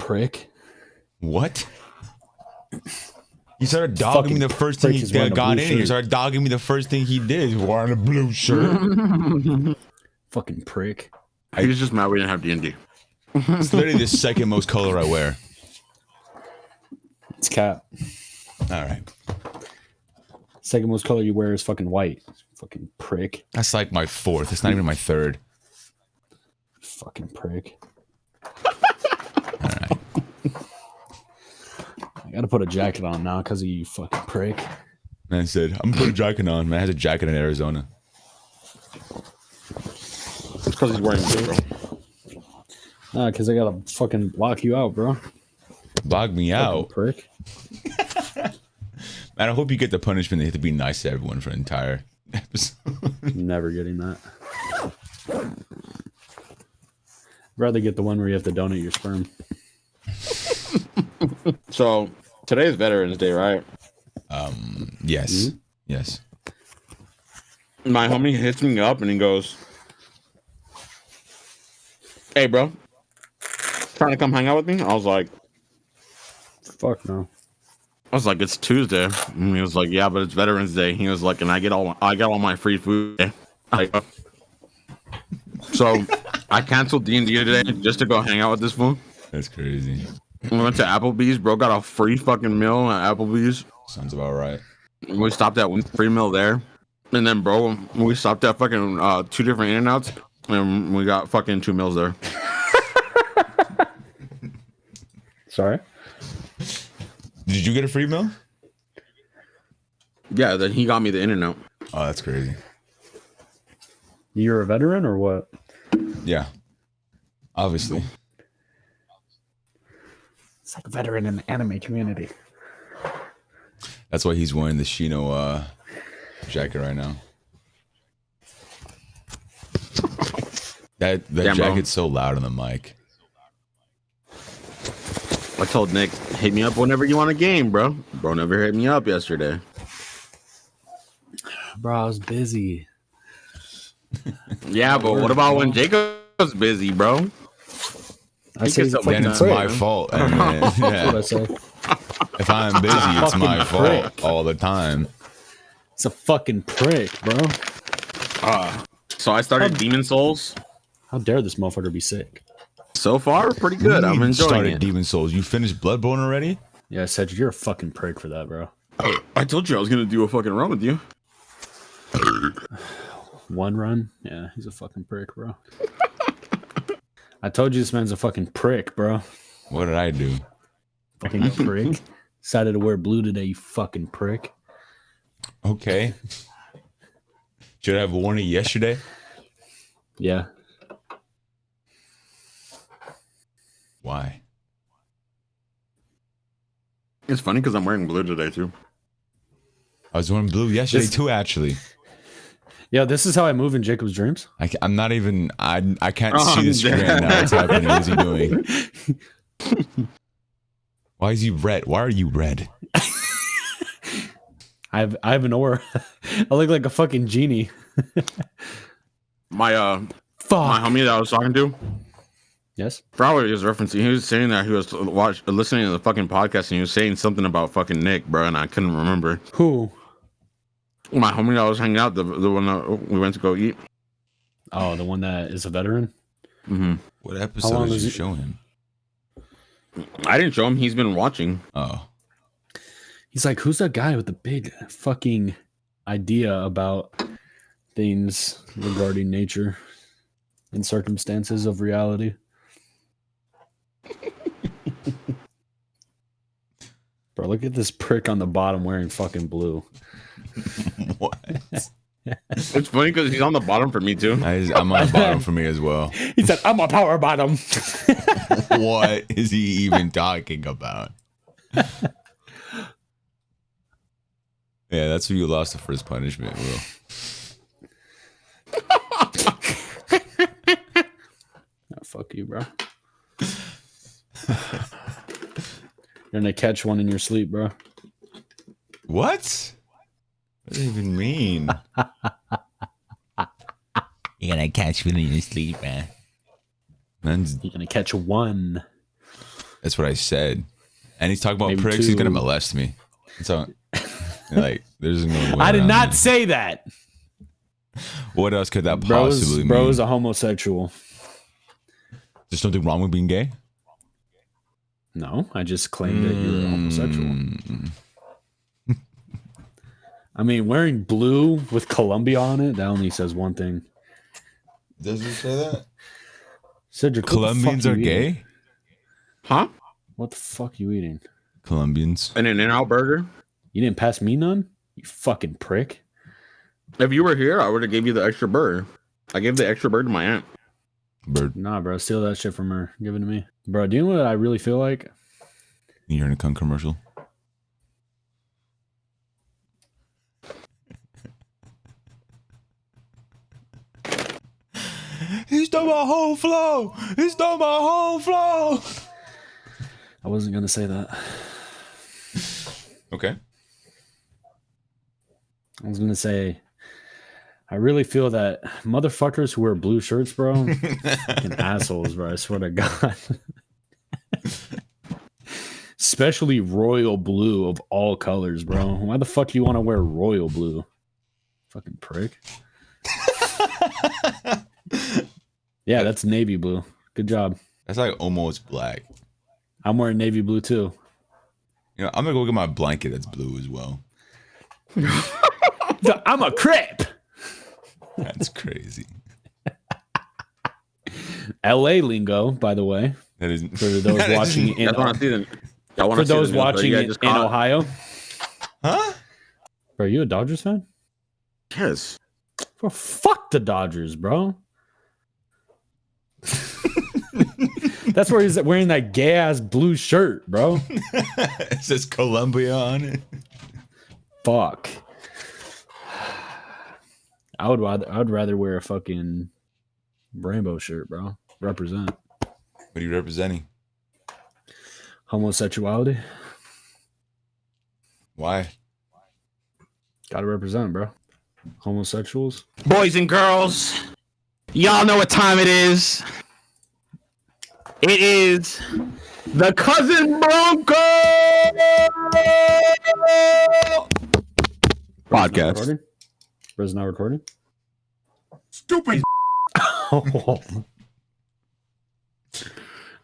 prick. What? He started dogging me the first thing he got in here. He started dogging me the first thing he did. He's wearing a blue shirt. Fucking prick. He's just mad we didn't have D&D. It's literally the second most color I wear. It's cap. All right. Second most color you wear is fucking white. Fucking prick. That's like my fourth. It's not even my third. Fucking prick. All right. I gotta put a jacket on now because of you, fucking prick. Man said, I'm gonna put a jacket on. Man has a jacket in Arizona. It's because he's wearing blue, bro. Nah, because I gotta fucking lock you out, bro. Log me Fucking out. prick. Man, I hope you get the punishment. They have to be nice to everyone for an entire episode. Never getting that. I'd rather get the one where you have to donate your sperm. So today is Veterans Day, right? Yes. Mm-hmm. Yes. My homie hits me up and he goes, "Hey, bro, trying to come hang out with me?" I was like, Fuck no. "It's Tuesday." And he was like, "Yeah, but it's Veterans Day." He was like, "And I get all my free food." So I canceled D&D today just to go hang out with this fool. That's crazy. We went to Applebee's, bro. Got a free fucking meal at Applebee's. Sounds about right. We stopped at one free meal there, and then, bro, we stopped at fucking 2 different In-N-Outs, and we got fucking 2 meals there. Sorry? Did you get a free meal? Yeah, then he got me the In-N-Out. Oh, that's crazy. You're a veteran or what? Yeah. Obviously. It's like a veteran in the anime community. That's why he's wearing the Shino jacket right now. That Damn, jacket's so loud on the mic. I told Nick, hit me up whenever you want a game, bro. Bro never hit me up yesterday. Bro, I was busy. Yeah, but what about when Jacob's busy, bro? I say Then it's my fault. And then, That's yeah. what I say. If I'm busy, it's my Fucking fault prick. all the time. It's a fucking prick, bro. So I started Demon Souls. How dare this motherfucker be sick? So far, pretty good. I'm You enjoying started it. Demon Souls. You finished Bloodborne already? Yeah, Cedric, you're a fucking prick for that, bro. I told you I was gonna do a fucking run with you. One run? Yeah, he's a fucking prick, bro. I told you this man's a fucking prick, bro. What did I do? Fucking prick. Decided to wear blue today, you fucking prick. Okay. Should I have worn it yesterday? Yeah. Why? It's funny because I'm wearing blue today too. I was wearing blue yesterday too, actually. Yeah, this is how I move in Jacob's dreams. I'm not even. I can't see the screen right now. What's happening? What is he doing? Why is he red? Why are you red? I have an aura. I look like a fucking genie. My Fuck. my homie that I was talking to, Yes. probably was referencing. He was saying that he was listening to the fucking podcast and he was saying something about fucking Nick, bro, and I couldn't remember. Who? My homie that I was hanging out, the one that we went to go eat. Oh, the one that is a veteran? Mm-hmm. What long episode did is you it? show him? I didn't show him. He's been watching. Oh, He's like, who's that guy with the big fucking idea about things regarding nature and circumstances of reality? Bro, look at this prick on the bottom wearing fucking blue. what? It's funny because he's on the bottom for me too. I'm on the bottom for me as well. He said, I'm a power bottom. What is he even talking about? Yeah, that's who you lost the first punishment, Will. Oh, fuck you, bro. You're gonna catch one in your sleep, bro. What? What does it even mean? You're gonna catch me in your sleep, man. You're gonna catch one. That's what I said. And he's talking about Maybe pricks. He's gonna 2. molest me. So, like, there's no way. I did around not it. say that. What else could that possibly mean? Bro's a homosexual. There's something wrong with being gay? No, I just claimed that you were a homosexual. I mean, wearing blue with Columbia on it, that only says one thing. Does it say that? Cedric, Colombians are gay? Eating? Huh? What the fuck you eating? Colombians. And an In-N-Out burger. You didn't pass me none? You fucking prick. If you were here, I would have gave you the extra bird. I gave the extra bird to my aunt. Bird. Nah, bro. Steal that shit from her. Give it to me. Bro, do you know what I really feel like? You're in a cunt commercial. He stole my whole flow. He stole my whole flow. I wasn't going to say that. Okay. I was going to say, I really feel that motherfuckers who wear blue shirts, bro, fucking assholes, bro. I swear to God. Especially royal blue of all colors, bro. Why the fuck do you want to wear royal blue? Fucking prick. Yeah, that's navy blue. Good job. That's like almost black. I'm wearing navy blue too. You know, I'm gonna go get my blanket that's blue as well. I'm a crip. That's crazy. LA lingo, by the way. That is For those watching in for those watching in Ohio. Huh? Bro, are you a Dodgers fan? Yes. Bro, fuck the Dodgers, bro. That's where he's wearing that gay ass blue shirt, bro. It says Columbia on it. Fuck. I would rather wear a fucking rainbow shirt, bro. Represent. What are you representing? Homosexuality. Why? Gotta represent, bro. Homosexuals. Boys and girls, y'all know what time it is. It is the Cousin Bruncle podcast. Recording? Bro's not recording? Stupid. Oh,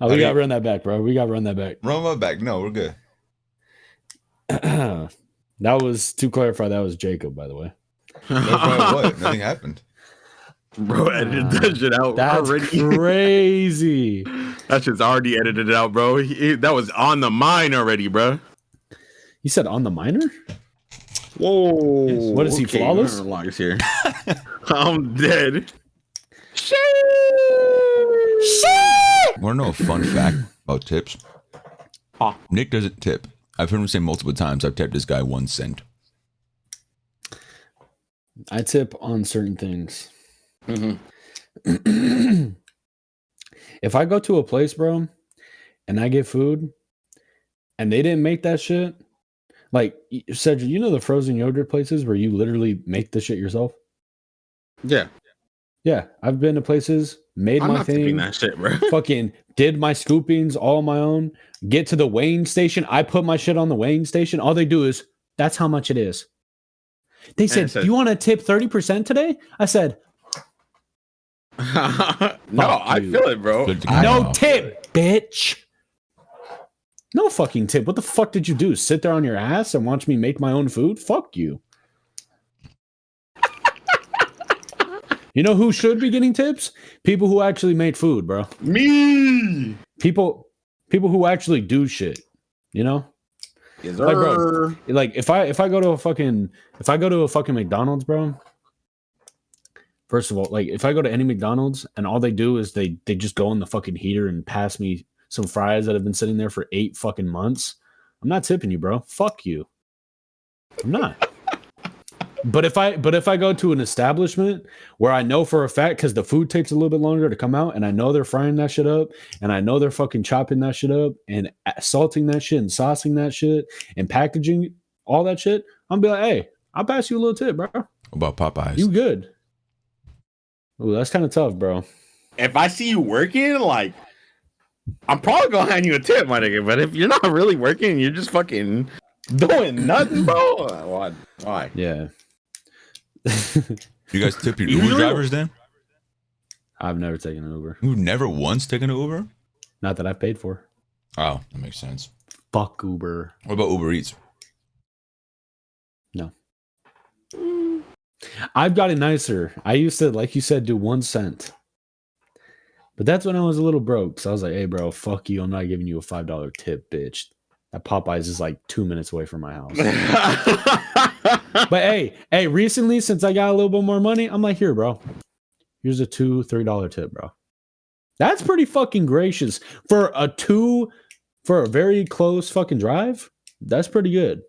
we gotta run that back, bro. We gotta run that back. Run my back. No, we're good. That was, to clarify, that was Jacob, by the way. What? Nothing happened. Bro, edited that shit out. That's already. crazy. That shit's already edited out, bro. That was on the mine already, bro. You said on the minor? Whoa. What is he, flawless? Flawless here. I'm dead. Shit! Want to know a fun fact about tips? Huh. Nick doesn't tip. I've heard him say multiple times, I've tipped this guy 1 cent. I tip on certain things. Mm-hmm. If I go to a place, bro, and I get food, and they didn't make that shit, like, Cedric, you know the frozen yogurt places where you literally make the shit yourself? Yeah. Yeah, I've been to places, made I'm my not tipping thing, that shit, bro. fucking did my scoopings all on my own, get to the weighing station, I put my shit on the weighing station, all they do is, that's how much it is. They said, said, you want to tip 30% today? I said, No, I you. feel it, bro. no tip, bitch. No fucking tip. What the fuck did you do? Sit there on your ass and watch me make my own food? Fuck you. You know who should be getting tips? People who actually made food, bro. Me. People who actually do shit. You know? Yes, Like, bro, like if I go to a fucking McDonald's, bro. First of all, like if I go to any McDonald's and all they do is they just go in the fucking heater and pass me some fries that have been sitting there for 8 fucking months, I'm not tipping you, bro. Fuck you. I'm not. But if I go to an establishment where I know for a fact, because the food takes a little bit longer to come out, and I know they're frying that shit up, and I know they're fucking chopping that shit up and salting that shit and saucing that shit and packaging all that shit, I'm gonna be like, hey, I'll pass you a little tip, bro. About Popeyes. You good. Ooh, that's kind of tough, bro. If I see you working, like, I'm probably gonna hand you a tip, my nigga. But if you're not really working, you're just fucking doing nothing, bro. Why? Yeah. You guys tip your Uber drivers then? I've never taken an Uber. You've never once taken an Uber? Not that I paid for. Oh, that makes sense. Fuck Uber. What about Uber Eats? No. I've gotten nicer. I used to, like you said, do 1 cent. But that's when I was a little broke. So I was like, hey, bro, fuck you. I'm not giving you a $5 tip, bitch. That Popeyes is like 2 minutes away from my house. But hey, recently, since I got a little bit more money, I'm like, here, bro. Here's a $2-3 tip, bro. That's pretty fucking gracious. For a very close fucking drive, that's pretty good.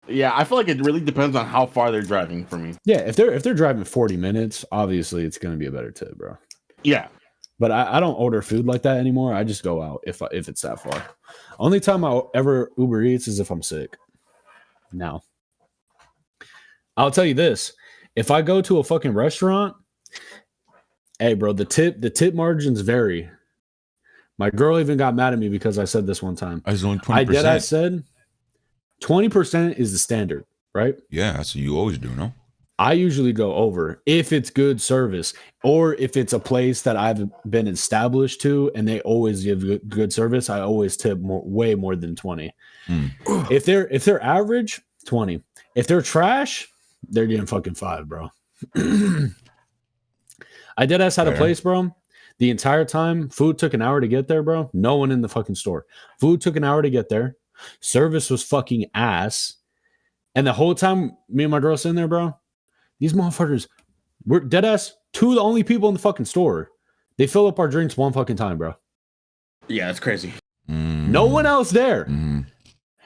Yeah, I feel like it really depends on how far they're driving for me. Yeah, if they're driving 40 minutes, obviously it's gonna be a better tip, bro. Yeah. But I don't order food like that anymore. I just go out if it's that far. Only time I ever Uber Eats is if I'm sick. Now, I'll tell you this: if I go to a fucking restaurant, hey, bro, the tip margins vary. My girl even got mad at me because I said this one time. I was only 20%. I said 20% is the standard, right? Yeah, that's what you always do, no? I usually go over if it's good service or if it's a place that I've been established to and they always give good service. I always tip way more than 20. If they're average, 20. If they're trash, they're getting fucking 5, bro. I deadass had a place, bro. The entire time, food took an hour to get there, bro. No one in the fucking store. Food took an hour to get there. Service was fucking ass. And the whole time, me and my girl sitting there, bro, these motherfuckers, we're deadass, 2 of the only people in the fucking store. They fill up our drinks 1 fucking time, bro. Yeah, it's crazy. No one else there. And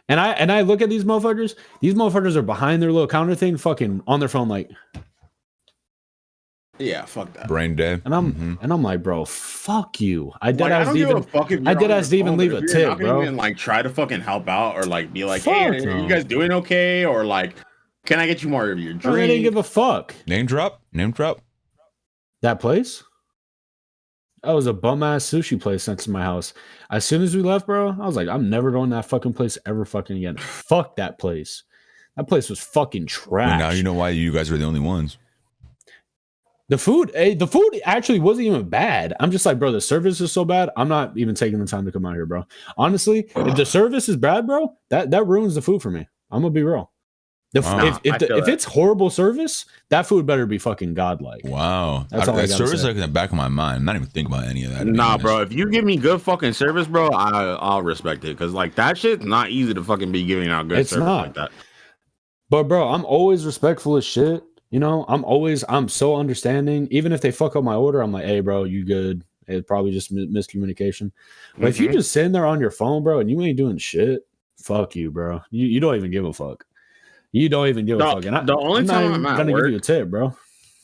I look at these motherfuckers. These motherfuckers are behind their little counter thing, fucking on their phone, like. Yeah, fuck that. Brain dead. And I'm like, bro, fuck you. I did Like, ask to even leave a tip, bro. Even like try to fucking help out or like be like, Fuck hey, no. are you guys doing okay? Or like, can I get you more of your drink? I didn't give a fuck. Name drop. That place? That was a bum ass sushi place next to my house. As soon as we left, bro, I was like, I'm never going to that fucking place ever fucking again. Fuck that place. That place was fucking trash. Well, now you know why you guys are the only ones. The food actually wasn't even bad. I'm just like, bro, the service is so bad. I'm not even taking the time to come out here, bro. Honestly, if the service is bad, bro, that ruins the food for me. I'm gonna be real. If it's horrible service, that food better be fucking godlike. Wow, that service like in the back of my mind. I'm not even thinking about any of that. Nah, bro. If you give me good fucking service, bro, I'll respect it because like that shit's not easy to fucking be giving out good service like that. But bro, I'm always respectful as shit. You know, I'm so understanding. Even if they fuck up my order, I'm like, hey, bro, you good? It's probably just miscommunication. But if you just sitting there on your phone, bro, and you ain't doing shit, fuck you, bro. You don't even give a fuck. You don't even give a fuck. And the only time I'm gonna give you a tip, bro.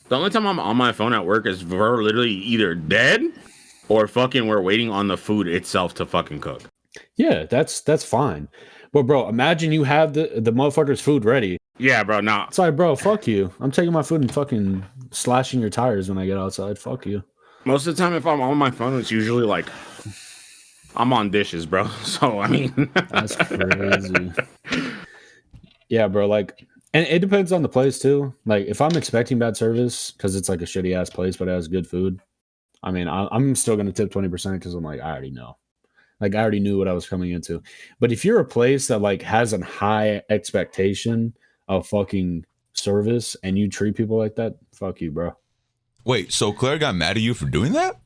The only time I'm on my phone at work is we're literally either dead or fucking we're waiting on the food itself to fucking cook. Yeah, that's fine. But bro, imagine you have the motherfucker's food ready. Yeah, bro, nah. Sorry, bro, fuck you. I'm taking my food and fucking slashing your tires when I get outside. Fuck you. Most of the time, if I'm on my phone, it's usually like I'm on dishes, bro. So, I mean. That's crazy. Yeah, bro, like, and it depends on the place, too. Like, if I'm expecting bad service, because it's like a shitty-ass place, but it has good food, I mean, I'm still going to tip 20% because I'm like, I already know. Like, I already knew what I was coming into. But if you're a place that, like, has a high expectation of fucking service and you treat people like that, fuck you, bro. Wait, so Claire got mad at you for doing that?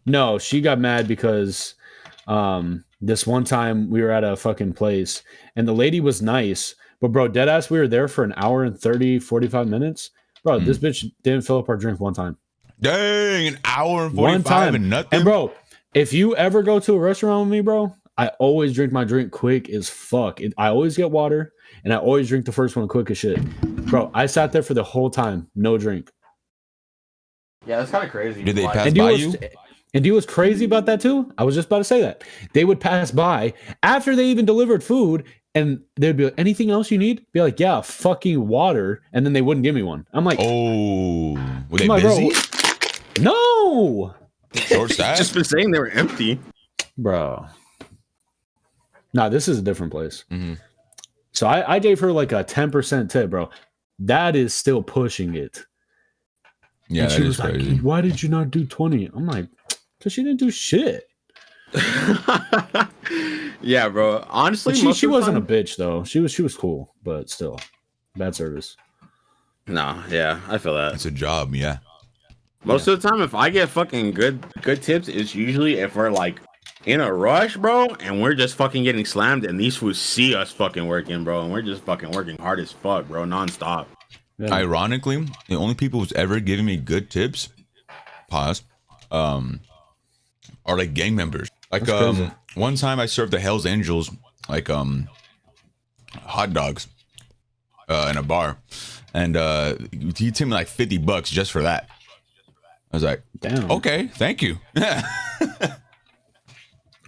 No, she got mad because this one time we were at a fucking place and the lady was nice, but bro, deadass, we were there for an hour and 45 minutes. Bro, this bitch didn't fill up our drink one time. Dang, an hour and 45 and nothing. And bro, if you ever go to a restaurant with me, bro, I always drink my drink quick as fuck. I always get water, and I always drink the first one quick as shit. Bro, I sat there for the whole time, no drink. Yeah, that's kind of crazy. Did they pass by you? And do you know what's crazy about that too? I was just about to say that. They would pass by after they even delivered food, and they'd be like, anything else you need? Be like, yeah, fucking water. And then they wouldn't give me one. I'm like, oh, were they busy? busy? No. Short stack. Just been saying they were empty, bro. Nah, this is a different place. Mm-hmm. So I gave her like a 10% tip, bro. That is still pushing it. Yeah, and that she is was crazy. like, "Why did you not do 20?" I'm like, "Cause she didn't do shit." yeah, bro. Honestly, But she wasn't time, a bitch though. She was cool, but still, bad service. No, yeah, I feel that. It's a job, yeah. Most of the time, if I get fucking good tips, it's usually if we're like in a rush, bro, and we're just fucking getting slammed, and these fools see us fucking working, bro, and we're just fucking working hard as fuck, bro, nonstop. Yeah. Ironically, the only people who's ever given me good tips, pause, are like gang members. Like one time I served the Hells Angels like hot dogs in a bar, and he tipped me like $50 just for that. I was like, damn, okay, thank you.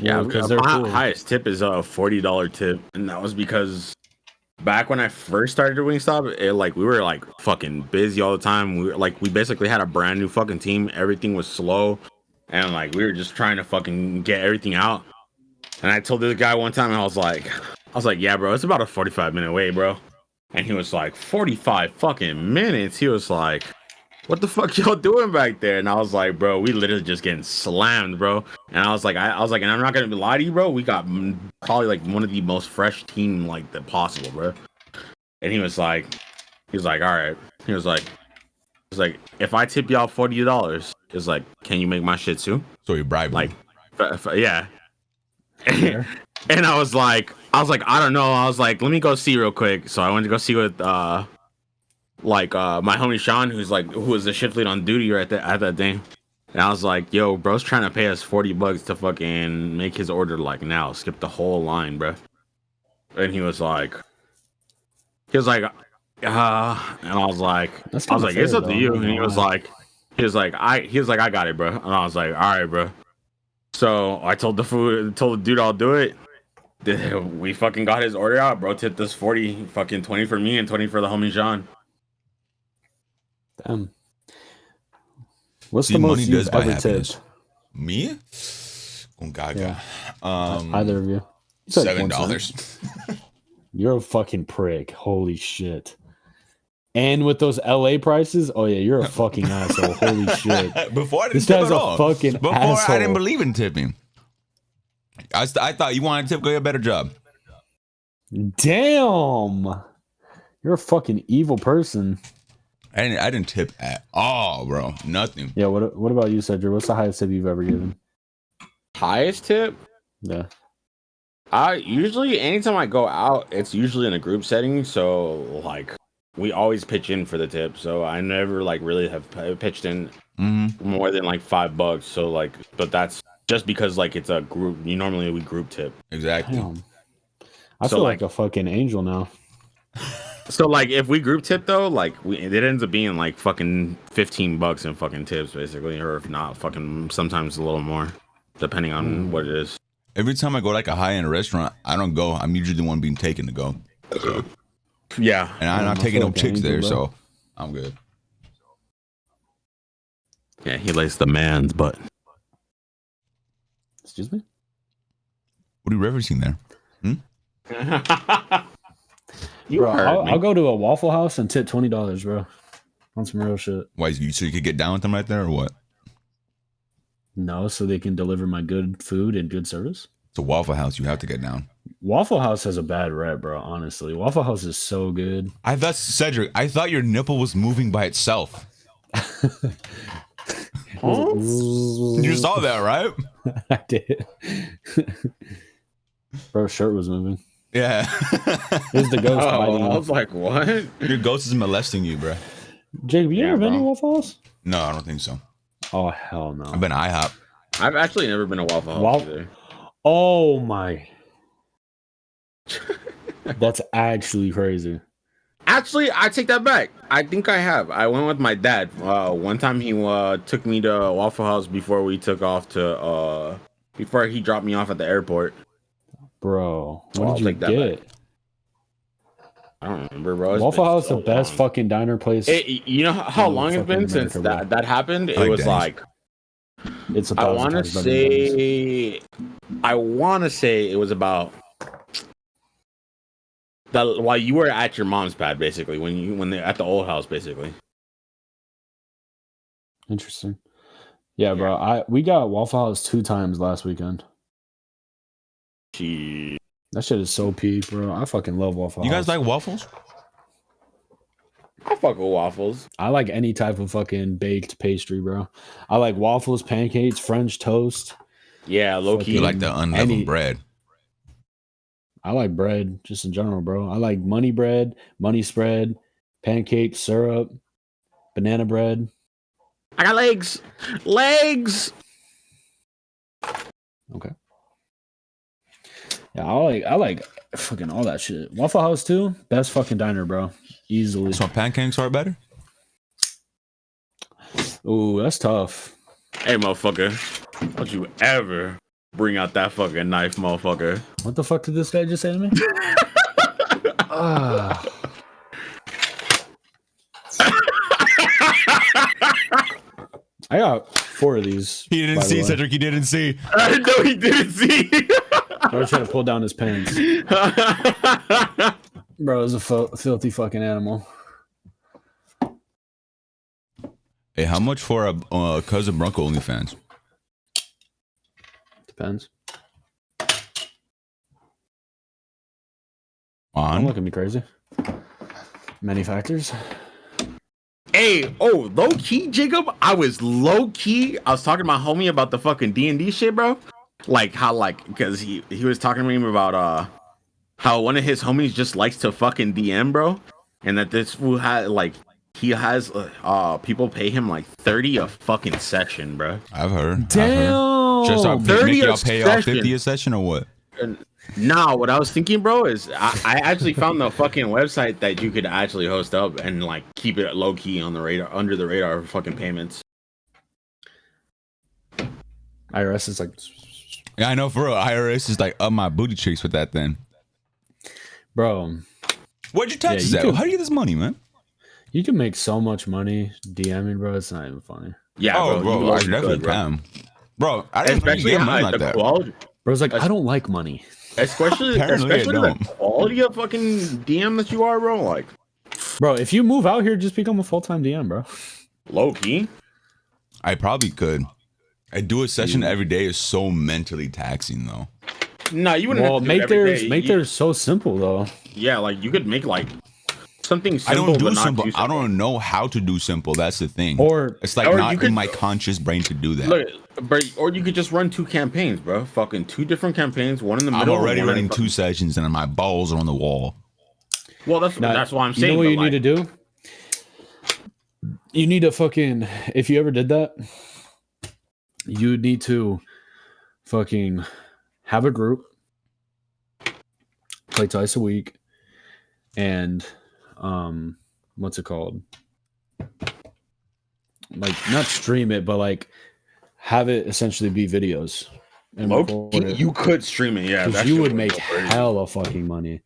Yeah, because my cool. highest tip is a $40 tip, and that was because back when I first started Wingstop, we were like fucking busy all the time. We basically had a brand new fucking team. Everything was slow, and like we were just trying to fucking get everything out. And I told this guy one time, I was like, yeah, bro, it's about a 45-minute wait, bro. And he was like, 45 fucking minutes. He was like, what the fuck y'all doing back there? And I was like, bro, we literally just getting slammed, bro. And I was like, and I'm not gonna lie to you, bro. We got probably like one of the most fresh team like that possible, bro. And he was like, all right. He was like, if I tip y'all $40, it's like, can you make my shit too? So you bribe like, me. yeah. And I was like, I don't know. I was like, let me go see real quick. So I went to go see with my homie Sean, who was the shift lead on duty right there at that thing. And I was like, yo, bro's trying to pay us $40 to fucking make his order like now, skip the whole line, bro. And he was like, and I was like, it's up to you. And he was like, I got it, bro. And I was like, all right, bro. So I told the dude I'll do it. We fucking got his order out, bro. Tipped us 40, fucking 20 for me and 20 for the homie Sean. Damn. What's the most you've ever tipped? Me? Yeah. Either of you. $7. You're a fucking prick. Holy shit. And with those LA prices, oh yeah, you're a fucking asshole. Holy shit. Before I didn't this tip guy's at a all. fucking Before asshole. I didn't believe in tipping. I thought you wanted to tip, go get a better job. Damn. You're a fucking evil person. I didn't tip at all, bro. Nothing. Yeah, what about you, Cedric? What's the highest tip you've ever given? Highest tip? Yeah. I usually, anytime I go out, it's usually in a group setting. So like we always pitch in for the tip. So I never like really have pitched in more than like $5. So like, but that's just because like it's a group. We group tip. Exactly. Damn. I feel like a fucking angel now. So like if we group tip though, like it ends up being like fucking $15 in fucking tips basically, or if not fucking sometimes a little more, depending on what it is. Every time I go to like a high-end restaurant, I don't go. I'm usually the one being taken to go. So. Yeah. And I'm not taking no chicks there, so I'm good. Yeah, he lays the man's butt. Excuse me? What are you referencing there? Bro, I'll go to a Waffle House and tip $20, bro. On some real shit. Why, so you could get down with them right there or what? No, so they can deliver my good food and good service. It's a Waffle House. You have to get down. Waffle House has a bad rep, bro, honestly. Waffle House is so good. Cedric, I thought your nipple was moving by itself. You saw that, right? I did. Bro, shirt was moving. Yeah. It was the ghost biting I was like, what? Your ghost is molesting you, bro. Jacob, you ever been to Waffle House? No, I don't think so. Oh, hell no. I've been to IHOP. I've actually never been to Waffle House either. Oh, my. That's actually crazy. Actually, I take that back. I think I have. I went with my dad. One time he took me to Waffle House before we took off to before he dropped me off at the airport. Bro, what did you get? I don't remember, bro. Waffle House, the best fucking diner place. You know how long it's been since that happened? It was like It's I 1,000 want to times better than Denny's. say it was about while you were at your mom's pad, basically when they're at the old house, basically. Interesting. Yeah, bro. We got Waffle House 2 times last weekend. That shit is so peak, bro. I fucking love Waffle House. You guys like waffles? I fuck with waffles. I like any type of fucking baked pastry, bro. I like waffles, pancakes, French toast. Yeah, low key. You like the unleavened bread? I like bread just in general, bro. I like money bread, money spread, pancake, syrup, banana bread. I got legs. Okay. Yeah, I like fucking all that shit. Waffle House too, best fucking diner, bro. Easily. So pancakes are better? Ooh, that's tough. Hey, motherfucker. Don't you ever bring out that fucking knife, motherfucker. What the fuck did this guy just say to me? I got 4 of these. He didn't see, Cedric. He didn't see. No, he didn't see. I was trying to pull down his pants. Bro, it was a filthy fucking animal. Hey, how much for a cousin Bruncle OnlyFans? Depends. On? Don't look at me crazy. Many factors. Hey, low key, Jacob. I was talking to my homie about the fucking D&D shit, bro. Like how, because he was talking to me about how one of his homies just likes to fucking DM, bro, and that this fool had he has people pay him like 30 a fucking session, bro. I've heard. Damn. Just 30 make y'all a pay off session. 50 a session or what? Nah, what I was thinking, bro, is I actually found the fucking website that you could actually host up and like keep it low key on the radar, under the radar of fucking payments. IRS is like, Yeah, I know for real. IRS is like up my booty cheeks with that then. bro, Where'd your taxes you at? could- How do you get this money, man? you can make so much money DMing, bro. It's not even funny. Yeah, Oh, bro, you I low-key definitely could, bro. can. Bro, I didn't know you Especially get how money like the that. quality, Bro's like, I don't like money. especially Apparently I the don't. quality of fucking DM that you are, bro. Like Bro, if you move out here, just become a full-time DM, bro. low key. I probably could. I do a session every day is so mentally taxing though. Nah, you wouldn't Well, have to do it every day. make theirs so simple though. Yeah, like you could make like something I simple. don't do but not simple. too I don't know how to do simple. That's the thing. Or it's like or not you could- in my conscious brain to do that. Look, but or you could just run 2 campaigns, bro. Fucking 2 different campaigns, one in the I'm middle. already one in running fucking- 2 sessions and my balls are on the wall. Well, that's why I'm saying. You know what but, you need to do? You need to fucking, if you ever did that, you would need to fucking have a group, play twice a week, and what's it called? Like not stream it, but like have it essentially be videos. And record Low-key, it. you could stream it, yeah. Because that you shit would make go crazy. hella fucking money,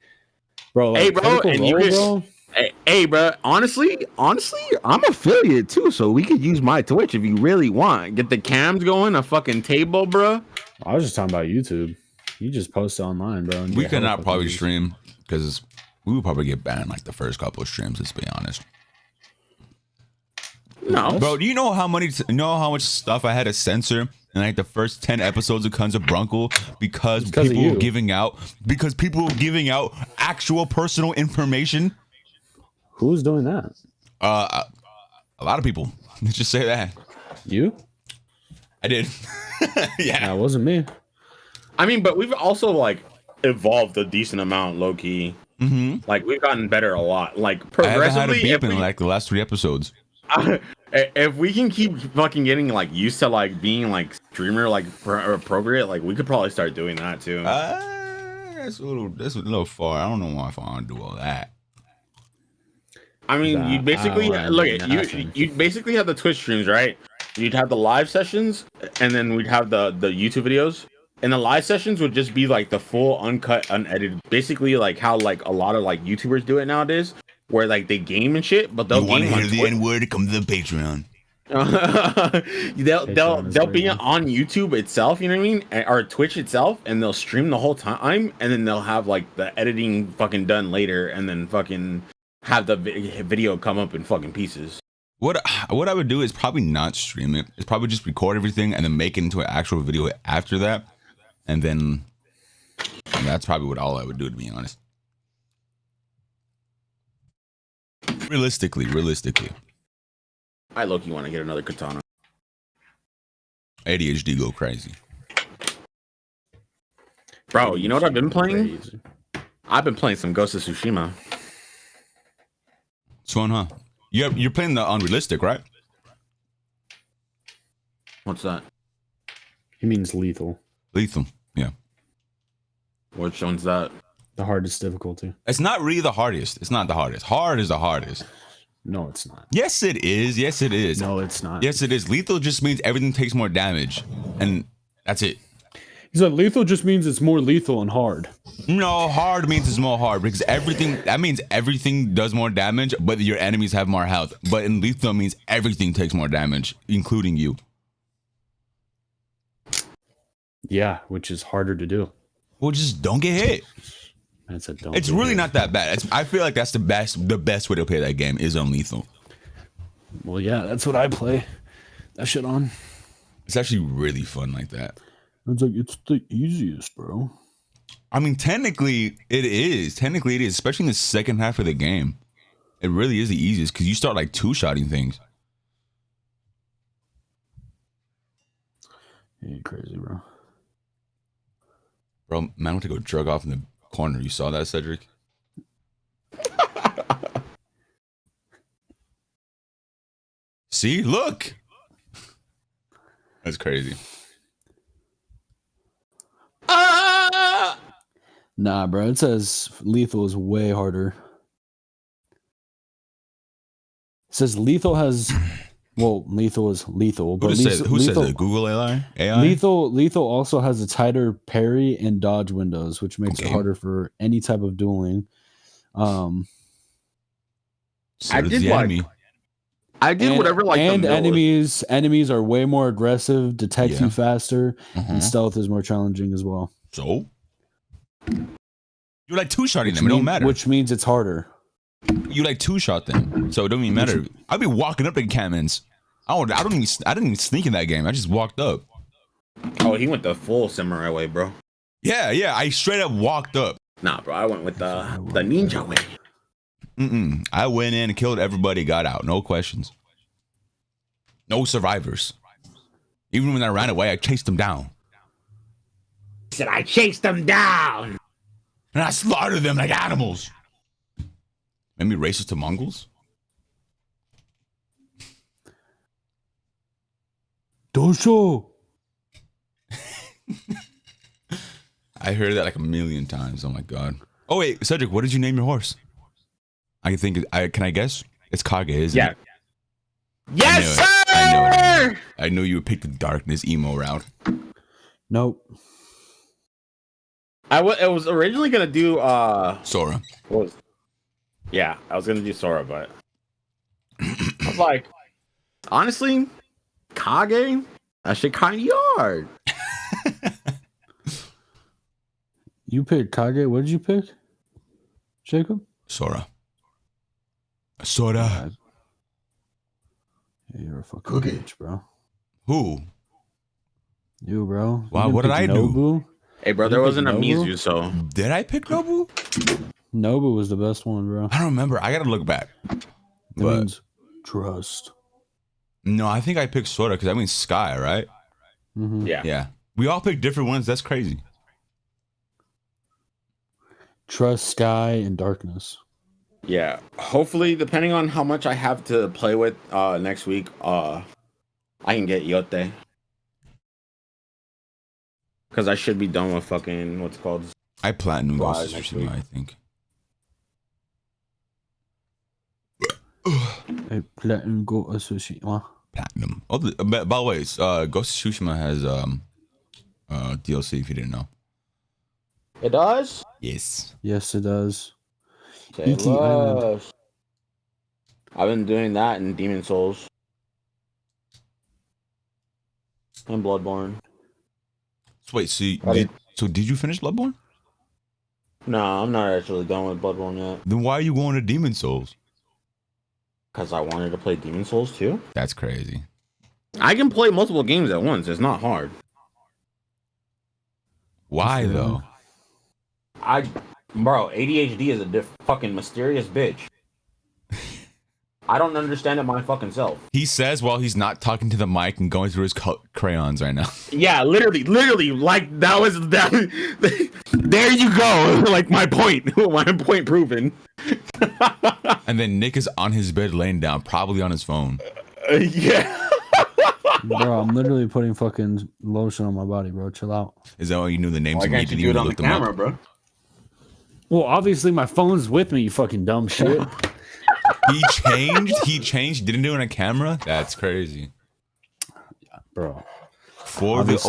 bro. Like, Hey, bro, Critical and you Role, could- bro. Hey, bro. Honestly, I'm affiliate too, so we could use my Twitch if you really want. Get the cams going, a fucking table, bro. I was just talking about YouTube. You just post it online, bro. and We get could hella not fucking probably views. stream because we would probably get banned like the first couple of streams. Let's be honest. No, Bro, do you know how much stuff I had to censor in like the first 10 episodes of Guns of Bruncle because because of people were you. giving out actual personal information? Who's doing that? A lot of people. Let's just say that. You? I did. Yeah. That wasn't me. I mean, but we've also like evolved a decent amount, low key. Mm-hmm. Like we've gotten better a lot. Like I haven't had a progressively, beep in like the last 3 episodes. if we can keep fucking getting like used to like being like streamer like appropriate, like we could probably start doing that too. That's a little far. I don't know if I want to do all that. I mean, you'd basically I look mean, at nothing. you'd basically have the Twitch streams, right? You'd have the live sessions, and then we'd have the YouTube videos. And the live sessions would just be like the full uncut, unedited, basically like how like a lot of like YouTubers do it nowadays, where like they game and shit, but they'll You want game to on hear the Twitch. N-word? Come to the Patreon. they'll be on YouTube itself, you know what I mean, or Twitch itself, and they'll stream the whole time, and then they'll have like the editing fucking done later, and then fucking have the video come up in fucking pieces. What I would do is probably not stream it. It's probably just record everything and then make it into an actual video after that, and then that's probably what all I would do, to be honest. Realistically. I low-key want to get another katana. ADHD go crazy. Bro, you know what I've been playing? I've been playing some Ghost of Tsushima. It's fun, huh? You're playing the unrealistic, right? What's that? He means lethal. Lethal, yeah. Which one's that? The hardest difficulty. It's not really the hardest. It's not the hardest. Hard is the hardest. No, it's not. Yes, it is. Yes, it is. No, it's not. Yes, it is. Lethal just means everything takes more damage, and that's it. He said lethal just means it's more lethal and hard. No, hard means it's more hard because that means everything does more damage, but your enemies have more health. But in lethal means everything takes more damage, including you. Yeah, which is harder to do. Well, just don't get hit. It's really not that bad. I feel like that's the best way to play that game is on lethal. Well, yeah, that's what I play that shit on. It's actually really fun like that. It's like, it's the easiest, bro. I mean, technically it is, especially in the second half of the game. It really is the easiest because you start like two-shotting things. You ain't crazy, bro. Bro, man went to go drug off in the corner. You saw that, Cedric? See? Look! That's crazy. Nah, bro. It says lethal is way harder. It says lethal has... Well, lethal is lethal. But Who says it? Google AI? Lethal also has a tighter parry and dodge windows, which makes it harder for any type of dueling. So I did whatever like and enemies are way more aggressive, detect you faster, and stealth is more challenging as well. So you're like two-shotting them. It don't matter. Which means it's harder. You like two-shot them, so it don't even matter. I'd be walking up to cannons. I didn't even sneak in that game. I just walked up. Oh, he went the full samurai way, bro. Yeah. I straight up walked up. Nah, bro. I went with the ninja way. I went in and killed everybody. Got out. No questions. No survivors. Even when I ran away, I chased them down. He said I chased them down. And I slaughtered them like animals. Maybe racist to Mongols? Dosho. I heard that like a million times. Oh my god. Oh wait, Cedric, what did you name your horse? I think can I guess? It's Kage, isn't it? Yes, sir! I knew you would pick the darkness emo route. Nope. I was originally gonna do Sora. Yeah, I was gonna do Sora, but I was like, honestly, Kage, that shit kind of hard. You picked Kage. What did you pick, Jacob? Sora. Yeah, you're a fucking bitch, bro. Who? You, bro. Wow, what did I do? Hey, bro, there wasn't a Mizu, so. Did I pick Nobu? Nobu was the best one, bro. I don't remember. I gotta look back. That means trust. No, I think I picked Sora because that means sky, right? Mm-hmm. Yeah. We all picked different ones. That's crazy. Trust, sky, and darkness. Yeah. Hopefully, depending on how much I have to play with next week, I can get Yote. Because I should be done with fucking, what's it called? I platinum Ghost of Tsushima, I think. Platinum Ghost of Tsushima. Platinum. Oh, by the way, Ghost of Tsushima has DLC if you didn't know. It does? Yes. Yes, it does. Say less. I've been doing that in Demon Souls. And Bloodborne. So wait, so did you finish Bloodborne? No, I'm not actually done with Bloodborne yet. Then why are you going to Demon Souls? Because I wanted to play Demon Souls too. That's crazy. I can play multiple games at once. It's not hard. Why though? Bro, ADHD is a fucking mysterious bitch. I don't understand it my fucking self. He says while he's not talking to the mic and going through his crayons right now. Yeah, literally, like that was that. There you go. Like my point proven. And then Nick is on his bed laying down, probably on his phone. Yeah. Bro, I'm literally putting fucking lotion on my body, bro. Chill out. Is that why you knew the names? Why And can't you you do didn't it even on the look them camera, up? bro? Well, obviously my phone's with me, you fucking dumb shit. He changed. Didn't do it on a camera. That's crazy. Bro. For the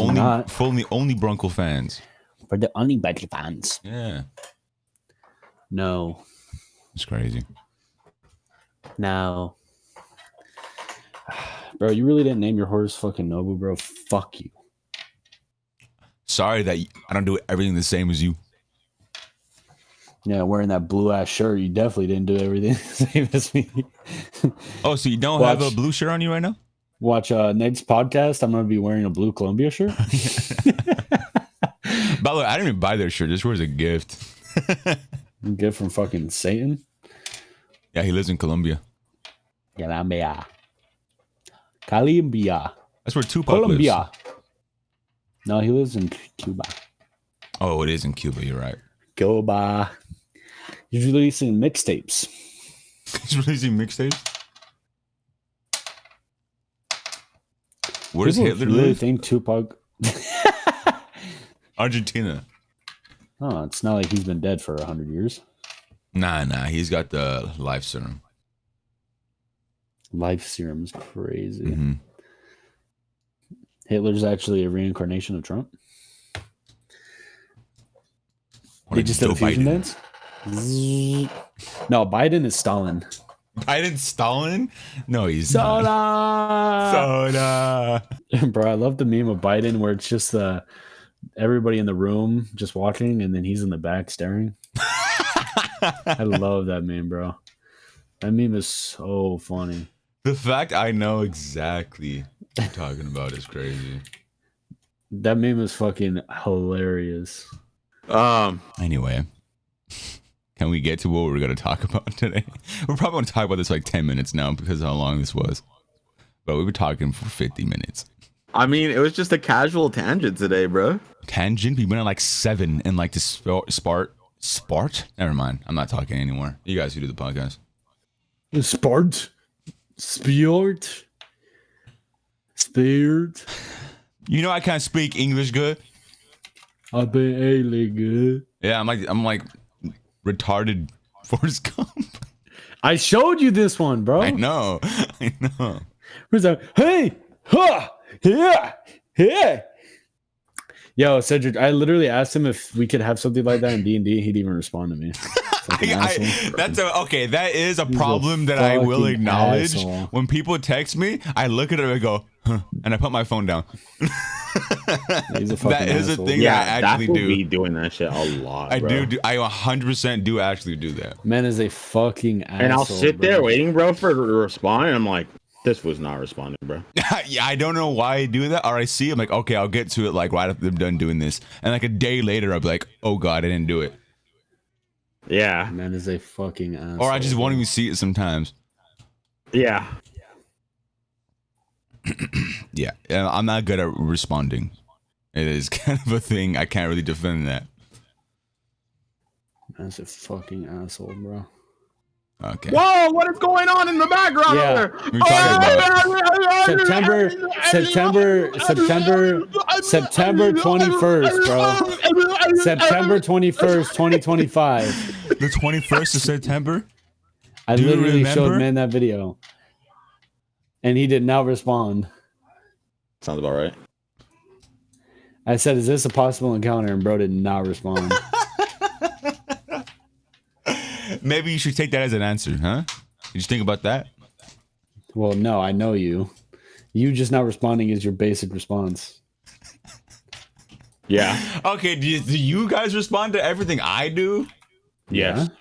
only Bruncle fans. For the only Bruncle fans. Yeah. No. It's crazy. No. Bro, you really didn't name your horse fucking Nobu, bro. Fuck you. Sorry that I don't do everything the same as you. Yeah, wearing that blue ass shirt, you definitely didn't do everything the same as me. Oh, so you don't have a blue shirt on you right now? Watch next podcast. I'm gonna be wearing a blue Columbia shirt. By the way, I didn't even buy their shirt. This was a gift. Gift from fucking Satan. Yeah, he lives in Colombia. Colombia. That's where Tupac lives. No, he lives in Cuba. Oh, it is in Cuba. You're right. Cuba. He's releasing mixtapes. He's releasing mixtapes? Where does Hitler really live? think Tupac? Argentina. Oh, it's not like he's been dead for 100 years. Nah. He's got the life serum. Life serum's crazy. Mm-hmm. Hitler's actually a reincarnation of Trump. What They just did a fusion dance. No, Biden is Stalin. Biden Stalin? No, he's Soda. Bro, I love the meme of Biden where it's just everybody in the room just watching, and then he's in the back staring. I love that meme, bro. That meme is so funny. The fact I know exactly what you're talking about is crazy. That meme is fucking hilarious. Anyway, can we get to what we're going to talk about today? We're probably going to talk about this like 10 minutes now because of how long this was. But we were talking for 50 minutes. I mean, it was just a casual tangent today, bro. Tangent? We went at like 7 and like the Spart? Never mind. I'm not talking anymore. You guys who do the podcast. Sport. Spirit. You know I can't speak English good. I've been ailing good. Yeah, I'm like retarded Forrest Gump. I showed you this one, bro. I know. Where's that? Hey, ha, yeah. Yo, Cedric, I literally asked him if we could have something like that in D&D. He'd even respond to me. That is a problem that I will acknowledge. Asshole. When people text me, I look at it and I go, huh, and I put my phone down. That is a thing that I actually do. Be doing that shit a lot. I do. I 100% do actually do that. Man is a fucking asshole. And I'll sit there waiting, bro, for her to respond. And I'm like, this was not responding, bro. Yeah, I don't know why I do that. Or I see, I'm like, okay, I'll get to it like right after I'm done doing this. And like a day later, I'll be like, oh god, I didn't do it. Yeah. Man is a fucking asshole. Or I just won't even see it sometimes. Yeah. Yeah, I'm not good at responding. It is kind of a thing. I can't really defend that. That's a fucking asshole, bro. Okay. Whoa, what is going on in the background? Yeah. There? What are you talking about? September 21st, bro. September 21st, 2025. The 21st of September? I literally showed man that video. And he did not respond. Sounds about right. I said, is this a possible encounter? And bro did not respond. Maybe you should take that as an answer, huh? Did you think about that? Well, no, I know you. You just not responding is your basic response. Yeah. Okay, do you guys respond to everything I do? Yes. Yeah.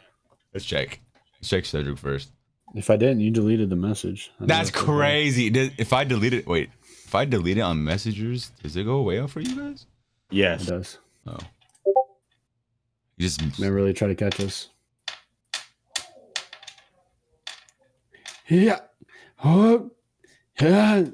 Let's check. Let's check Cedric first. If I didn't, you deleted the message. That's crazy. If I delete it, wait. If I delete it on messengers, does it go away out for you guys? It Yes. does. Oh. You just Man, really try to catch us. Yeah. Oh. Yeah.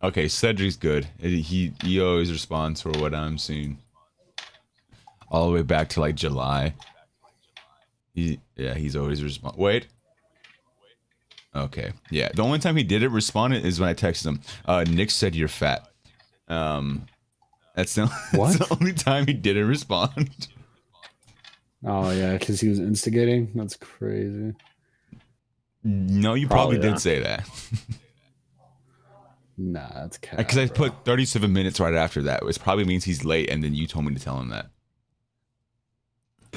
okay. Cedric's good. He always responds for what I'm seeing. All the way back to like July. He's always respond. Wait. Okay. Yeah. The only time he didn't respond is when I texted him. Nick said you're fat. That's the, What? that's the only time he didn't respond. Oh yeah, because he was instigating. That's crazy. No, you probably Probably did say that. Nah, that's cat. Because I put 37 minutes right after that, which probably means he's late, and then you told me to tell him that.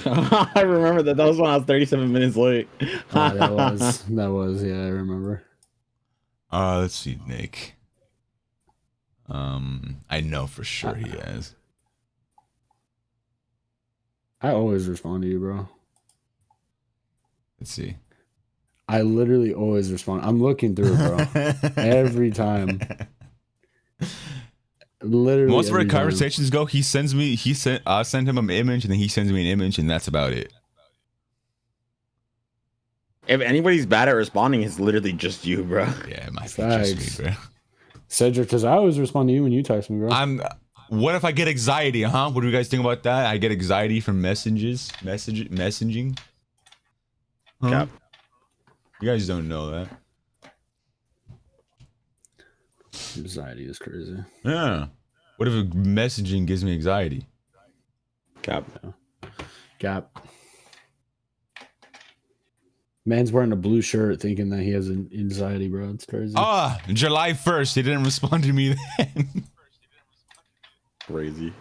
I remember that. That was when I was 37 minutes late. Oh, that was. Yeah, I remember. Let's see, Nick. I know for sure he has. I always respond to you, bro. Let's see. I literally always respond. I'm looking through it, bro. Every time. Literally. Most of our every time. conversations go, I send him an image, and then he sends me an image, and that's about it. If anybody's bad at responding, it's literally just you, bro. Yeah, it might be just Facts. me, bro. Cedric, because I always respond to you when you text me, bro. What if I get anxiety, huh? What do you guys think about that? I get anxiety from messaging. Huh? Cap. You guys don't know that. Anxiety is crazy. Yeah. What if messaging gives me anxiety? Cap. Gap. Man's wearing a blue shirt thinking that he has an anxiety, bro. It's crazy. July 1st. He didn't respond to me then. Crazy.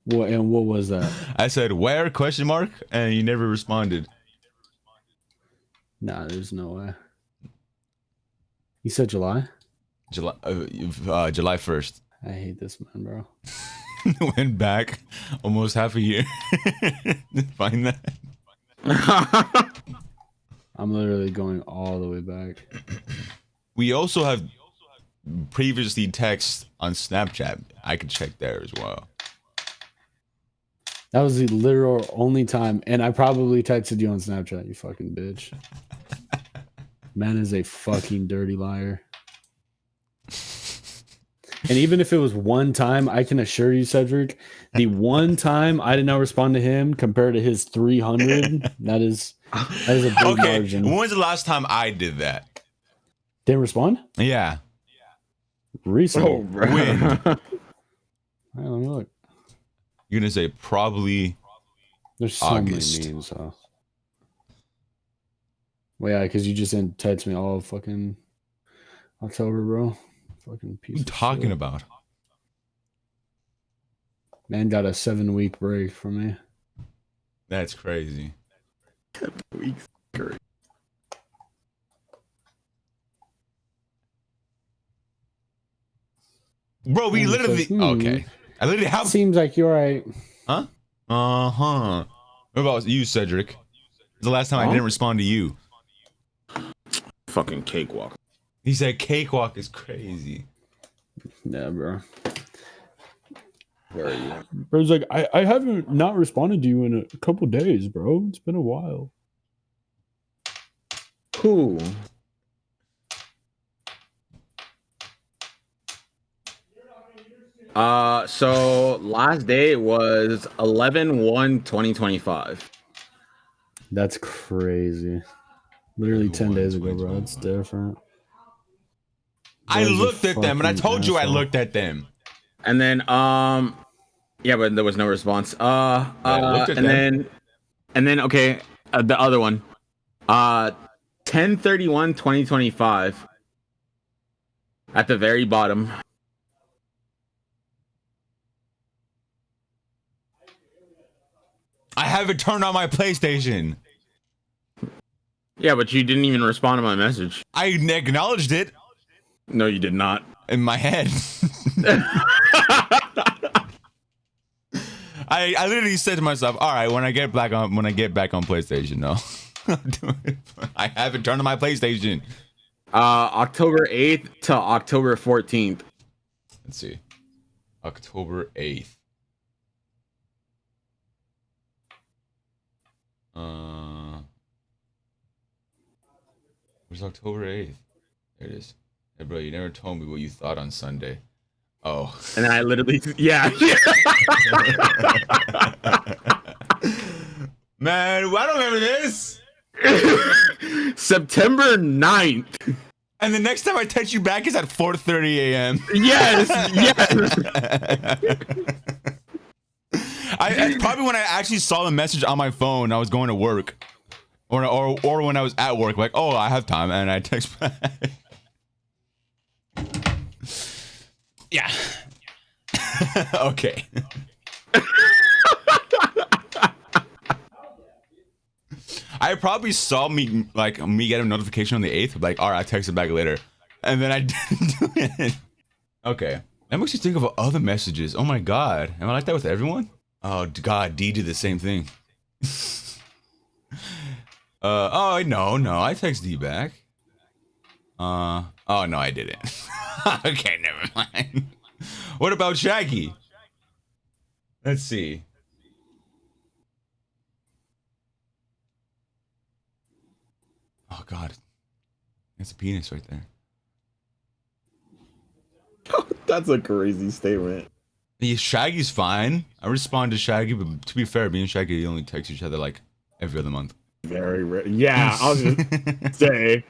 What was that? I said, where? Question mark? And you never responded. Nah, there's no way. You said July? July 1st. I hate this man, bro. Went back almost half a year. Find that. I'm literally going all the way back. We also have previously text on Snapchat. I could check there as well. That was the literal only time, and I probably texted you on Snapchat, you fucking bitch. Man is a fucking dirty liar. And even if it was one time, I can assure you, Cedric, the one time I did not respond to him compared to his 300, that is a big margin. When was the last time I did that? Didn't respond? Yeah. Recently. Oh, bro. When? All right, let me look. You're gonna say probably There's so August. many memes, so. Well, yeah, because you just didn't text me all fucking October, bro. Fucking piece What are you of talking shit. about? Man got a 7-week break from me. That's crazy. Weeks. Bro, we And it literally says, okay. I literally have Seems like you're right. Huh? Uh-huh. What about you, Cedric? When's the last time I didn't respond to you? Fucking cakewalk. He said cakewalk is crazy. Yeah, bro. Where are you? Bro's like, I haven't not responded to you in a couple days, bro. It's been a while. Who? So last day was 11/1/2025. That's crazy. Literally 10 days ago, bro. 21, It's different. I Bro's a looked at them and I fucking told you I asshole. looked at them. And then yeah, but there was no response. I looked at and them. then okay, the other one. 10/31/2025. At the very bottom. I haven't turned on my PlayStation. Yeah, but you didn't even respond to my message. I acknowledged it No, you did not. in my head. I literally said to myself, all right, when I get back on PlayStation, no. I haven't turned on my PlayStation. October 8th to October 14th. Let's see. October 8th. Where's October 8th? There it is. Hey, bro, you never told me what you thought on Sunday. Oh. And then I literally, yeah. Man, I don't remember this. September 9th. And the next time I text you back is at 4:30 a.m. Yes, I probably when I actually saw the message on my phone, I was going to work. Or when I was at work, like, oh, I have time, and I text back. Yeah. Okay. I probably saw me get a notification on the 8th, like, all right, I texted back later, and then I didn't do it. Okay, that makes you think of other messages. Oh my god, am I like that with everyone? Oh god, D did the same thing. Oh no, I text D back. Oh no, I didn't. Okay, never mind. What about Shaggy? Let's see. Oh god, it's a penis right there. That's a crazy statement. Yeah, Shaggy's fine. I respond to Shaggy, but to be fair, me and Shaggy only text each other like every other month. Very rare. Yeah, I was gonna say.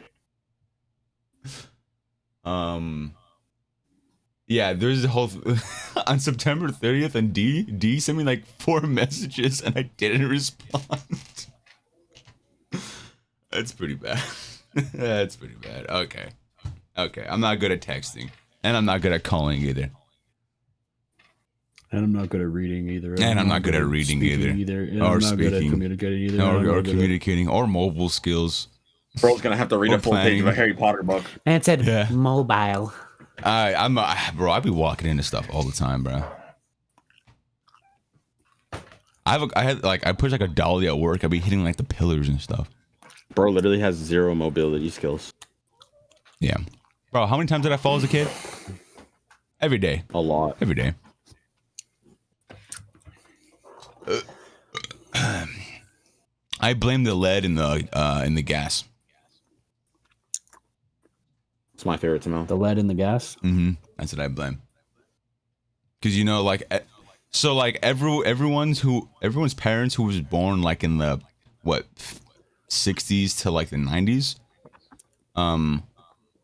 Yeah, there's a whole on September 30th, and D sent me like 4 messages, and I didn't respond. That's pretty bad. That's pretty bad. Okay, I'm not good at texting, and I'm not good at calling either. And I'm not good at reading either. And I'm not good at reading either. Or speaking. Communicating either. Or communicating. Or mobile skills. Bro's gonna have to read a full page of a Harry Potter book. And it said yeah. mobile. Bro, I be walking into stuff all the time, bro. I push like a dolly at work. I be hitting like the pillars and stuff. Bro literally has 0 mobility skills. Yeah. Bro, how many times did I fall as a kid? Every day. A lot. Every day. I blame the lead in the gas. It's my favorite to know. The lead in the gas? Mm-hmm. That's what I blame. Because, you know, like, so, like, everyone's parents who was born, like, in the, 60s to, like, the 90s, and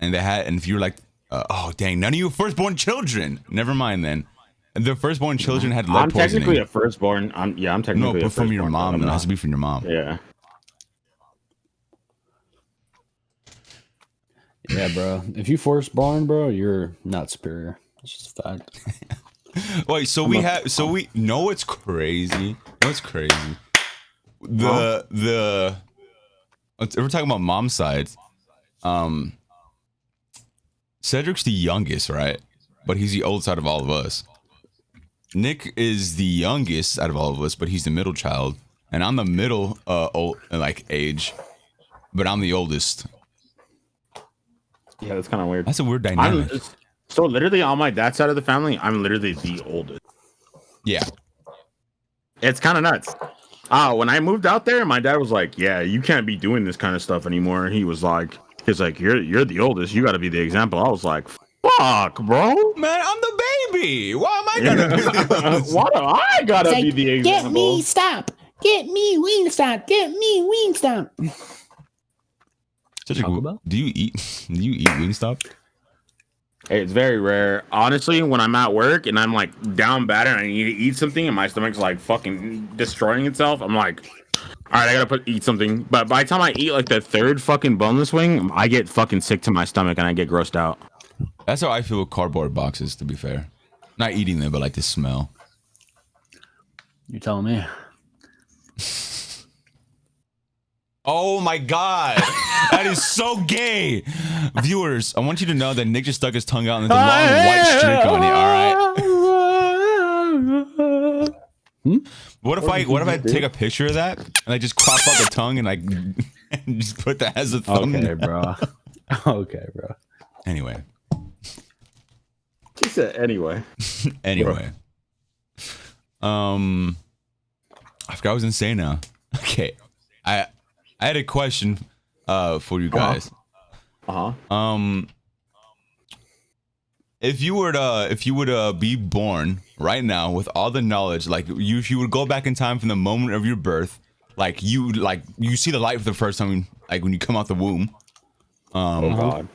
if you're, like, oh, dang, none of you firstborn children. Never mind, then. The firstborn children had lead poisoning. I'm technically a firstborn. I'm technically no, but from your mom. It has to be from your mom. Yeah. Yeah, bro. If you firstborn, bro, you're not superior. It's just a fact. Wait, so we know what's crazy. What's crazy? We're talking about mom's side. Cedric's the youngest, right? But he's the oldest out of all of us. Nick is the youngest out of all of us, but he's the middle child, and I'm the middle age, but I'm the oldest. Yeah, that's kind of weird. That's a weird dynamic. So literally on my dad's side of the family, I'm literally the oldest. Yeah. It's kind of nuts. When I moved out there, my dad was like, yeah, you can't be doing this kind of stuff anymore. He was like, you're the oldest. You got to be the example. I was like, fuck, bro. Man, I'm the baby. Why am I gonna do this? Why do I gotta be the example? Get me stop. Get me Wingstop. Get me Wingstop. Do you eat Wingstop? Hey, it's very rare. Honestly, when I'm at work and I'm like down bad and I need to eat something and my stomach's like fucking destroying itself, I'm like, all right, I gotta eat something. But by the time I eat like the 3rd fucking boneless wing, I get fucking sick to my stomach and I get grossed out. That's how I feel with cardboard boxes, to be fair. Not eating them, but like the smell. You're telling me. Oh my god, that is so gay. Viewers, I want you to know that Nick just stuck his tongue out and there's a long white streak on it. All right. What if I take a picture of that and I just crop out the tongue and and just put that as a thumbnail? Okay, bro. Okay, bro. Anyway. She said anyway. Anyway. I forgot what I was gonna say now. Okay. I had a question for you guys. If you were to be born right now with all the knowledge, like if you would go back in time from the moment of your birth, like you see the light for the first time, like when you come out the womb. Oh god.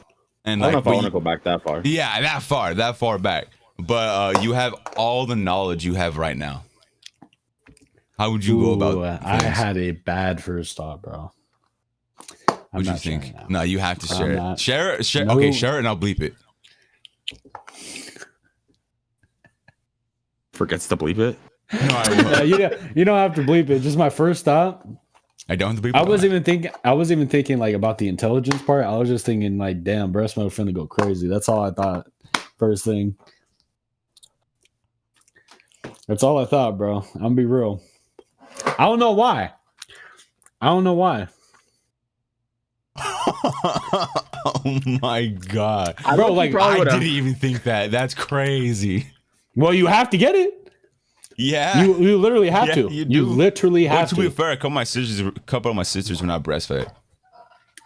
And I don't know like, if I want to go back that far. Yeah, that far back. But you have all the knowledge you have right now. How would you go about I things? had a bad first thought, bro. What do you think? No, you have to share it. Share it. No. Okay, share it and I'll bleep it. Forgets to bleep it. No, you don't have to bleep it. Just my first thought. I don't have to bleep it. I wasn't even thinking like about the intelligence part. I was just thinking like, damn, breast milk finna go crazy. That's all I thought. First thing. That's all I thought, bro. I'm gonna be real. I don't know why. Oh my god, bro! Like I didn't even think that. That's crazy. Well, you have to get it. Yeah, you literally have to. You literally have to. To be fair, a couple of my sisters were not breastfed.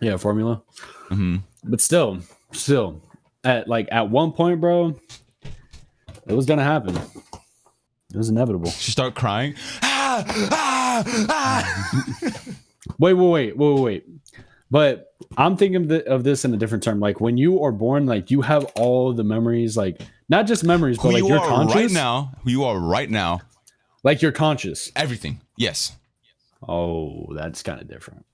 Yeah, formula. But still, at one point, bro, it was gonna happen. It was inevitable. She started crying. Wait. But I'm thinking of this in a different term. Like when you are born, like you have all the memories, like not just memories, but like you're conscious right now. Who you are right now. Like you're conscious. Everything. Yes. Oh, that's kind of different.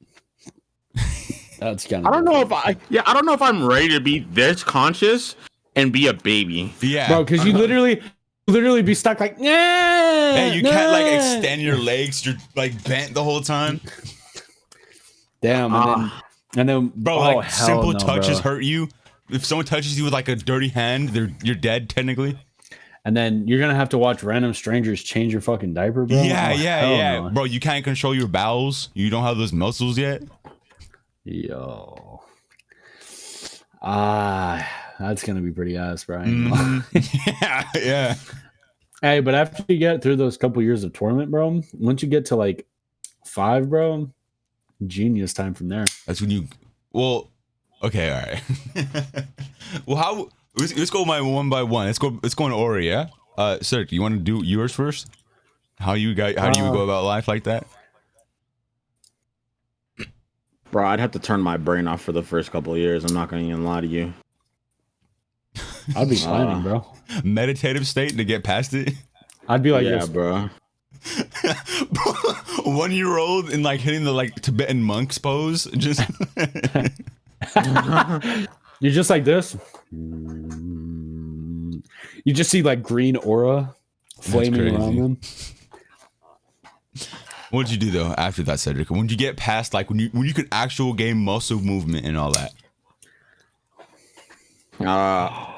That's kind of. I don't know if I'm ready to be this conscious and be a baby. Yeah, bro, because you literally be stuck like, yeah, you can't like extend your legs. You're like bent the whole time. Damn, and then bro, like simple touches hurt you. If someone touches you with like a dirty hand, you're dead technically. And then you're gonna have to watch random strangers change your fucking diaper, bro. Yeah. No. Bro, you can't control your bowels. You don't have those muscles yet. Yo. That's gonna be pretty ass, Brian. Yeah. Hey, but after you get through those couple years of torment, bro, once you get to like 5, bro, genius time from there. That's when you. Well, okay, all right. Well, how? Let's go one by one. Let's go in order, yeah. Sir, do you want to do yours first? How do you go about life like that? Bro, I'd have to turn my brain off for the first couple of years. I'm not gonna even lie to you. I'd be planning, bro. Meditative state to get past it. I'd be like, yeah, bro. 1-year-old and like hitting the like Tibetan monks pose. Just you're just like this. You just see like green aura flaming around them. What did you do though after that, Cedric? When did you get past like when you could actual gain muscle movement and all that?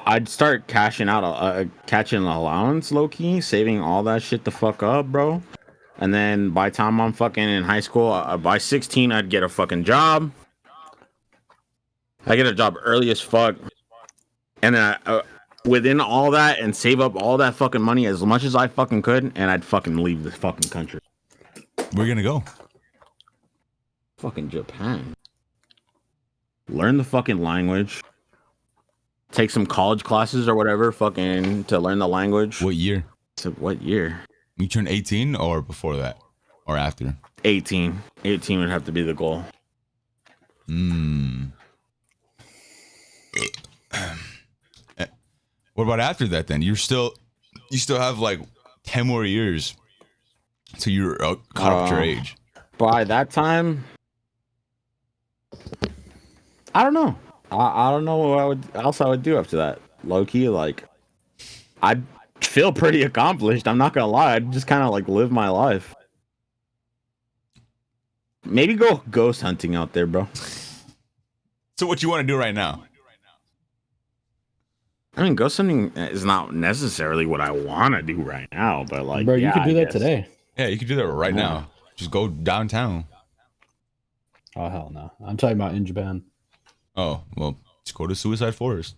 I'd start catching allowance low key, saving all that shit the fuck up, bro. And then by the time I'm fucking in high school, by 16, I'd get a fucking job. I get a job early as fuck. And then within all that and save up all that fucking money as much as I fucking could, and I'd fucking leave the fucking country. Where you gonna go? Fucking Japan. Learn the fucking language. Take some college classes or whatever, fucking to learn the language. What year? So what year? You turn 18 or before that? Or after? 18. 18 would have to be the goal. What about after that then? You still have like 10 more years till you're caught up to your age. By that time, I don't know. I don't know what else I would do after that. Low key, like I'd feel pretty accomplished. I'm not gonna lie. I'd just kind of like live my life. Maybe go ghost hunting out there, bro. So what you want to do right now? I mean, ghost hunting is not necessarily what I want to do right now, but like, Bro, yeah, you could do I that guess. today. Yeah, you could do that right Yeah. now. Just go downtown. Oh hell no! I'm talking about in Japan. Oh, well, just go to Suicide Forest.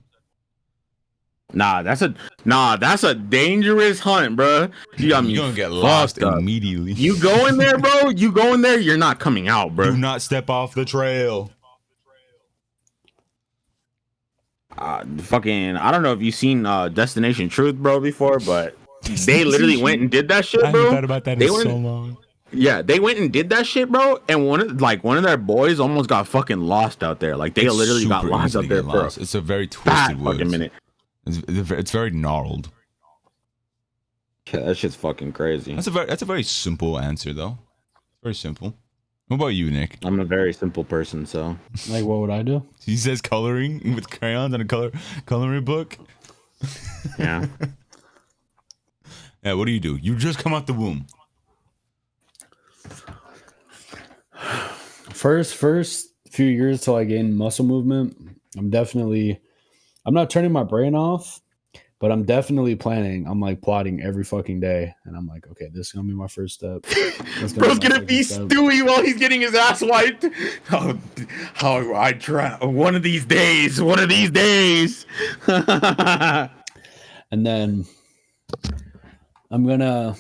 Nah, that's a dangerous hunt, bro. You got me You're gonna get lost fucked up. immediately. You go in there, bro. You go in there, you're not coming out, bro. Do not step off the trail. Fucking, I don't know if you've seen Destination Truth, bro, before, but they literally went and did that shit, bro. I haven't thought about that They in went, so long. yeah, they went and did that shit, bro. And one of their boys almost got fucking lost out there. Like they It's literally got super lost easy out to there get for lost. It's a very a fat twisted fucking woods. minute. It's very gnarled. Yeah, that shit's fucking crazy. That's a very simple answer though. Very simple. What about you, Nick? I'm a very simple person, so Like, what would I do? He says coloring with crayons and a coloring book. yeah. Yeah, what do? You just come out the womb. First few years till I gain muscle movement, I'm not turning my brain off, but I'm definitely planning. I'm like plotting every fucking day, and I'm like, okay, this is gonna be my first step. Bro's gonna be Stewie while he's getting his ass wiped. How I try one of these days. And then I'm gonna.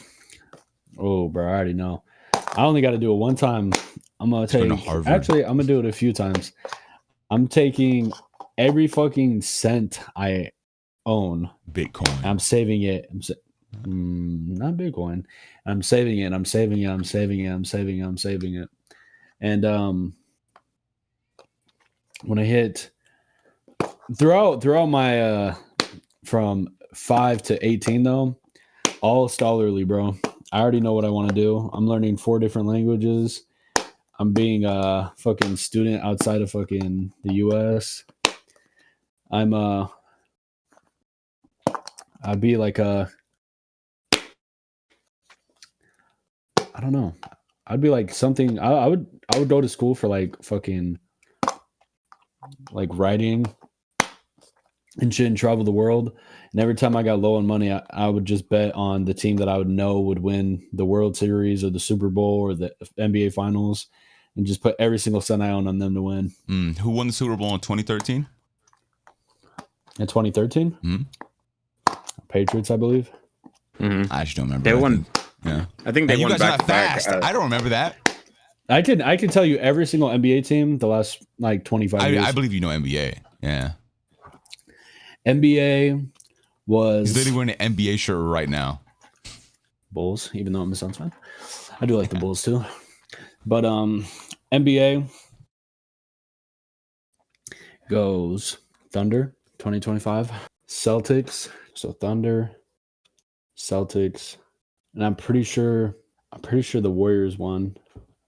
Oh, bro, I already know. I only got to do it one time. I'm gonna take. Actually, I'm gonna do it a few times. I'm taking every fucking cent I own. Bitcoin. I'm saving it. Not Bitcoin. I'm saving it. I'm saving it. I'm saving it. I'm saving it. I'm saving it. And when I hit throughout my from 5 to 18 though, all scholarly, bro. I already know what I want to do. I'm learning 4 different languages. I'm being a fucking student outside of fucking the US. I'd be like I don't know. I'd be like something. I would go to school for like fucking like writing and shit and travel the world. And every time I got low on money, I would just bet on the team that I would know would win the World Series or the Super Bowl or the NBA Finals, and just put every single cent I own on them to win. Who won the Super Bowl in 2013? In 2013, Patriots, I believe. Mm-hmm. I actually don't remember. They won. Yeah, I think they you won guys are back not to back. fast. I don't remember that. I can tell you every single NBA team the last like 25 years. I believe you know NBA. Yeah. NBA was He's literally wearing an NBA shirt right now. Bulls, even though I'm a Suns fan. I do like the Bulls too. But NBA goes Thunder 2025, Celtics, so Thunder, Celtics, and I'm pretty sure the Warriors won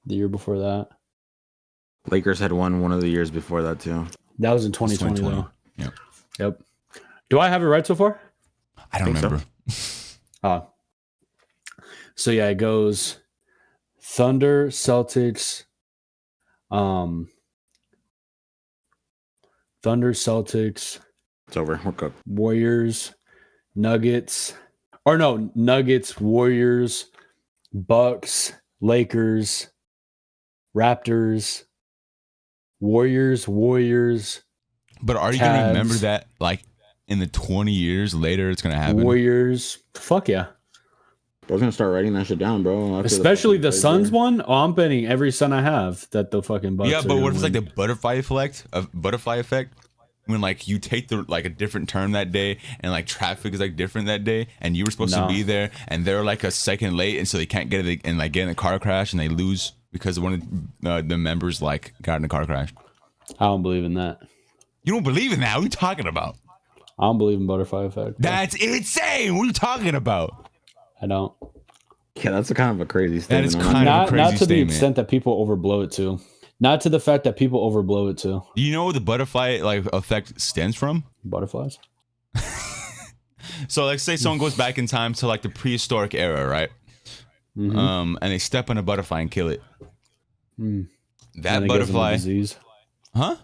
the year before that. Lakers had won one of the years before that too. That was in 2020 though. Yep. Do I have it right so far? I don't remember. So yeah, it goes Thunder, Celtics, Thunder, Celtics. It's over. We're cooked. Warriors, Nuggets, Warriors, Bucks, Lakers, Raptors, Warriors. But are you Cavs, gonna remember that like in the 20 years later it's gonna happen? Warriors. Fuck yeah. I was gonna start writing that shit down, bro. Especially the Suns one. Oh, I'm betting every son I have that the fucking Bucks. Yeah, but what if it's win. like the butterfly effect? When like you take the like a different turn that day and like traffic is like different that day and you were supposed to be there and they're like a second late and so they can't get it and like get in a car crash and they lose because one of the members like got in a car crash. I don't believe in that. You don't believe in that? What are you talking about? I don't believe in butterfly effect. Bro. That's insane. What are you talking about? I don't. Yeah, that's a kind of a crazy statement. That is kind of a crazy not to statement. the extent that people overblow it to. Not to the fact that people overblow it to. Do you know where the butterfly like effect stems from? Butterflies. So like say someone goes back in time to like the prehistoric era, right? Mm-hmm. And they step on a butterfly and kill it. That butterfly, disease. huh?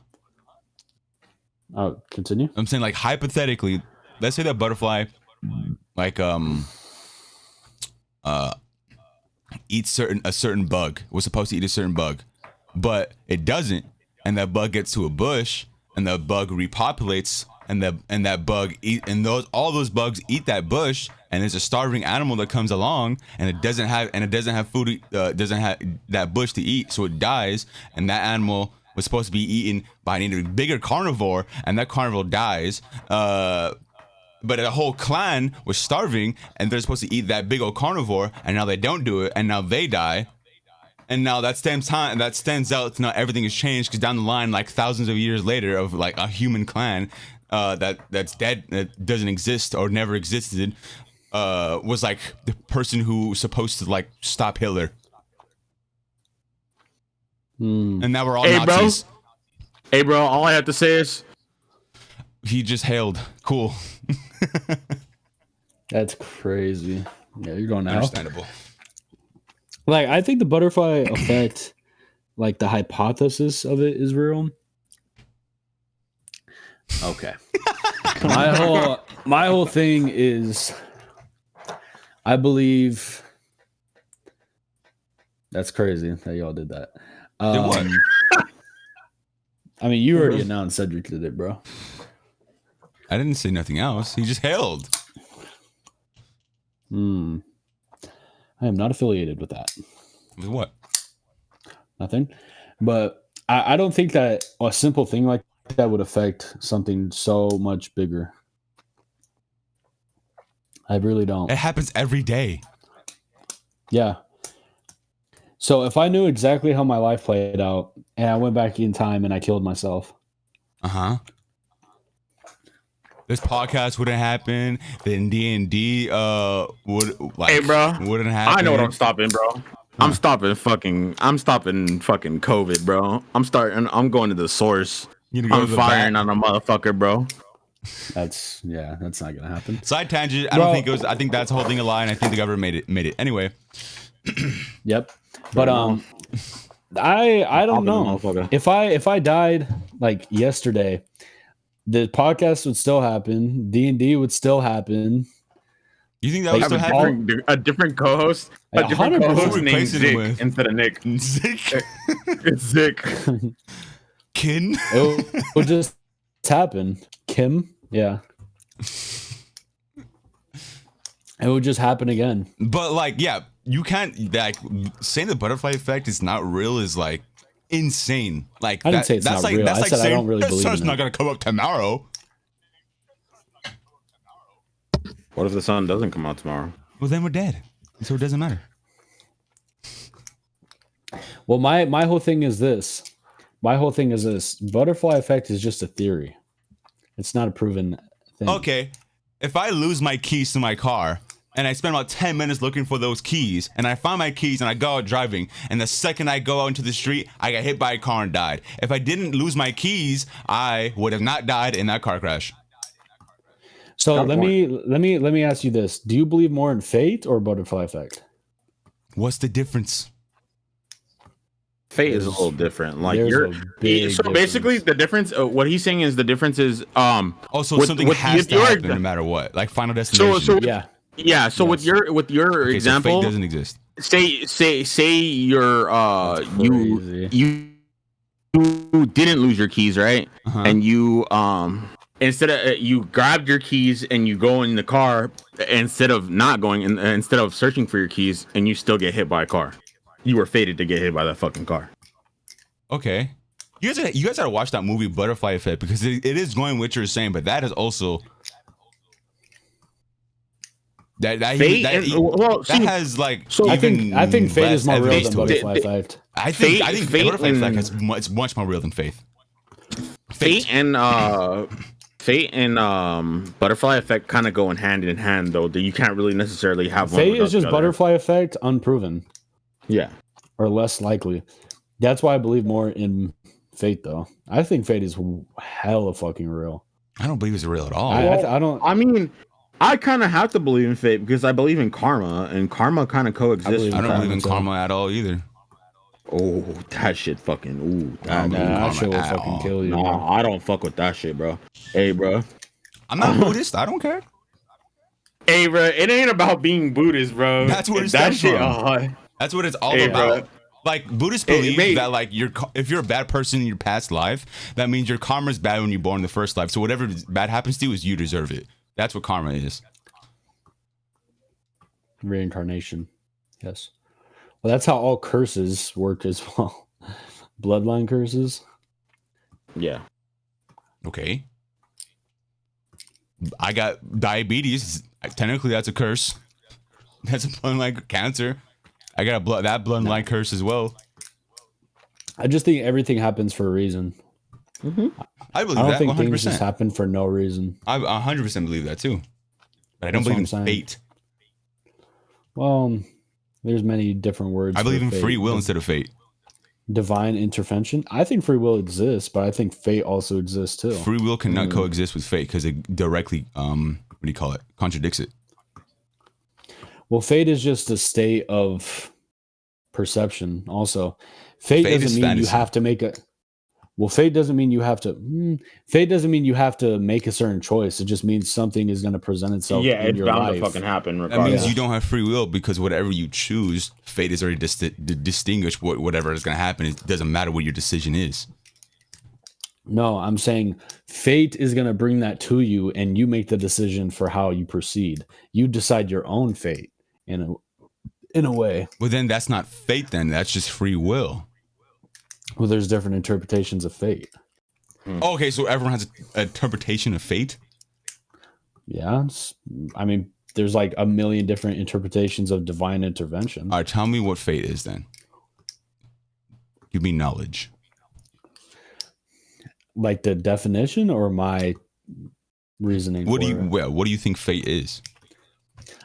Oh, continue. I'm saying like hypothetically, let's say that butterfly, like eats a certain bug. Was supposed to eat a certain bug, but it doesn't, and that bug gets to a bush, and the bug repopulates, and that bug all those bugs eat that bush, and there's a starving animal that comes along, and it doesn't have food, doesn't have that bush to eat, so it dies, and that animal was supposed to be eaten by a bigger carnivore, and that carnivore dies. But the whole clan was starving, and they're supposed to eat that big old carnivore, and now they don't do it, and now they die. And now that stands out to now everything has changed, because down the line, like thousands of years later, of like a human clan that's dead, that doesn't exist or never existed, was like the person who was supposed to like stop Hitler. And now we're all Nazis. Hey bro, all I have to say is he just hailed. Cool. That's crazy. Yeah, you're going out. Understandable. Like, I think the butterfly effect, like the hypothesis of it is real. Okay. my whole thing is, I believe that's crazy that y'all did that. What? I mean, you already announced Cedric did it, bro. I didn't say nothing else. He just hailed. I am not affiliated with that. With what? Nothing. But I don't think that a simple thing like that would affect something so much bigger. I really don't. It happens every day. Yeah. So if I knew exactly how my life played out and I went back in time and I killed myself. This podcast wouldn't happen. Then D&D would like. Hey, bro. Wouldn't happen. I know what I'm stopping, bro. I'm stopping fucking COVID, bro. I'm going to the source. I'm firing on a motherfucker, bro. That's not gonna happen. Side tangent. I don't think it was. I think that's holding a line. I think the government made it. Anyway. Yep. But I don't know. If I died like yesterday, the podcast would still happen. D&D would still happen. You think that would still happen? A different co-host? A different co-host named Zick instead of Nick. Zick? It's Zick. Kin? It would just happen. Kim? Yeah. It would just happen again. But like, yeah, you can't like saying the butterfly effect is not real is like insane. Like I didn't say it's not real. I said I don't really believe in it. The sun's not gonna come up tomorrow. What if the sun doesn't come out tomorrow? Well, then we're dead, so it doesn't matter. Well, my whole thing is this. Butterfly effect is just a theory. It's not a proven thing. Okay, if I lose my keys to my car and I spend about 10 minutes looking for those keys, and I find my keys and I go out driving, and the second I go out into the street, I got hit by a car and died. If I didn't lose my keys, I would have not died in that car crash. So let me ask you this: do you believe more in fate or butterfly effect? What's the difference? Fate is a little different. Like difference. Basically the difference. What he's saying is the difference is also something has to happen no matter what. Like Final Destination. So yeah. So with your example, so fate doesn't exist. Say you're you didn't lose your keys, right? And you instead of you grabbed your keys and you go in the car instead of not going and instead of searching for your keys, and you still get hit by a car. You were fated to get hit by that fucking car. Okay. You guys gotta watch that movie Butterfly Effect, because it is going what you're saying, but that is also that has like. So I think fate is more real than butterfly effect. I think butterfly effect it's much more real than faith. Fate and butterfly effect kind of go hand in hand, though. That you can't really necessarily have one. Fate is just butterfly effect unproven. Yeah. Or less likely. That's why I believe more in fate, though. I think fate is hella fucking real. I don't believe it's real at all. I don't. I mean, I kind of have to believe in fate because I believe in karma, and karma kind of coexists. I don't believe in karma at all either. Oh, that shit fucking. Ooh, I don't believe in That karma shit will at fucking all. kill you. nah, Bro. I don't fuck with that shit, bro. Hey, bro. I'm not Buddhist. I don't care. Hey, bro. It ain't about being Buddhist, bro. That's where it That stems shit. from. That's what it's all Hey, about. bro. Like Buddhists Hey, believe mate. that like if you're a bad person in your past life, that means your karma is bad when you're born in the first life. So whatever bad happens to you is you deserve it. That's what karma is. Reincarnation. Yes. Well, that's how all curses work as well. Bloodline curses. Yeah. Okay. I got diabetes. Technically, that's a curse. That's a bloodline cancer. I got that bloodline curse as well. I just think everything happens for a reason. I believe I don't that think things just 100%. happen for no reason. I 100% believe that too. But I don't That's what believe in I'm saying. fate. Well, there's many different words. I believe for in fate. free will instead of fate. Divine intervention. I think free will exists, but I think fate also exists too. Free will cannot coexist with fate because it directly, what do you call it? Contradicts it. Well, fate is just a state of perception. Also, fate Fate is doesn't mean you fantasy. have to make a. Well, fate doesn't mean you have to. Fate doesn't mean you have to make a certain choice. It just means something is going to present itself Yeah, in it's your bound life. to fucking happen. That Regardless. means you don't have free will because whatever you choose, fate is already distinguished whatever is going to happen. It doesn't matter what your decision is. No, I'm saying fate is going to bring that to you, and you make the decision for how you proceed. You decide your own fate in a way. Well, then that's not fate. Then that's just free will. Well, there's different interpretations of fate. Okay, so everyone has an interpretation of fate. Yeah, I mean, there's like a million different interpretations of divine intervention. All right, tell me what fate is then. Give me knowledge. Like the definition or my reasoning. What do you think fate is?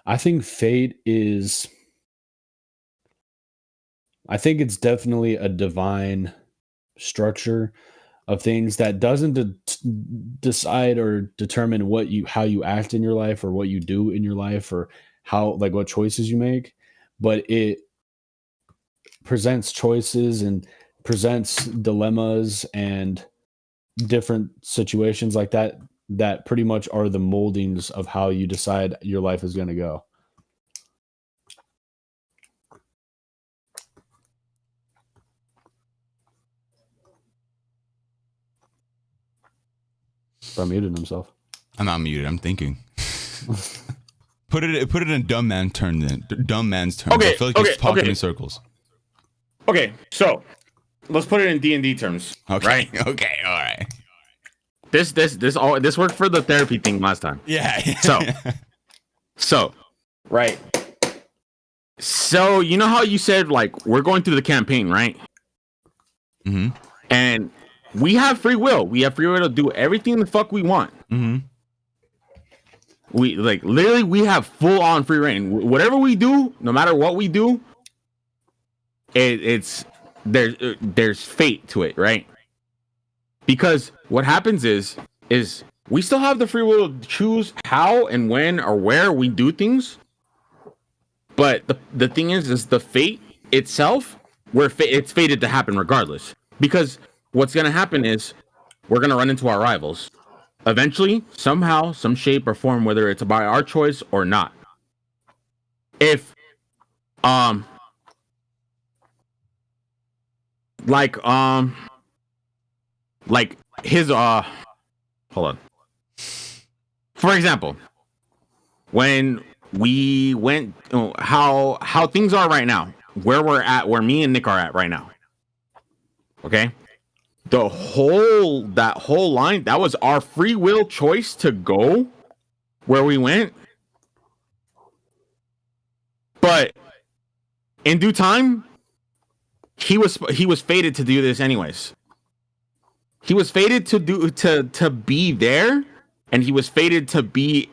I think fate is. I think it's definitely a divine structure of things that doesn't decide or determine how you act in your life or what you do in your life or how like what choices you make, but it presents choices and presents dilemmas and different situations like that pretty much are the moldings of how you decide your life is going to go. Bro muted himself. I'm not muted. I'm thinking. Put it in dumb man's terms. Okay, I feel like you're talking in circles. Okay, so let's put it in D&D terms. Okay. Right? Okay. All right. This worked for the therapy thing last time. Yeah. So, right. So you know how you said like we're going through the campaign, right? Mm-hmm. And we have free will. We have free will to do everything the fuck we want. Mm-hmm. We like literally we have full on free reign. Whatever we do, no matter what we do, it's there's fate to it, right? Because what happens is we still have the free will to choose how and when or where we do things. But the thing is the fate itself, it's fated to happen regardless. Because what's gonna happen is we're gonna run into our rivals. Eventually, somehow, some shape or form, whether it's by our choice or not. If like his hold on. For example, when we went how things are right now, where we're at, where me and Nick are at right now. Okay? That whole line, that was our free will choice to go where we went. But in due time, he was fated to do this anyways. He was fated to be there, and he was fated to be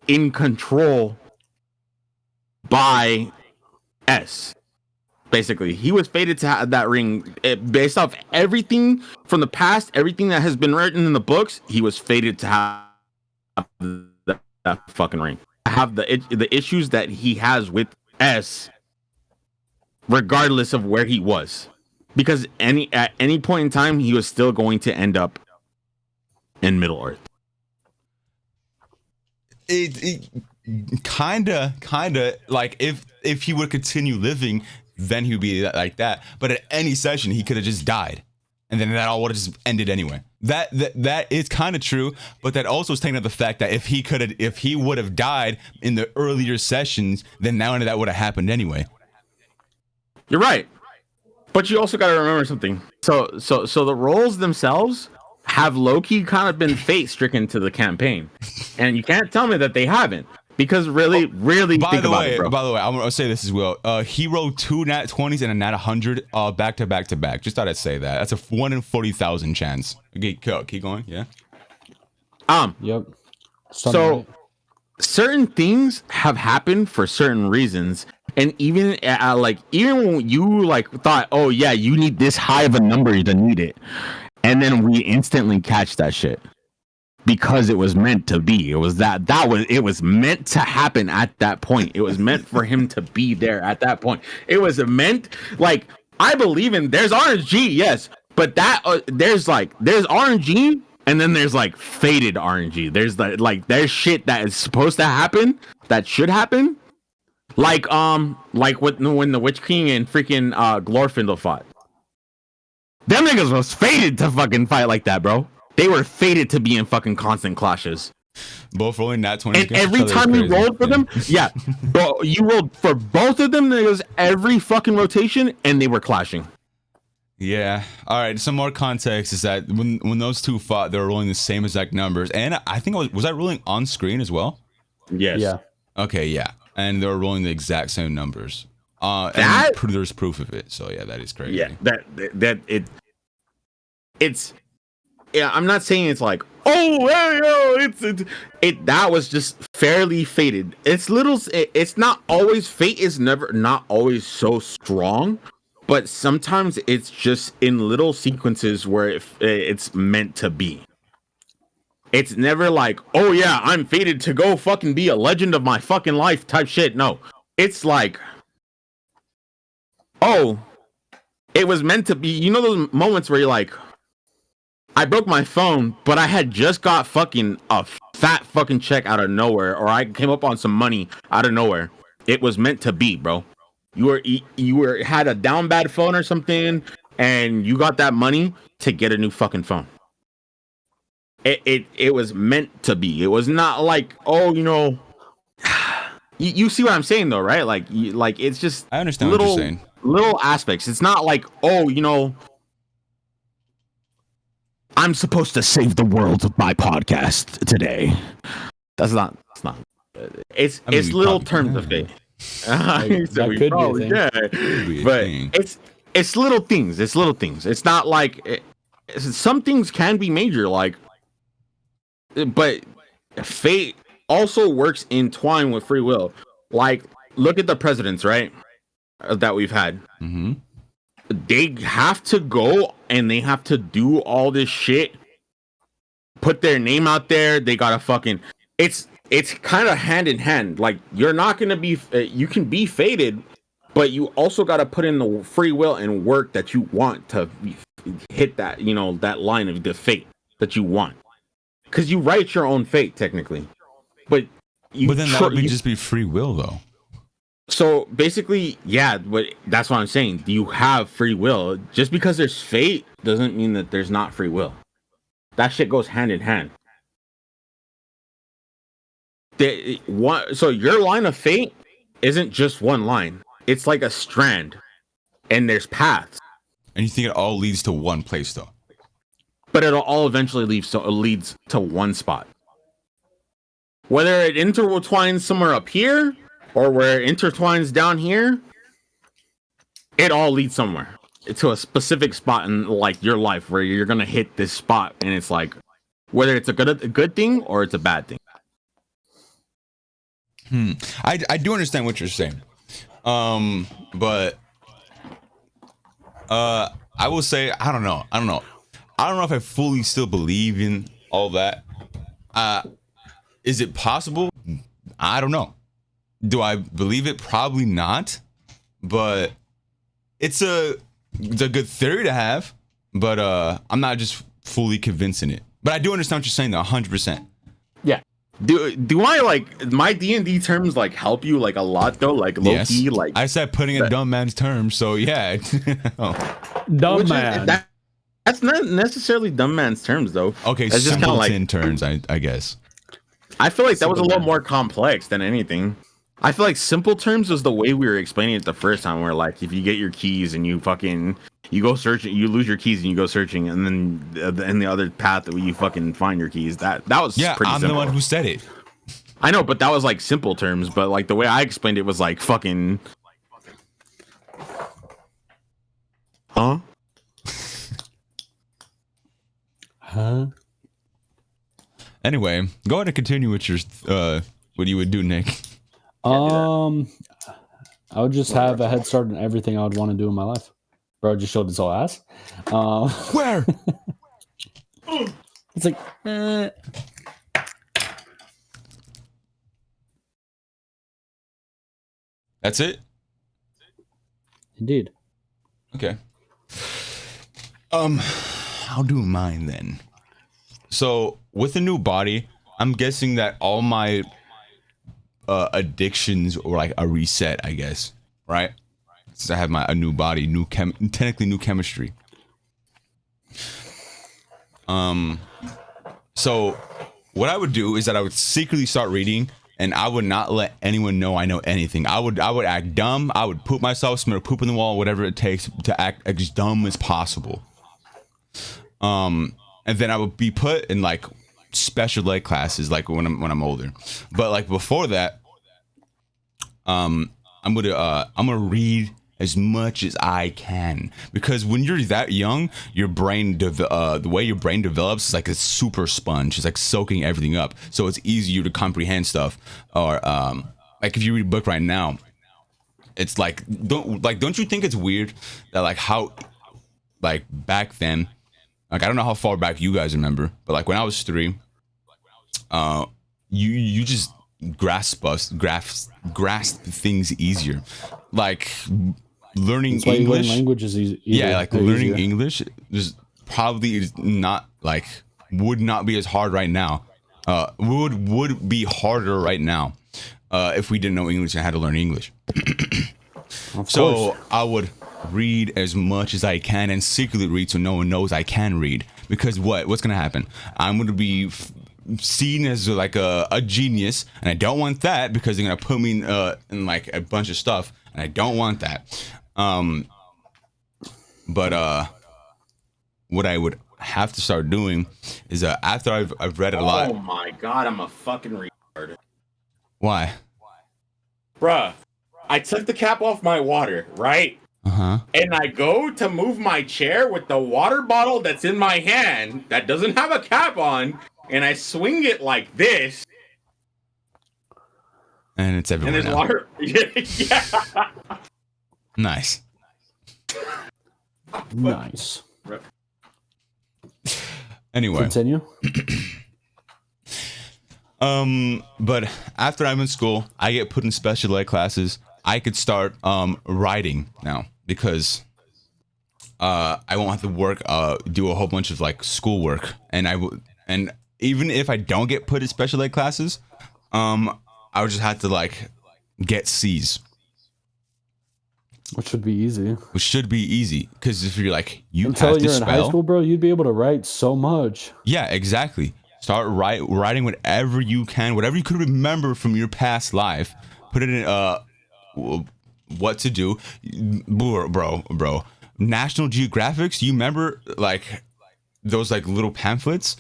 in control by S. Basically, he was fated to have that ring based off everything from the past, everything that has been written in the books. He was fated to have that fucking ring, have the issues that he has with S, regardless of where he was. because at any point in time he was still going to end up in Middle Earth. It kinda like if he would continue living, then he would be like that. But at any session, he could have just died, and then that all would have just ended anyway. That is kind of true, but that also is taking up the fact that if he would have died in the earlier sessions, then none of that would have happened anyway. You're right, but you also got to remember something. So the roles themselves have low-key kind of been fate stricken to the campaign, and you can't tell me that they haven't, because really think about it, bro. By the way, I'm gonna say this as well. He rolled 2 nat 20s and a nat 100 back to back to back. Just thought I'd say that. That's a 1 in 40,000 chance. Okay, keep going. Yeah. Yep. So certain things have happened for certain reasons, and even when you thought, oh yeah, you need this high of a number to need it, and then we instantly catch that shit because it was meant to be. It was it was meant to happen at that point. It was meant for him to be there at that point. It was meant, I believe in, there's RNG, yes, but there's RNG, and then there's faded RNG. There's shit that is supposed to happen, that should happen, when the Witch King and freaking Glorfindel fought. Them niggas was fated to fucking fight like that, bro. They were fated to be in fucking constant clashes. Both rolling nat 20. And every time you rolled for them, yeah, bro, you rolled for both of them niggas every fucking rotation, and they were clashing. Yeah. All right. Some more context is that when those two fought, they were rolling the same exact numbers, and I think was I rolling on screen as well? Yes. Yeah. Okay. Yeah. And they were rolling the exact same numbers. And there's proof of it. So yeah, that is crazy. Yeah. It's. Yeah, I'm not saying it's that was just fairly fated. It's not always, fate is not always so strong, but sometimes it's just in little sequences where it's meant to be. It's never oh yeah, I'm fated to go fucking be a legend of my fucking life type shit. No, it's oh, it was meant to be. You know those moments where you're I broke my phone, but I had just got fucking a fat fucking check out of nowhere, or I came up on some money out of nowhere. It was meant to be, bro. You had a down bad phone or something, and you got that money to get a new fucking phone. It was meant to be. It was not oh, you see what I'm saying though, right? It's just I understand what you're saying. Little aspects. It's not oh, I'm supposed to save the world with my podcast today. That's not. It's little terms of fate. That could be a thing. But it's little things. It's little things. It's not some things can be major, but fate also works entwined with free will. Look at the presidents, right? That we've had. Mm-hmm. They have to go and they have to do all this shit, put their name out there. They gotta fucking, it's kind of hand in hand. You're not gonna be, you can be fated, but you also gotta put in the free will and work that you want to hit that, that line of the fate that you want, because you write your own fate technically, but then that would just be free will though. So basically, yeah, but that's what I'm saying. You have free will. Just because there's fate doesn't mean that there's not free will. That shit goes hand in hand. So your line of fate isn't just one line. It's like a strand, and there's paths. And you think it all leads to one place though? But it'll all eventually leads to one spot. Whether it intertwines somewhere up here, or where it intertwines down here, it all leads somewhere to a specific spot in your life where you're gonna hit this spot, and it's whether it's a good thing or it's a bad thing. I do understand what you're saying, but I will say I don't know if I fully still believe in all that. Is it possible? I don't know. Do I believe it? Probably not. But it's It's a good theory to have, but I'm not just fully convinced in it. But I do understand what you're saying though, 100%. Yeah. Do I like my D&D terms like help you like a lot though? Like low key, like I said putting in dumb man's terms, so yeah. Dumb man. That's not necessarily dumb man's terms though. Okay, that's just kind of like terms, I guess. I feel like that was a little more complex than anything. I feel like simple terms was the way we were explaining it the first time. Where like if you get your keys and you go searching, you lose your keys and you go searching, and then in the other path that you fucking find your keys. That was pretty I'm simple. the one who said it. I know, but that was like simple terms. But like the way I explained it was like fucking. Huh? Huh? Anyway, go ahead and continue with your what you would do, Nick. I would just have a head start in everything I would want to do in my life. Bro just showed his whole ass. Where? It's like, That's it? Indeed. Okay. I'll do mine then. So with a new body, I'm guessing that all my addictions or like a reset, I guess, right? Since I have a new body, technically new chemistry. So what I would do is that I would secretly start reading, and I would not let anyone know I know anything. I would act dumb. I would poop myself, smear poop in the wall, whatever it takes to act as dumb as possible. And then I would be put in like special ed classes, like when I'm older. But like before that, I'm gonna read as much as I can, because when you're that young, your brain the way your brain develops is like a super sponge. It's like soaking everything up, so it's easier to comprehend stuff. Or like if you read a book right now, it's like don't you think it's weird that like how like back then, like I don't know how far back you guys remember, but like when I was 3, you just grasp things easier, like learning English. Language is easy. Yeah, like learning English just probably is not like would not be as hard right now. Would be harder right now if we didn't know English and had to learn English. So I would read as much as I can and secretly read so no one knows I can read, because what's gonna happen? I'm gonna be seen as like a genius, and I don't want that, because they're gonna put me in like a bunch of stuff, and I don't want that. But what I would have to start doing is after I've read a lot. Oh my god, I'm a fucking retard. Why? Bruh, I took the cap off my water, right? And I go to move my chair with the water bottle that's in my hand that doesn't have a cap on, and I swing it like this. And it's everywhere. And there's water. Yeah. Nice. Nice. Anyway. Continue. But after I'm in school, I get put in special ed classes. I could start writing now, because I won't have to do a whole bunch of like schoolwork, and even if I don't get put in special ed classes, I would just have to like get C's, which should be easy. Because if you're like until have to you're in spell, high school, bro, you'd be able to write so much. Yeah, exactly. Start writing whatever you can, whatever you could remember from your past life. Put it in what to do, bro. National Geographics. You remember like those like little pamphlets?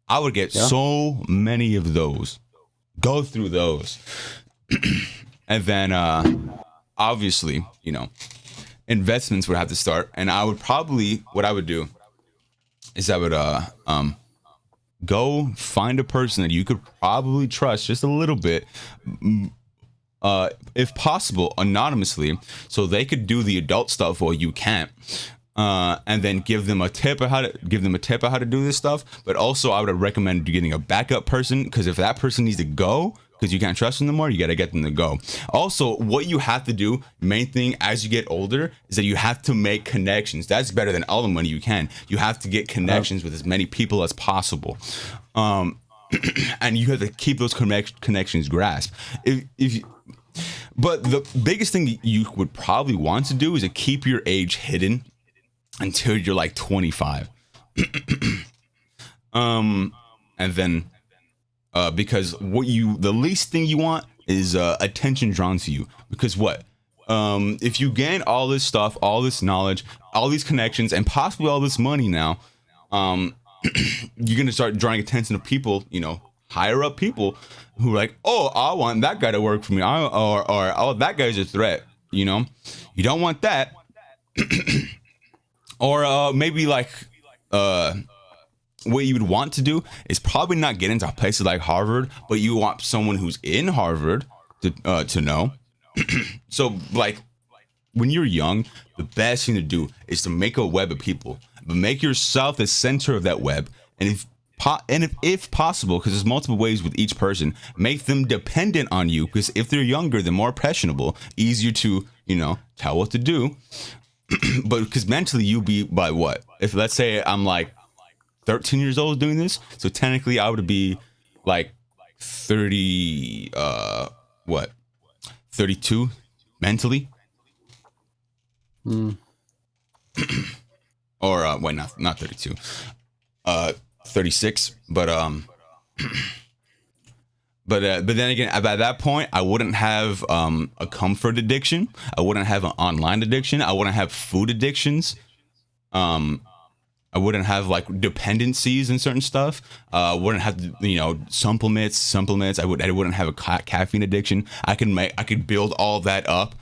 I would get so many of those. Go through those, and then obviously, investments would have to start. And I would probably, what I would do is I would go find a person that you could probably trust just a little bit, if possible anonymously, so they could do the adult stuff while you can't, and then give them a tip of how to do this stuff. But also I would recommend getting a backup person, because if that person needs to go, because you can't trust them no more. You got to get them to go. Also, what you have to do, main thing as you get older, is that you have to make connections. That's better than all the money you can. You have to get connections with as many people as possible. And you have to keep those connections grasped. But the biggest thing you would probably want to do is to keep your age hidden until you're like 25. And then because the least thing you want is attention drawn to you. Because if you gain all this stuff, all this knowledge, all these connections, and possibly all this money now, you're gonna start drawing attention to people, higher up people who are like, oh, I want that guy to work for me, or oh, that guy's a threat. You don't want that. Or maybe like what you would want to do is probably not get into places like Harvard, but you want someone who's in Harvard to know. So like when you're young, the best thing to do is to make a web of people, but make yourself the center of that web. And if possible, because there's multiple ways with each person, make them dependent on you. Because if they're younger, they're more impressionable, easier to, tell what to do. But because mentally you'll be by what? If let's say I'm like 13 years old doing this, so technically I would be like 32 mentally. Or wait, not 32, 36. But then again, by that point, I wouldn't have a comfort addiction. I wouldn't have an online addiction. I wouldn't have food addictions. I wouldn't have like dependencies and certain stuff. Wouldn't have supplements. I wouldn't have a caffeine addiction. I could build all that up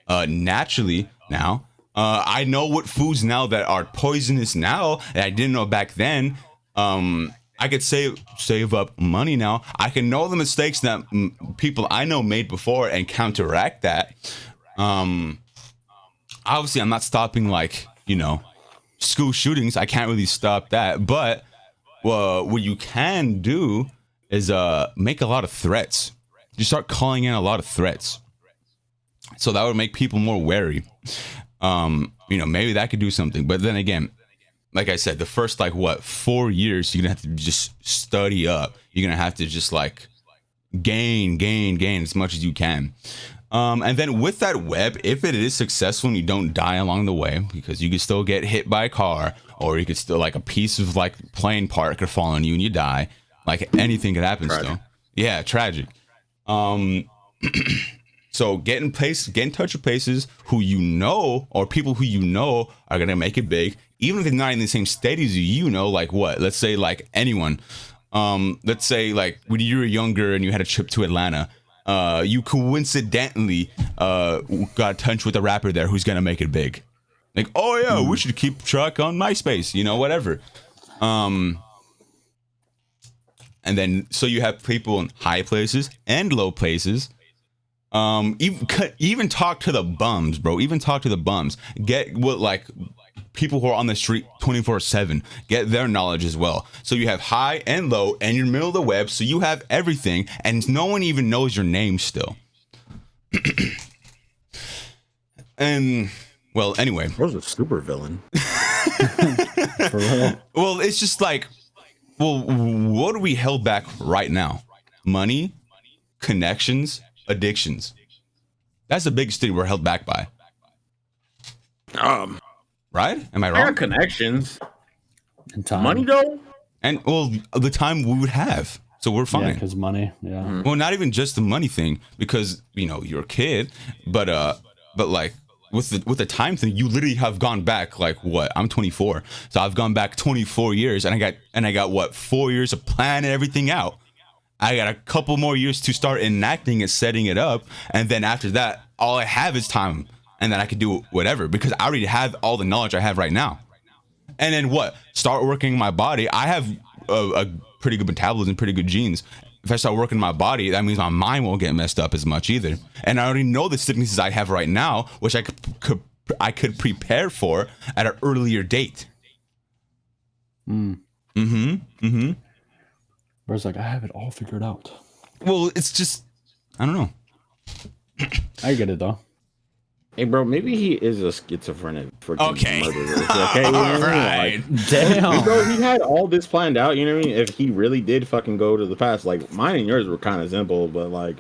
naturally now. I know what foods now that are poisonous now that I didn't know back then. I could save up money now. I can know the mistakes that people I know made before and counteract that. Obviously, I'm not stopping school shootings. I can't really stop that. But what you can do is make a lot of threats. You start calling in a lot of threats. So that would make people more wary. Maybe that could do something. But then again, like I said, the first 4 years, you're gonna have to just study up. You're gonna have to just gain as much as you can. And then with that web, if it is successful and you don't die along the way, because you could still get hit by a car, or you could still a piece of plane part could fall on you and you die. Anything could happen still. Yeah, tragic. So get in touch with places who or people who are gonna make it big, even if they're not in the same state as you. Let's say anyone. Let's say when you were younger and you had a trip to Atlanta, you coincidentally got in touch with a rapper there who's gonna make it big. Oh yeah, we should keep track on MySpace, whatever. And then so you have people in high places and low places. Even talk to the bums, bro. Even talk to the bums. Get people who are on the street 24/7. Get their knowledge as well. So you have high and low, and you're in the middle of the web. So you have everything, and no one even knows your name still. And anyway, Bro's a super villain. For real. Well, it's just what are we held back right now? Money, connections, addictions. That's the biggest thing we're held back by. Right? Am I wrong? Connections And time. money though, And the time we would have, so we're fine. Yeah, because money. Yeah. Well, not even just the money thing, because you're a kid, but with the time thing, you literally have gone back I'm 24, so I've gone back 24 years, and I got 4 years of planning everything out. I got a couple more years to start enacting and setting it up. And then after that, all I have is time. And then I could do whatever, because I already have all the knowledge I have right now. And then start working my body. I have a pretty good metabolism, pretty good genes. If I start working my body, that means my mind won't get messed up as much either. And I already know the sicknesses I have right now, which I could prepare for at an earlier date. Whereas I have it all figured out. Well, it's just I don't know. I get it though. Hey, bro, maybe he is a schizophrenic freaking Okay. murderer. Okay, you know what I mean? Right. Like, Damn. bro, he had all this planned out. You know what I mean? If he really did fucking go to the past, like mine and yours were kind of simple, but like,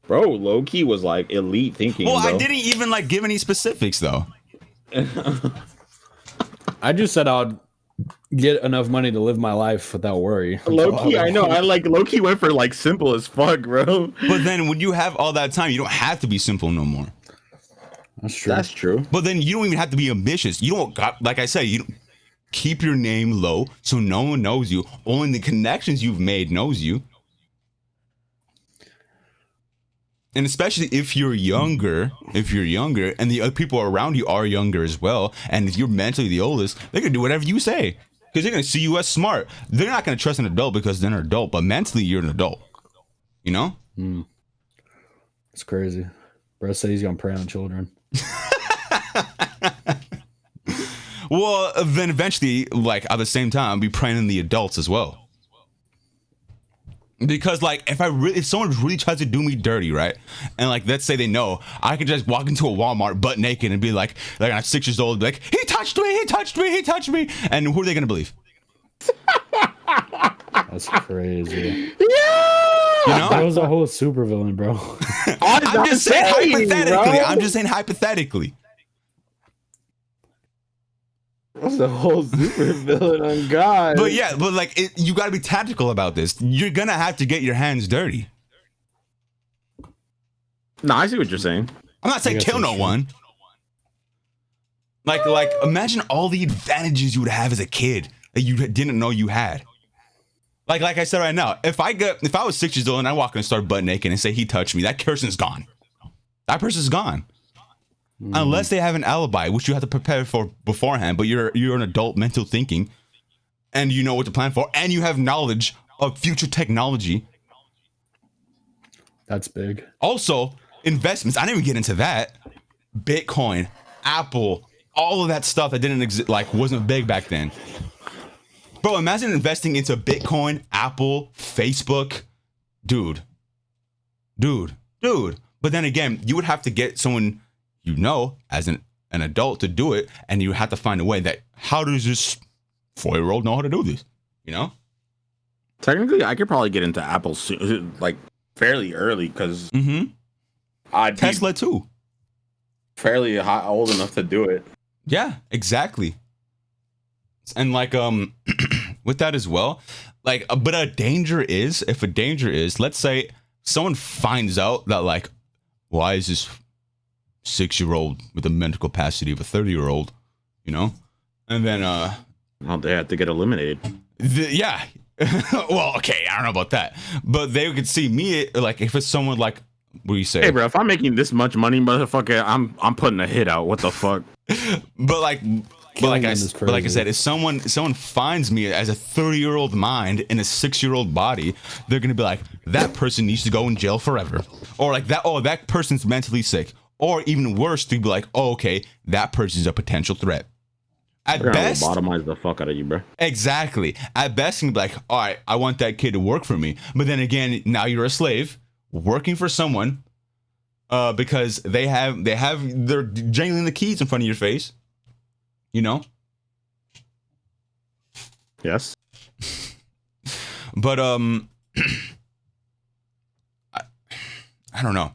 bro, low key was like elite thinking. Well, bro. I didn't even like give any specifics though. I just said I'd get enough money to live my life without worry. Low key, I know. I like low key went for like simple as fuck, bro. But then when you have all that time, you don't have to be simple no more. That's true. That's true. But then you don't even have to be ambitious. You don't got, like I said, you don't, keep your name low so no one knows you. Only the connections you've made knows you. And especially if you're younger, and the other people around you are younger as well, and if you're mentally the oldest, they're gonna do whatever you say because they're gonna see you as smart. They're not gonna trust an adult because they're an adult, but mentally you're an adult. You know? It's crazy. Bro said he's gonna prey on children. Well, then eventually, like at the same time, I'll be preying on the adults as well. Because like if someone really tries to do me dirty, right, and like let's say they know, I could just walk into a Walmart butt naked and be like I'm 6 years old, be like he touched me, and who are they gonna believe? That's crazy. You know, That was a whole supervillain, bro. I'm just saying hypothetically. Bro. I'm just saying hypothetically. That's the whole super villain on God. But yeah, but like you got to be tactical about this. You're gonna have to get your hands dirty. No, I see what you're saying. I'm not saying guess kill that's no true. one. Like imagine all the advantages you would have as a kid that you didn't know you had. Like I said right now, if I was 6 years old and I walk in and start butt naked and say he touched me, that person's gone. That person's gone. Unless they have an alibi, which you have to prepare for beforehand, but you're an adult mental thinking and you know what to plan for and you have knowledge of future technology. That's big. Also, investments. I didn't even get into that. Bitcoin, Apple, all of that stuff that didn't exist, like wasn't big back then. Bro, imagine investing into Bitcoin, Apple, Facebook. Dude. But then again, you would have to get someone you know as an adult to do it, and you have to find a way that how does this 4-year-old know how to do this? You know? Technically, I could probably get into Apple soon, like fairly early, because I'd be Tesla too. fairly old enough to do it. Yeah, exactly. And like with that as well, like but if a danger is, let's say someone finds out that like, why is this 6-year-old with the mental capacity of a 30-year-old, you know? And then Well, they have to get eliminated. yeah. Well, okay, I don't know about that. But they could see me like if it's someone like, what do you say? Hey, bro, if I'm making this much money, motherfucker, I'm putting a hit out. What the fuck? But like I crazy. said, if someone finds me as a 30-year-old mind in a 6-year-old body, they're gonna be like, that person needs to go in jail forever, or like that. Oh, that person's mentally sick, or even worse, to be like, oh, okay, that person's a potential threat. At They're gonna best, lobotomize the fuck out of you, bro. exactly. At best, you can be like, all right, I want that kid to work for me. But then again, now you're a slave working for someone, because they're jangling the keys in front of your face. You know? Yes. But I don't know.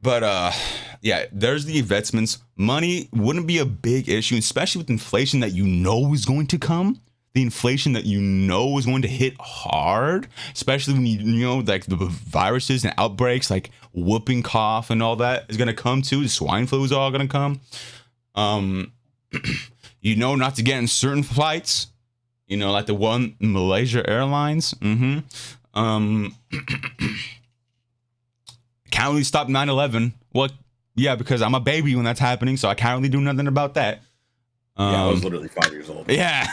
But yeah, there's the investments. Money wouldn't be a big issue, especially with inflation that you know is going to come. The inflation that you know is going to hit hard, especially when you know like the viruses and outbreaks like whooping cough and all that is going to come too. The swine flu is all going to come. You know not to get in certain flights, you know, like the one Malaysia Airlines. Can't really stop 9/11. Well, yeah, because I'm a baby when that's happening, so I can't really do nothing about that. Yeah, I was literally 5 years old. Yeah.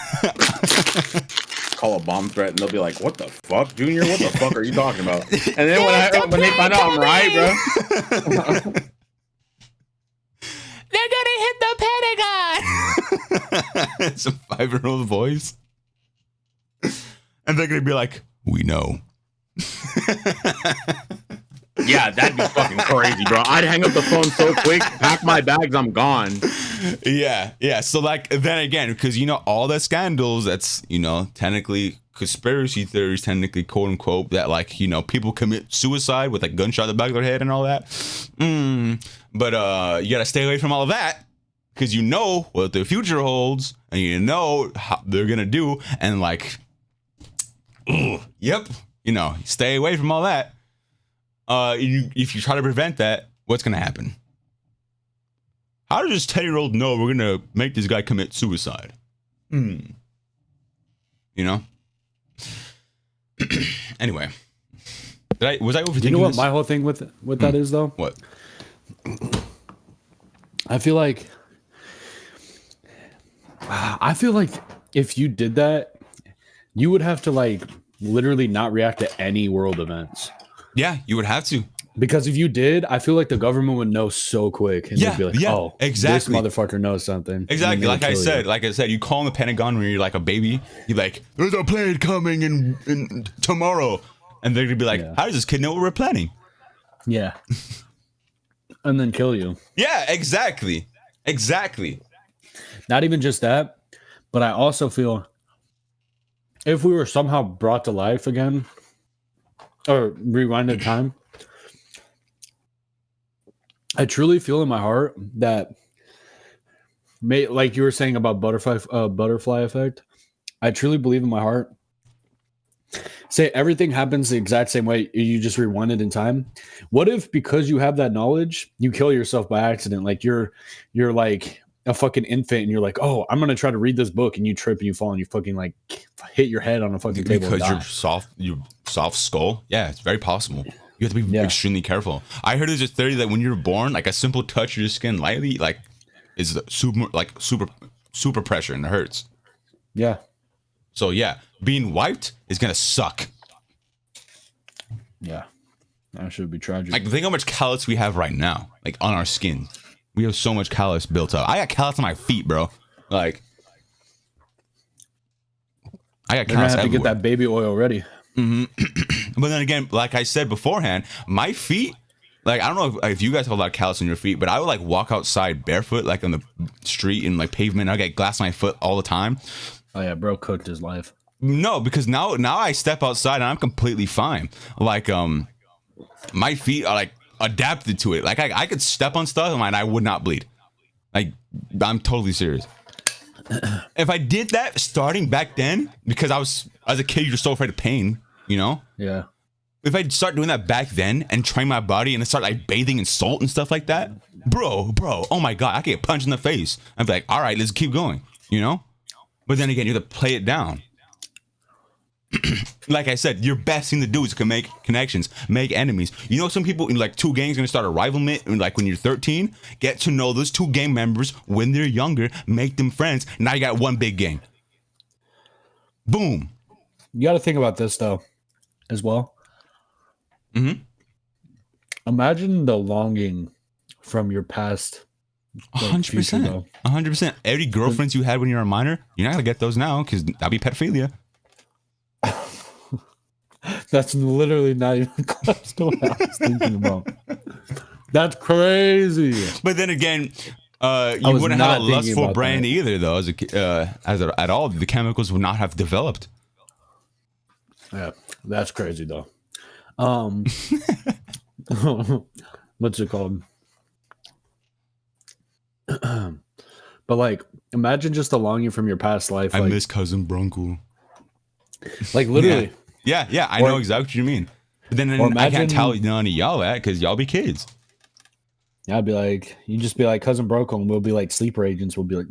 Call a bomb threat and they'll be like, "What the fuck, Junior? What the fuck are you talking about?" And then when they find out I'm right, bro. They're gonna hit the Pentagon. It's a 5-year-old voice, and they're gonna be like, "We know." Yeah, that'd be fucking crazy, bro. I'd hang up the phone so quick, pack my bags, I'm gone. Yeah. So like then again, because all the scandals, that's technically conspiracy theories, technically quote unquote, that like people commit suicide with a gunshot in the back of their head and all that. But you gotta stay away from all of that because what the future holds and how they're gonna do and like, stay away from all that. If you try to prevent that, what's gonna happen? How does this 10-year-old know we're gonna make this guy commit suicide? Anyway, was I overthinking? You know what this? my whole thing with that is though? What? I feel like if you did that, you would have to like literally not react to any world events. Yeah, you would have to. Because if you did, I feel like the government would know so quick, and they'd be like, "Oh, exactly. This motherfucker knows something." Exactly. Like I said, you call in the Pentagon when you're like a baby. You're like, "There's a plane coming in tomorrow," and they're gonna be like, "How does this kid know what we're planning?" Yeah. And then kill you. Yeah, exactly. Not even just that, but I also feel if we were somehow brought to life again, or rewinded time. I truly feel in my heart that, like you were saying about butterfly effect, I truly believe in my heart. Say everything happens the exact same way, you just rewind it in time. What if because you have that knowledge, you kill yourself by accident? Like you're like a fucking infant, and you're like, "Oh, I'm gonna try to read this book," and you trip and you fall and you fucking like hit your head on a fucking table because you're soft skull. Yeah, it's very possible. You have to be extremely careful. I heard there's a theory that when you're born, like a simple touch of your skin lightly, like is super pressure and it hurts. Yeah. So yeah, being wiped is gonna suck. Yeah, that should be tragic. Like think how much callus we have right now, like on our skin. We have so much callus built up. I got callus on my feet, bro. Like I got callus. Have to get that baby oil ready. But then again, like I said beforehand, my feet, like I don't know if you guys have a lot of callus on your feet, but I would like walk outside barefoot, like on the street and like pavement. I get glass on my foot all the time. Oh yeah, bro cooked his life. No, because now I step outside and I'm completely fine. Like my feet are like adapted to it. Like I could step on stuff and I would not bleed. Like I'm totally serious. If I did that starting back then, because as a kid, you're so afraid of pain, Yeah. If I start doing that back then and train my body and start like bathing in salt and stuff like that, bro, oh my God, I could get punched in the face. I'd be like, all right, let's keep going, But then again, you have to play it down. Like I said, your best thing to do is to make connections, make enemies. Some people in like two gangs gonna start a rivalry. Like when you're 13, get to know those two gang members when they're younger, make them friends. Now you got one big gang. Boom. You got to think about this though, as well. Imagine the longing from your past. 100%. 100%. Every girlfriends you had when you were a minor, you're not gonna get those now because that'd be pedophilia. That's literally not even close to what I was thinking about. That's crazy. But then again, you wouldn't have a lustful brain either, though. At all, the chemicals would not have developed. Yeah, that's crazy though. What's it called? But like, imagine just the longing from your past life. I miss cousin Bruncle. Like literally. Yeah. I know exactly what you mean. But then I can't tell none of y'all that because y'all be kids. Yeah, I'd be like, you just be like cousin Bruncle, and we'll be like sleeper agents. We'll be like,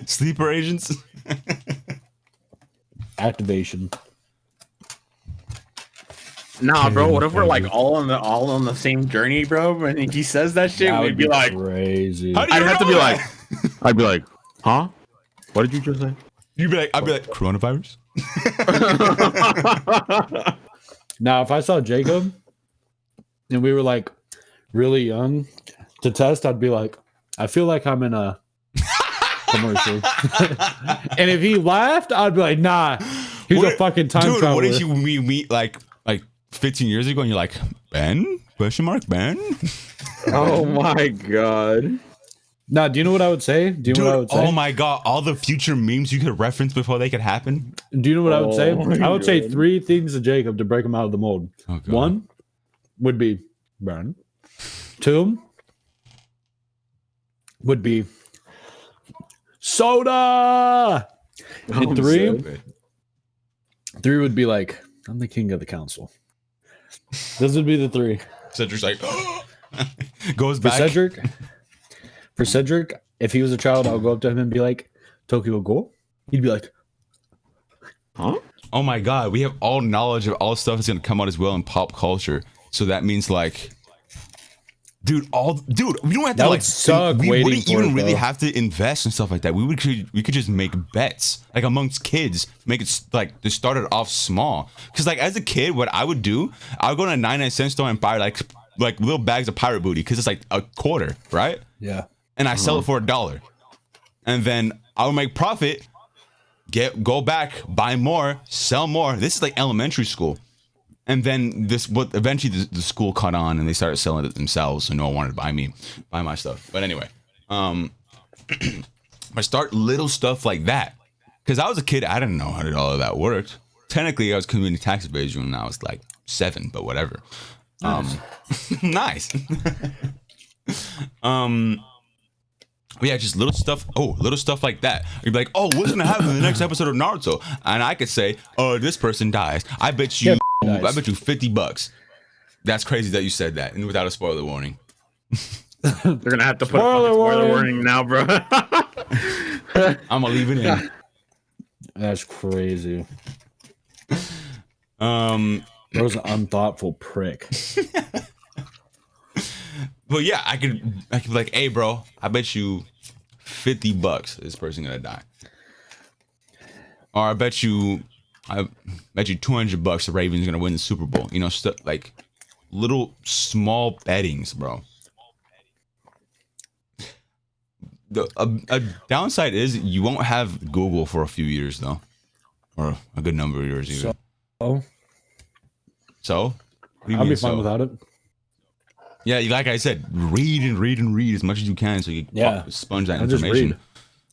sleeper agents. Activation. Nah, bro. What if we're like all on the same journey, bro? And he says that shit, we'd be like crazy. I'd have to be like, I'd be like, huh? What did you just say? I'd be like, coronavirus. Now, if I saw Jacob and we were like really young to test, I'd be like, I feel like I'm in a commercial. And if he laughed, I'd be like, nah, he's a fucking time traveler. What if we meet like 15 years ago, and you're like, Ben? Question mark, Ben? Oh my god. Nah, do you know what I would say? Do you know what I would say? Oh my god, all the future memes you could reference before they could happen. Do you know what I would say? Oh my I would say God. 3 things to Jacob to break him out of the mold. Oh, God. 1 would be burn. 2 would be soda. And 3 would be like, I'm the king of the council. Those would be the 3. Cedric's like, goes For back. Cedric, if he was a child, I'll go up to him and be like, Tokyo Go? He'd be like, Huh? Oh my god, we have all knowledge of all stuff that's gonna come out as well in pop culture. So that means like, dude, we don't have to That would like suck we waiting wouldn't for even it, really though. have to invest and stuff like that. We could just make bets like amongst kids, make it like to start it off small. Because like as a kid, what I would do, I would go to a 99-cent store and buy like little bags of pirate booty because it's like a quarter, right? yeah. And I sell it for $1, and then I'll make profit. Go back, buy more, sell more. This is like elementary school. And then eventually the school caught on and they started selling it themselves, so no one wanted to buy my stuff. But anyway, I start little stuff like that. Because I was a kid, I didn't know how all of that worked. Technically I was community tax evasion when I was like 7, but whatever. Nice. But yeah, just little stuff. Oh, little stuff like that. You'd be like, oh, what's gonna happen in the next episode of Naruto? And I could say, oh, this person dies. I bet you, Yeah, I bet you $50. That's crazy that you said that, and without a spoiler warning. They're gonna have to put a fucking spoiler warning now, bro. I'm gonna leave it in. That's crazy. Bro's an unthoughtful prick. But yeah, I could be like, hey, bro, I bet you $50 this person gonna die. Or I bet you $200 the Ravens gonna win the Super Bowl. You know, stuff like little small bettings, bro. A downside is you won't have Google for a few years though, or a good number of years even. So what do you I'll mean, be fine without it. Yeah, like I said, read and read and read as much as you can so you can sponge that I'll just information. read.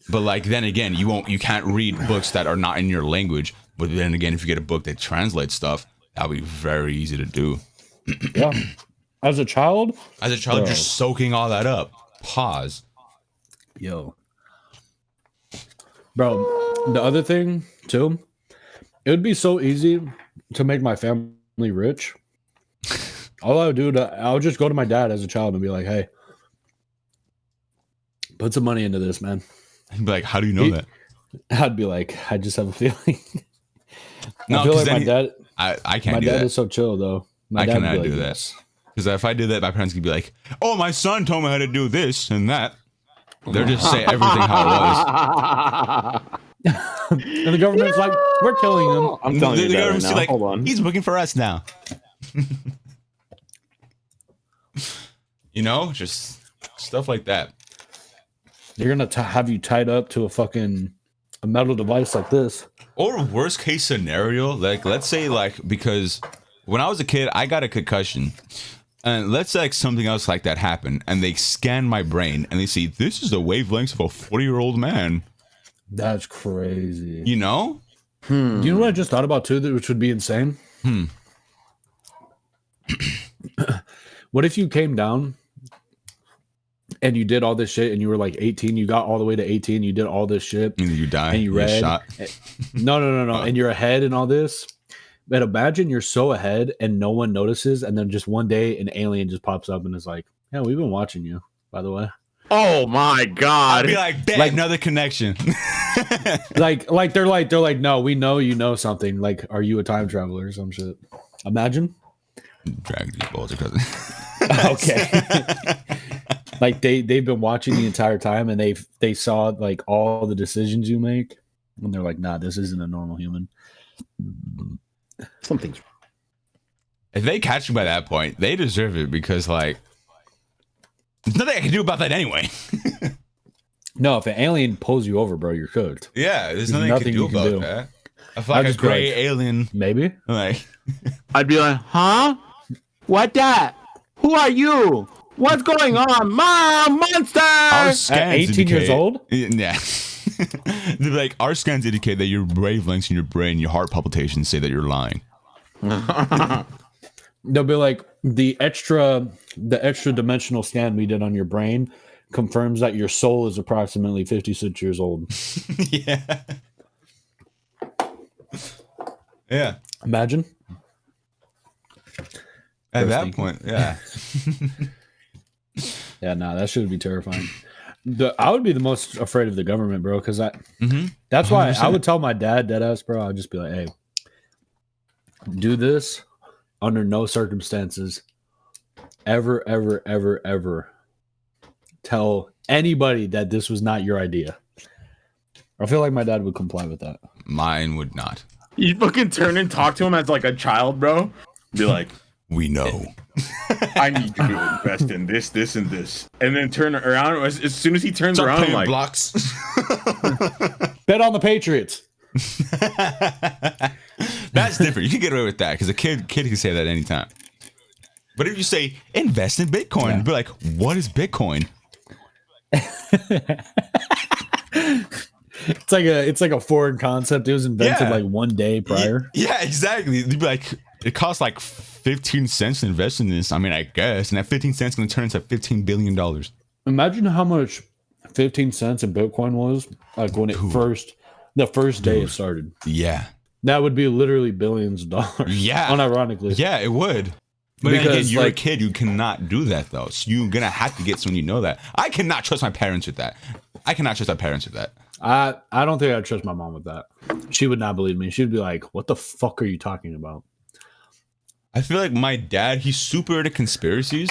But like then again, you can't read books that are not in your language. But then again, if you get a book that translates stuff, that'll be very easy to do. Yeah. As a child, you're soaking all that up. Pause. Yo. Bro, the other thing too, it would be so easy to make my family rich. All I would do, I would just go to my dad as a child and be like, hey, put some money into this, man. He'd be like, how do you know that? I'd be like, I just have a feeling. No, I feel like then my dad, I can't my do dad that. is so chill though. My I dad would cannot be do like, that. yes. Because if I did that, my parents could be like, oh, my son told me how to do this and that. They're just say everything how it was. And the government's like, we're killing him. I'm telling you The that right government's now. like, Hold on. he's working for us now. You know, just stuff like that. They're going to have you tied up to a metal device like this. Or worst case scenario, like let's say because when I was a kid, I got a concussion. And let's say something else like that happened, and they scan my brain and they see this is the wavelengths of a 40-year-old man. That's crazy. You know? Do you know what I just thought about too, which would be insane? What if you came down and you did all this shit and you were like 18, you got all the way to 18, you did all this shit. And you die. And you read. Shot. No. And you're ahead and all this. But imagine you're so ahead and no one notices, and then just one day an alien just pops up and is like, yeah, we've been watching you, by the way. Oh my god. I'd be like, bam, another connection. like they're like, no, we know you know something. Like, are you a time traveler or some shit? Imagine. Drag these balls because Okay. Like they've been watching the entire time and they saw like all the decisions you make, and they're like, nah, this isn't a normal human. Something's if they catch you by that point, they deserve it because like there's nothing I can do about that anyway. No, if an alien pulls you over, bro, you're cooked. Yeah, there's nothing I can do about that. I feel I'll like a just be gray like, alien. Maybe. Like I'd be like, huh? What that? Who are you? What's going on? Mom, monster! Our At scans 18 years indicate- old? Yeah. They're like, our scans indicate that your wavelengths in your brain, your heart palpitations say that you're lying. They'll be like, the extra dimensional scan we did on your brain confirms that your soul is approximately 56 years old. Yeah. Yeah. Imagine. At that thinking. point, yeah. Yeah, nah, that should be terrifying. I would be the most afraid of the government, bro, because that's why I 100%. would tell my dad, deadass, bro. I'd just be like, hey, do this under no circumstances ever, ever, ever, ever tell anybody that this was not your idea. I feel like my dad would comply with that. Mine would not. You fucking turn and talk to him as like a child, bro. Be like, We know. I need you to invest in this, this, and this, and then turn around. As soon as he turns Start around, I'm playing like, blocks. Bet on the Patriots. That's different. You can get away with that because a kid can say that anytime. But if you say invest in Bitcoin, you'd be like, what is Bitcoin? It's like a foreign concept. It was invented like one day prior. Yeah, exactly. You'd be like, it costs like 15 cents to invest in this. I mean, I guess. And that 15 cents is going to turn into $15 billion. Imagine how much 15 cents in Bitcoin was like when the first day it started. Yeah. That would be literally billions of dollars. Yeah. Unironically. Yeah, it would. But Because, again, you're like- a kid. You cannot do that, though. So you're going to have to get someone you know that. I cannot trust my parents with that. I don't think I'd trust my mom with that. She would not believe me. She'd be like, what the fuck are you talking about? I feel like my dad, he's super into conspiracies.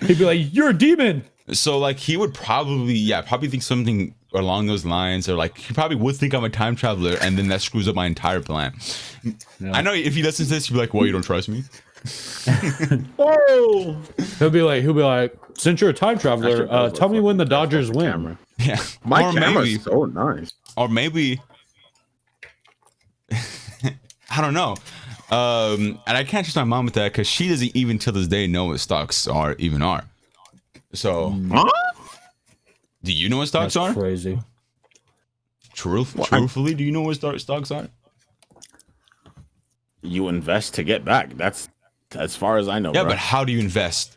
He'd be like, you're a demon. So like he would probably think something along those lines, or like he probably would think I'm a time traveler, and then that screws up my entire plan. Yeah. I know if he listens to this, he'd be like, well, you don't trust me? whoa! He'll be like, since you're a time traveler, tell me when the Dodgers win. Camera. Yeah. My Or camera's maybe- so nice. Or maybe I don't know. And I can't trust my mom with that because she doesn't even till this day know what stocks are. So Huh? do you know what stocks That's are? crazy. Truthfully, do you know what stocks are? You invest to get back. That's as far as I know. Yeah, bro. but how do you invest?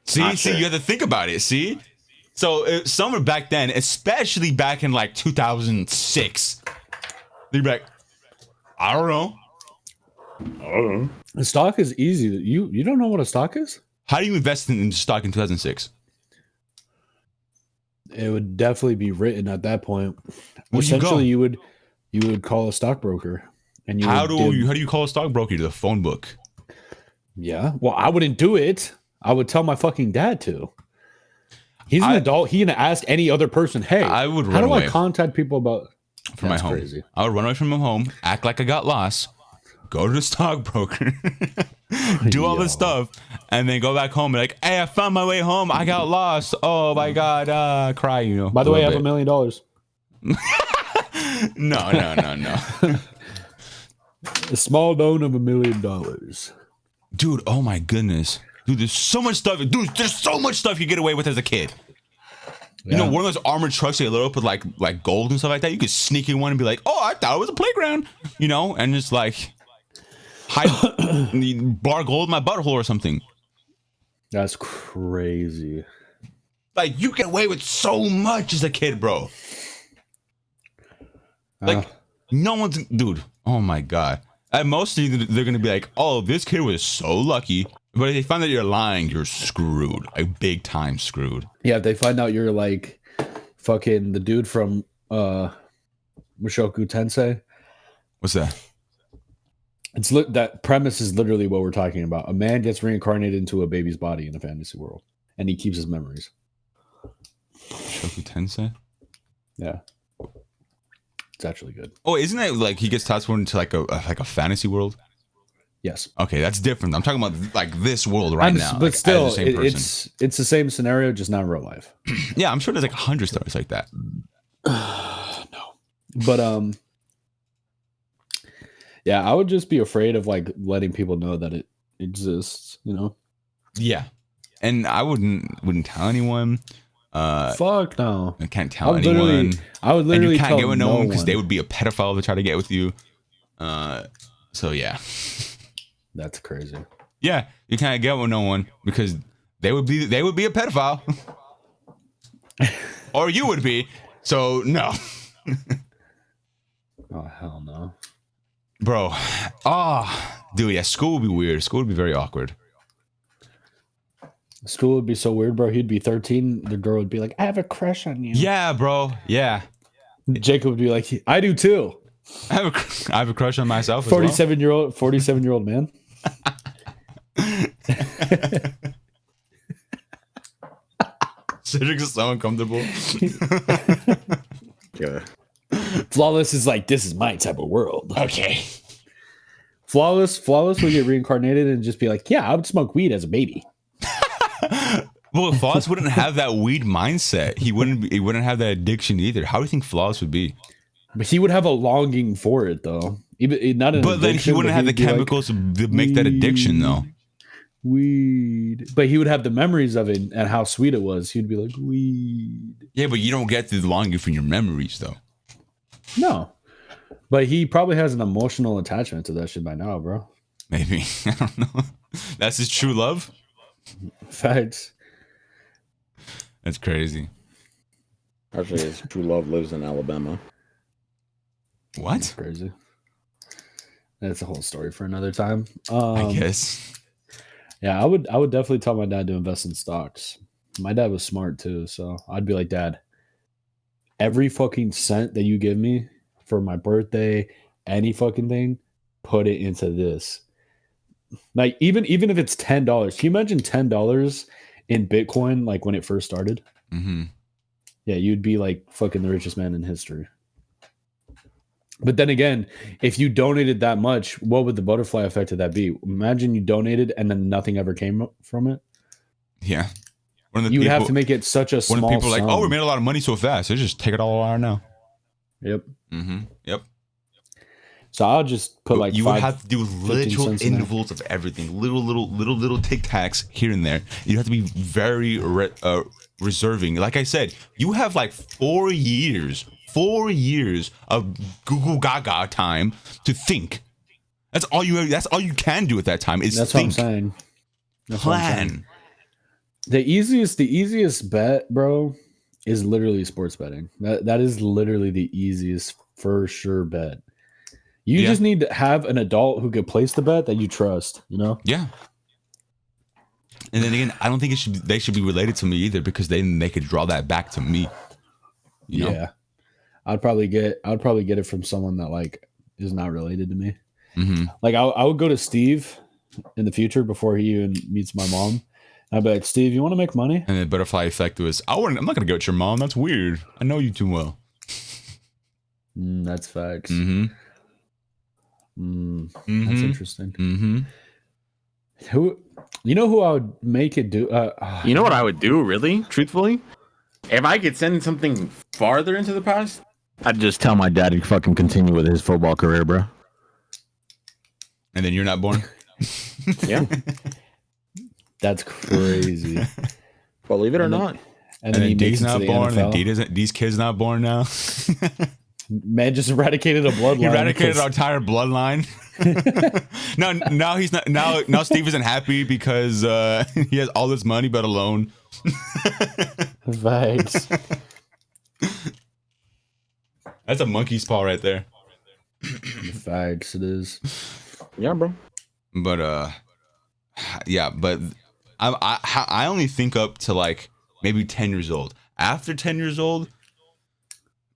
See, Not sure. you have to think about it. See, so somewhere back then, especially back in like 2006, they'd be like, I don't know. A stock is easy. You don't know what a stock is? How do you invest in stock in 2006? It would definitely be written at that point. Where do you go? Essentially, you would call a stockbroker, and How would do you call a stockbroker? To the phone book. Yeah. Well, I wouldn't do it. I would tell my fucking dad to. He's an adult. He can ask any other person, hey, I would how run do away I contact people about from my That's home. crazy. I would run away from my home, act like I got lost, go to the stockbroker, do all this Yo. stuff, and then go back home and like, hey, I found my way home. I got lost. Oh my god, cry, you know. By the way, I have $1 little million. bit. No. A small loan of $1 million. Dude, oh my goodness. Dude, there's so much stuff. Dude, there's so much stuff you get away with as a kid. You know, one of those armored trucks they load up with like gold and stuff like that. You could sneak in one and be like, oh, I thought it was a playground, you know, and just like hide bar gold in my butthole or something. That's crazy. Like you get away with so much as a kid, bro. Like no one's, dude. Oh my god. At most they're gonna be like, oh, this kid was so lucky. But if they find that you're lying, you're screwed. Like big time screwed. Yeah, if they find out you're like fucking the dude from Mushoku Tensei. What's that? That premise is literally what we're talking about. A man gets reincarnated into a baby's body in a fantasy world, and he keeps his memories. Shoku Tensei? Yeah, it's actually good. Oh, isn't it like he gets transported into like a fantasy world? Yes, Okay, that's different. I'm talking about like this world right now. but like, still, as the same person. it's the same scenario, just not in real life. Yeah, I'm sure there's like 100 stories like that. No, but Yeah, I would just be afraid of like letting people know that it exists, you know? Yeah. And I wouldn't tell anyone. Fuck no. I can't I tell would literally anyone. I would And you literally can't tell get with no no one because they one. would be a pedophile to try to get with you. So yeah. That's crazy. Yeah, you can't get with no one because they would be a pedophile. Or you would be. So no. Oh hell no. Bro. Dude, yeah, school would be weird. School would be very awkward. School would be so weird, bro. He'd be 13. The girl would be like, I have a crush on you. Yeah, bro. Yeah. Jacob would be like, I do too. I have a crush on myself as well. 47-year-old man. Cedric's so uncomfortable. Yeah. Flawless is like, this is my type of world. Okay. Flawless would get reincarnated and just be like, yeah, I would smoke weed as a baby. Well, Flawless wouldn't have that weed mindset. He wouldn't have that addiction either. How do you think Flawless would be? But he would have a longing for it, though. Even not an But then he addiction, wouldn't but have the he'd be like, chemicals to make that addiction, though. Weed. But he would have the memories of it and how sweet it was. He'd be like, weed. Yeah, but you don't get the longing from your memories, though. No. But he probably has an emotional attachment to that shit by now, bro. Maybe. I don't know. That's his true love? Facts. That's crazy. Actually, his true love lives in Alabama. What? That's crazy. That's a whole story for another time. I guess. Yeah, I would definitely tell my dad to invest in stocks. My dad was smart too, so I'd be like, Dad, every fucking cent that you give me for my birthday, any fucking thing, put it into this. Like even if it's $10, can you imagine $10 in Bitcoin like when it first started? Mm-hmm. Yeah, you'd be like fucking the richest man in history. But then again, if you donated that much, what would the butterfly effect of that be? Imagine you donated and then nothing ever came from it. Yeah. You would have to make it such a small When people are like, sum. oh, we made a lot of money so fast. Let's just take it all out now. Yep. Mm-hmm. Yep. So I'll just put like you would have to do 15 little cents in there. intervals of everything, little tic tacs here and there. You have to be very reserving. Like I said, you have like 4 years of Google Gaga time to think. That's all you can do at that time is That's think. what I'm saying. That's what I'm Plan. saying. The easiest bet, bro, is literally sports betting. That is literally the easiest for sure bet. You just need to have an adult who could place the bet that you trust, you know? Yeah. And then again, I don't think they should be related to me either, because then they could draw that back to me. You know? Yeah. I'd probably get it from someone that like is not related to me. Mm-hmm. Like I would go to Steve in the future before he even meets my mom. I'd be like, Steve, you want to make money? And the butterfly effect was, I'm not gonna go with your mom. That's weird. I know you too well. That's facts. Mm-hmm. That's interesting. Mm-hmm. Who I would make it do? You know what I would do, really, truthfully? If I could send something farther into the past, I'd just tell my dad to fucking continue with his football career, bro. And then you're not born? Yeah. That's crazy. Believe it or not. And then he D's makes it to not the born, NFL. and D's kids not born now. Man just eradicated a bloodline. He eradicated because- our entire bloodline. Now he's not. Now Steve isn't happy because he has all this money but alone. Facts. That's a monkey's paw right there. Facts. It is. Yeah, bro. But yeah. But I only think up to like maybe 10 years old. After 10 years old,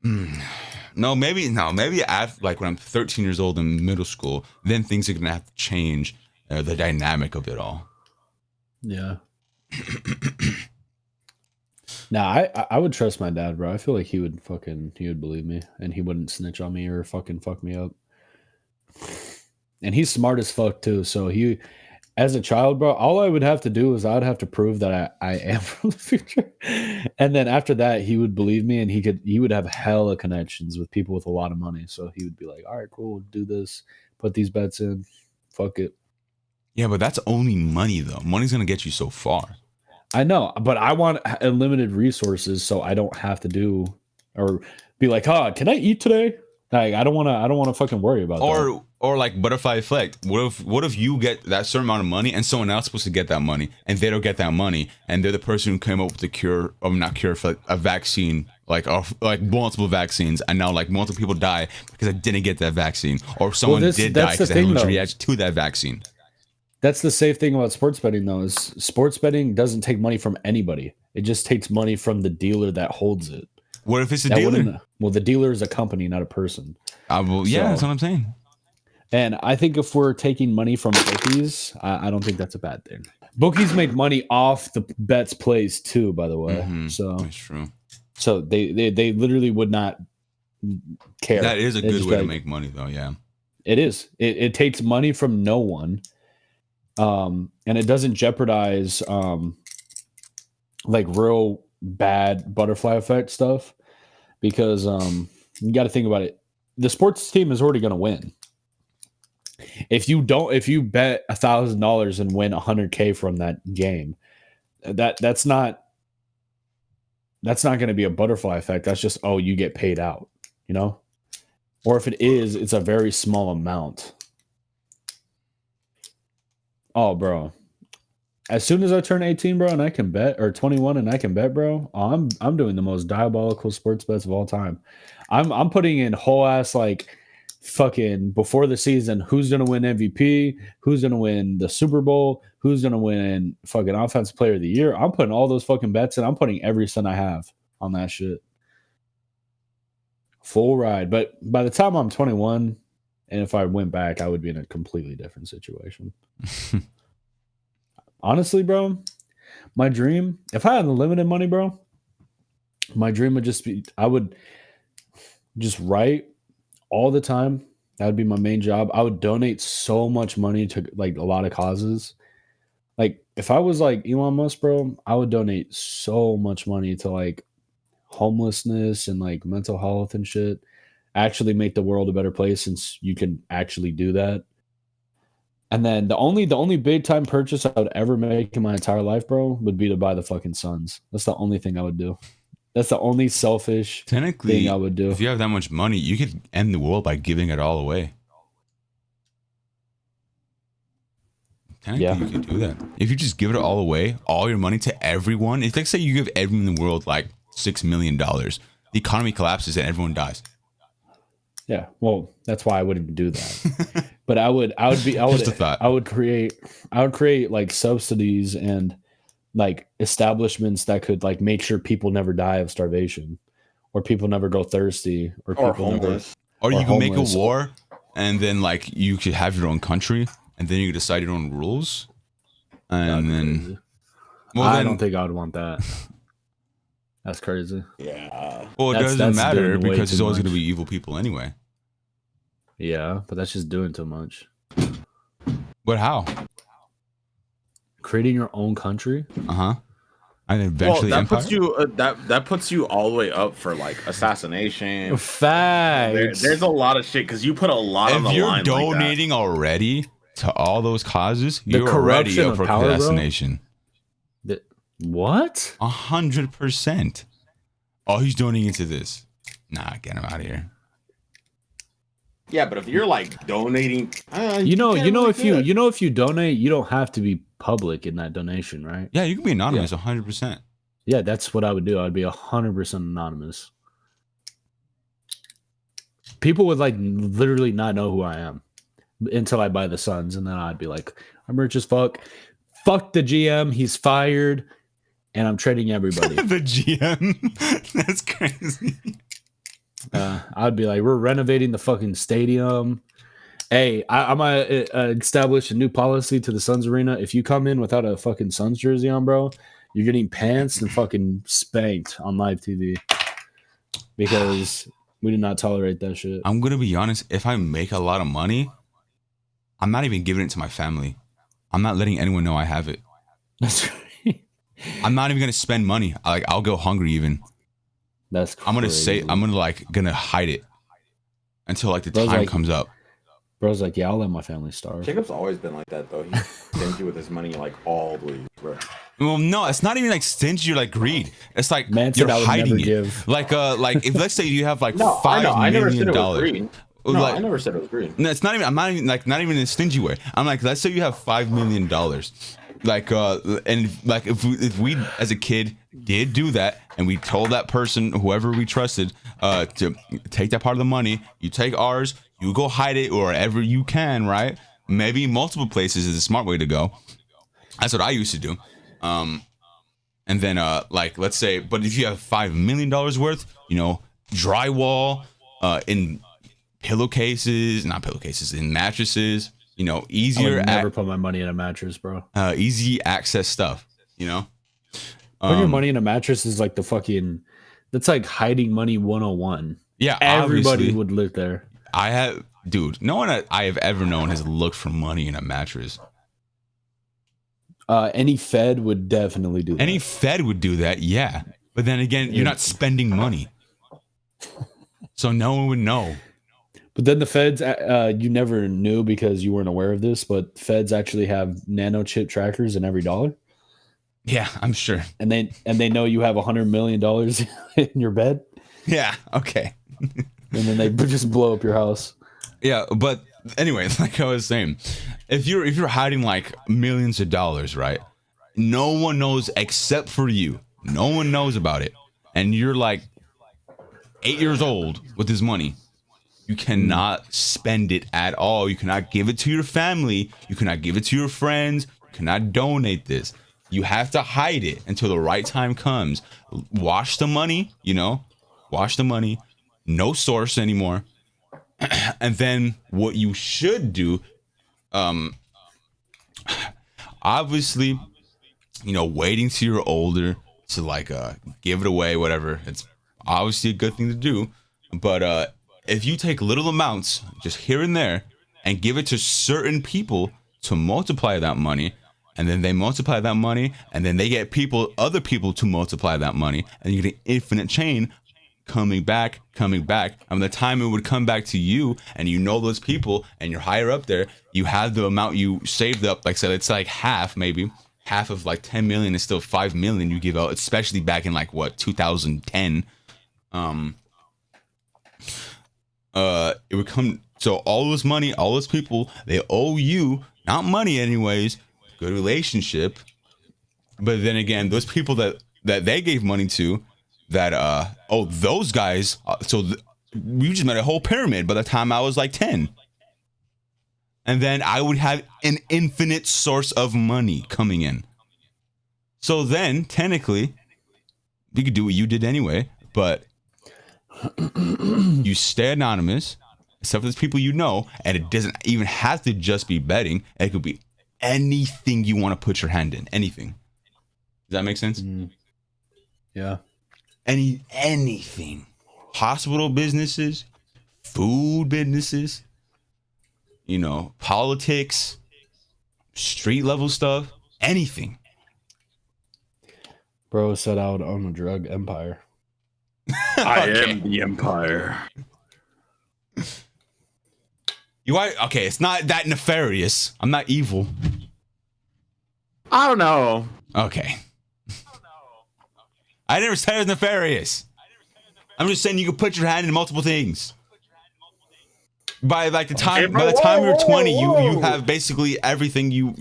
maybe after, like when I'm 13 years old in middle school, then things are gonna have to change the dynamic of it all. Yeah. Nah, I would trust my dad, bro. I feel like he would believe me and he wouldn't snitch on me or fucking fuck me up. And he's smart as fuck too. So he, as a child, bro, all I would have to do is I would have to prove that I am from the future. And then after that, he would believe me and he would have hella connections with people with a lot of money. So he would be like, all right, cool, do this, put these bets in. Fuck it. Yeah, but that's only money though. Money's gonna get you so far. I know, but I want unlimited resources so I don't have to do or be like, can I eat today? Like, I don't want to fucking worry about that. Or like butterfly effect. What if you get that certain amount of money and someone else is supposed to get that money and they don't get that money and they're the person who came up with the cure, or not cure, for a vaccine, like multiple vaccines, and now like multiple people die because I didn't get that vaccine, or someone did die because they had a reaction to that vaccine. That's the safe thing about sports betting, though, is sports betting doesn't take money from anybody. It just takes money from the dealer that holds it. What if it's a dealer? Well, the dealer is a company, not a person. Yeah, that's what I'm saying. And I think if we're taking money from bookies, I don't think that's a bad thing. Bookies make money off the bets placed too, by the way. So that's true. So they literally would not care. That is a good way to make money, though. Yeah, it is. It takes money from no one. And it doesn't jeopardize like real bad butterfly effect stuff, because you got to think about it. The sports team is already going to win. If you bet $1,000 and win $100K from that game, that's not going to be a butterfly effect. That's just, you get paid out, or if it is, it's a very small amount. Oh, bro. As soon as I turn 18, bro, and I can bet, or 21 and I can bet, bro, I'm doing the most diabolical sports bets of all time. I'm putting in whole ass, like, fucking before the season, who's gonna win MVP, who's gonna win the Super Bowl, who's gonna win fucking offensive player of the year. I'm putting all those fucking bets in. I'm putting every cent I have on that shit. Full ride. But by the time I'm 21, and if I went back, I would be in a completely different situation. Honestly, bro, my dream, if I had unlimited money, bro, my dream would just be, I would just write all the time. That would be my main job. I would donate so much money to like a lot of causes. Like if I was like Elon Musk, bro, I would donate so much money to like homelessness and like mental health and shit. Actually make the world a better place, since you can actually do that. And then the only big time purchase I would ever make in my entire life, bro, would be to buy the fucking Suns. That's the only thing I would do. That's the only selfish thing I would do. If you have that much money, you could end the world by giving it all away. Technically, you could do that. If you just give it all away, all your money to everyone. If, like, say you give everyone in the world like $6 million, the economy collapses and everyone dies. Yeah, well, that's why I wouldn't do that. But I would create like subsidies and like establishments that could like make sure people never die of starvation, or people never go thirsty, or people homeless. Or you can make a war, and then like you could have your own country, and then you could decide your own rules, and then. Well, I don't think I would want that. That's crazy. Yeah. Well, it doesn't matter because there's always going to be evil people anyway. Yeah, but that's just doing too much. But how? Creating your own country? And eventually that empire? puts you that puts you all the way up for like assassination. Facts. There's a lot of shit because you put a lot on the line. If you're donating already to all those causes, you're already up for power, assassination. What? 100%. Oh, he's donating into this. Nah, get him out of here. Yeah, but if you're like donating, if you donate, you don't have to be public in that donation, right? Yeah, you can be anonymous 100%. Yeah, that's what I would do. I'd be 100% anonymous. People would like literally not know who I am until I buy the Suns, and then I'd be like, I'm rich as fuck. Fuck the GM, he's fired, and I'm trading everybody. The GM, that's crazy. I'd be like, we're renovating the fucking stadium. Hey, I might establish a new policy to the Suns arena. If you come in without a fucking Suns jersey on, bro, you're getting pants and fucking spanked on live TV, because we do not tolerate that shit. I'm gonna be honest. If I make a lot of money, I'm not even giving it to my family. I'm not letting anyone know I have it. That's right. I'm not even gonna spend money. I'll go hungry even. That's crazy. I'm gonna hide it until like the time comes up. Bro's like, yeah, I'll let my family starve. Jacob's always been like that though. He's stingy with his money like always, bro. Well, no, it's not even like stingy or like greed. It's like Man you're said I would hiding never it. give. Like if let's say you have like No, $5 million. No, Like, I never said it was green. no, it's not even. I'm not even like not even in a stingy way. I'm like, let's say you have $5 million. Like and like if we as a kid did do that and we told that person, whoever we trusted, to take that part of the money, you take ours, you go hide it wherever you can, right? Maybe multiple places is a smart way to go. That's what I used to do. And then like let's say, but if you have $5 million worth, you know, drywall, in pillowcases, not pillowcases, in mattresses, you know, I easier. would never put my money in a mattress, bro. Easy access stuff, you know. Putting your money in a mattress is like the fucking. That's like hiding money 101. Yeah, Everybody obviously. would live there. I have, dude. No one I have ever known has looked for money in a mattress. Any Fed would definitely do that. Any Fed would do that, yeah. But then again, you're not spending money, so no one would know. But then the Feds, you never knew because you weren't aware of this, but Feds actually have nano chip trackers in every dollar. Yeah, I'm sure. And they know you have $100 million in your bed. Yeah, okay. And then they just blow up your house. Yeah, but anyway, like I was saying, if you're hiding like millions of dollars, right? No one knows except for you. No one knows about it. And you're like 8 years old with this money. You cannot spend it at all. You cannot give it to your family. You cannot give it to your friends. You cannot donate this. You have to hide it until the right time comes. Wash the money, you know, wash the money. No source anymore. And then what you should do, obviously, you know, waiting till you're older to like give it away, whatever. It's obviously a good thing to do. But if you take little amounts, just here and there, and give it to certain people to multiply that money, and then they multiply that money, and then they get other people to multiply that money, and you get an infinite chain coming back. And by the time it would come back to you, and you know those people, and you're higher up there, you have the amount you saved up. Like I said, it's like half of like 10 million is still 5 million you give out, especially back in like what 2010. It would come. So all this money, all those people, they owe you not money anyways, good relationship. But then again, those people that they gave money to, that those guys. We just made a whole pyramid by the time I was like 10. And then I would have an infinite source of money coming in. So then, technically, you could do what you did anyway, but you stay anonymous, except for those people you know, and it doesn't even have to just be betting. It could be anything you want to put your hand in. Anything. Does that make sense? Yeah. Anything. Hospital businesses, food businesses, you know, politics, street level stuff, anything. Bro set out on a drug empire. I am the empire. Okay, it's not that nefarious. I'm not evil. I don't know. Okay. I never said it was nefarious. I'm just saying you can put your hand in multiple things. By like the time, by the time you're 20, you have basically everything you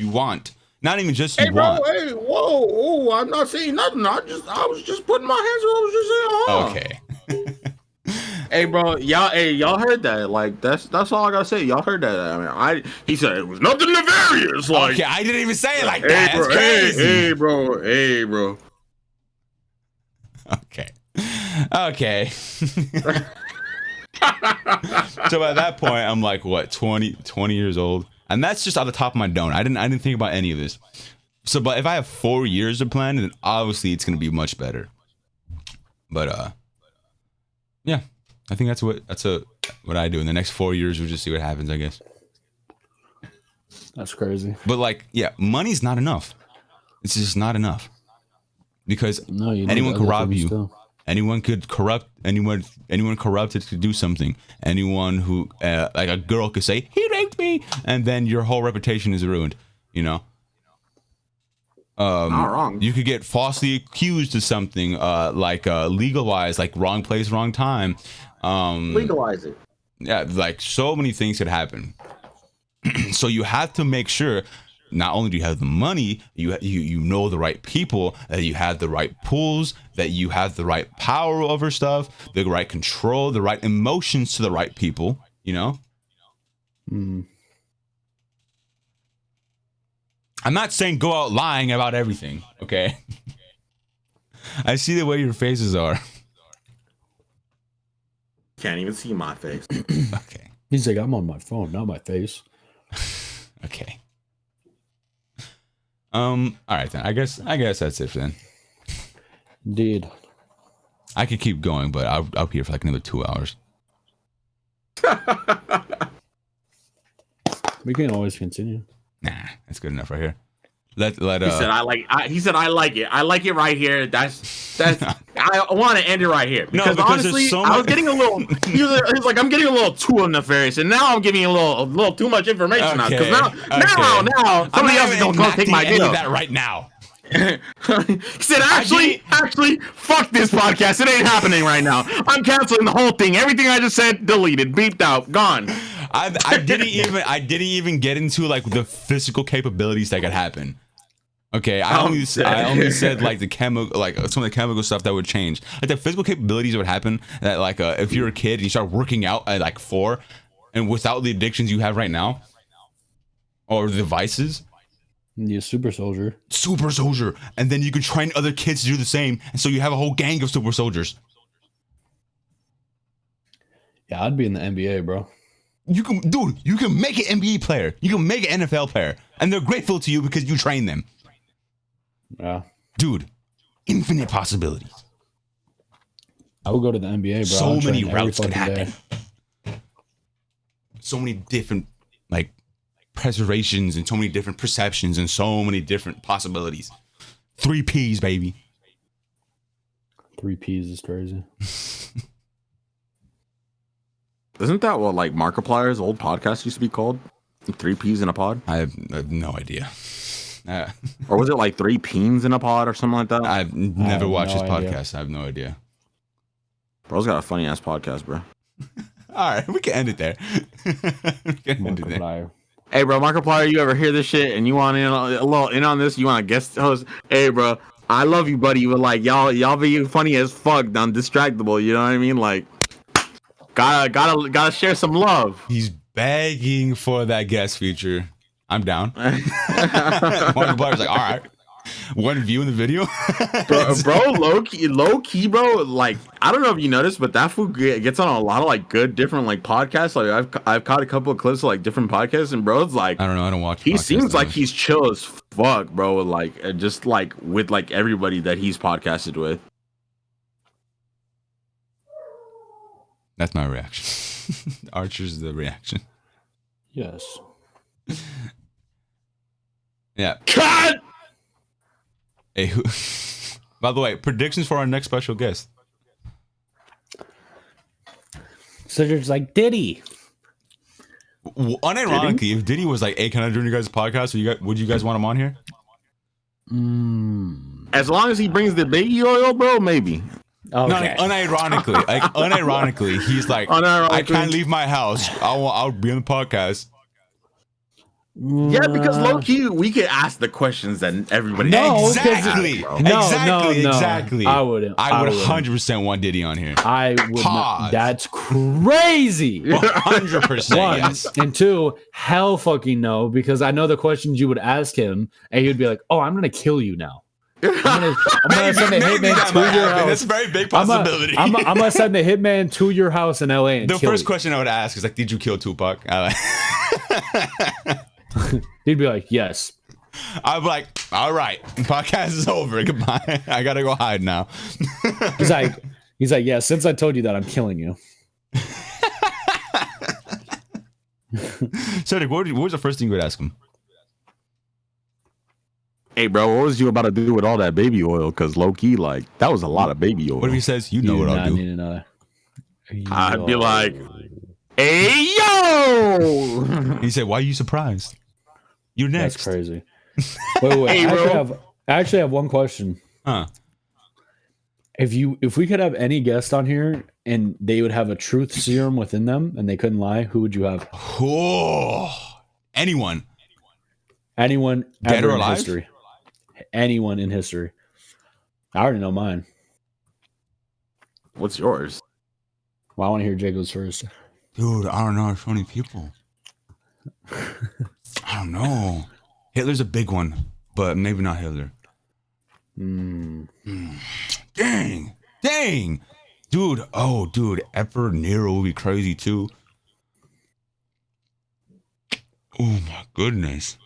want. Not even just you want. Hey, whoa, I'm not saying nothing. I was just putting my hands where I was just saying, Okay. Hey, bro, y'all heard that? Like, that's all I gotta say. Y'all heard that? I mean, he said it was nothing nefarious. Like, Okay, I didn't even say it like that. bro, That's crazy. Hey, bro. Okay. So at that point, I'm like, what, 20 years old? And that's just out the top of my dome. I didn't think about any of this. So, but if I have 4 years to plan, then obviously it's going to be much better. But, yeah, I think that's what I do in the next 4 years. We'll just see what happens, I guess. That's crazy. But like, yeah, money's not enough. It's just not enough because anyone can rob you. Anyone could corrupt anyone. Anyone corrupted could do something. Anyone who like a girl could say he raped me, and then your whole reputation is ruined. You know. Not wrong. You could get falsely accused of something, like legalized, like wrong place, wrong time. Legalize it. Yeah, like so many things could happen. So you have to make sure not only do you have the money, you know the right people, that you have the right pools, that you have the right power over stuff, the right control, the right emotions to the right people, you know? I'm not saying go out lying about everything, okay? I see the way your faces are. Can't even see my face. Okay. He's like, I'm on my phone, not my face. Okay. All right then. I guess that's it then. Indeed. I could keep going, but I'll be here for like another 2 hours. We can always continue. Nah, that's good enough right here. He said I like it. I like it right here. That's I want to end it right here because honestly, I was getting a little. He was like, I'm getting a little too nefarious, and now I'm giving you a little too much information now because now somebody else is gonna take my deal. That right now. He said, actually, fuck this podcast. It ain't happening right now. I'm canceling the whole thing. Everything I just said, deleted, beeped out, gone. I didn't even get into like the physical capabilities that could happen. Okay, I only said like the chemical, like some of the chemical stuff that would change, like the physical capabilities would happen. That like if you're a kid and you start working out at like 4, and without the addictions you have right now, or the vices. Yeah, super soldier, and then you can train other kids to do the same, and so you have a whole gang of super soldiers. Yeah, I'd be in the NBA, bro. You can make an NBA player, you can make an NFL player, and they're grateful to you because you train them. Yeah, dude, infinite possibilities. I would go to the NBA, bro. So many routes could happen. So many different like preservations and so many different perceptions and so many different possibilities. 3 Ps, baby. 3 Ps is crazy. Isn't that what like Markiplier's old podcast used to be called? 3 Ps in a pod? I have no idea. Or was it like 3 Peens in a pod or something like that? I've never watched his podcast. I have no idea. Bro's got a funny ass podcast, bro. All right, we can end it there. Hey, bro, Markiplier, you ever hear this shit and you want a little in on this? You want a guest host? Hey, bro, I love you, buddy, but like y'all be funny as fuck, undistractable. You know what I mean? Like, gotta share some love. He's begging for that guest feature. I'm down. Markiplier's like, all right. 1 view in the video. bro, low key, bro. Like, I don't know if you noticed, but that fool gets on a lot of like good different like podcasts. Like, I've caught a couple of clips of like different podcasts, and bro, it's like, I don't know, I don't watch. He seems like he's chill as fuck, bro. Like, just like with like everybody that he's podcasted with. That's my reaction. Archer's the reaction. Yes. Yeah. Cut. Hey, by the way, predictions for our next special guest. So there's like Diddy. Unironically, if Diddy was like, "Hey, can I join you guys' podcast? Would you guys want him on here?" As long as he brings the baby oil, bro, maybe. Okay. No, like, unironically, he's like, I can't leave my house. I'll be on the podcast. Yeah, because low key we could ask the questions that everybody. Exactly. I would 100% want Diddy on here. I would. Not, that's crazy. 100%. Yes. And 2, hell fucking no, because I know the questions you would ask him, and he would be like, "Oh, I'm gonna kill you now. I'm gonna send a hitman to your house." That's a very big possibility. I'm gonna send a hitman to your house in LA. And the first question I would ask is like, "Did you kill Tupac?" He'd be like, "Yes." I'm like, "All right, podcast is over. Goodbye. I gotta go hide now." he's like, "Yeah, since I told you that, I'm killing you." So, what was the first thing you would ask him? Hey, bro, what was you about to do with all that baby oil? Because low key, like, that was a lot of baby oil. What if he says, you know do what I'll not do? need to know that. I'd be like, Yo. hey, yo! He said, why are you surprised? You're next. That's crazy. Wait. Hey, I actually have one question. Huh. If we could have any guest on here and they would have a truth serum within them and they couldn't lie, who would you have? Oh, anyone. Anyone Dead ever or in alive? history. Anyone in history. I already know mine. What's yours? Well, I want to hear Jacob's first. Dude, I don't know. There's so many people. I don't know. Hitler's a big one, but maybe not Hitler. Dang. Dude, Emperor Nero would be crazy too. Oh my goodness.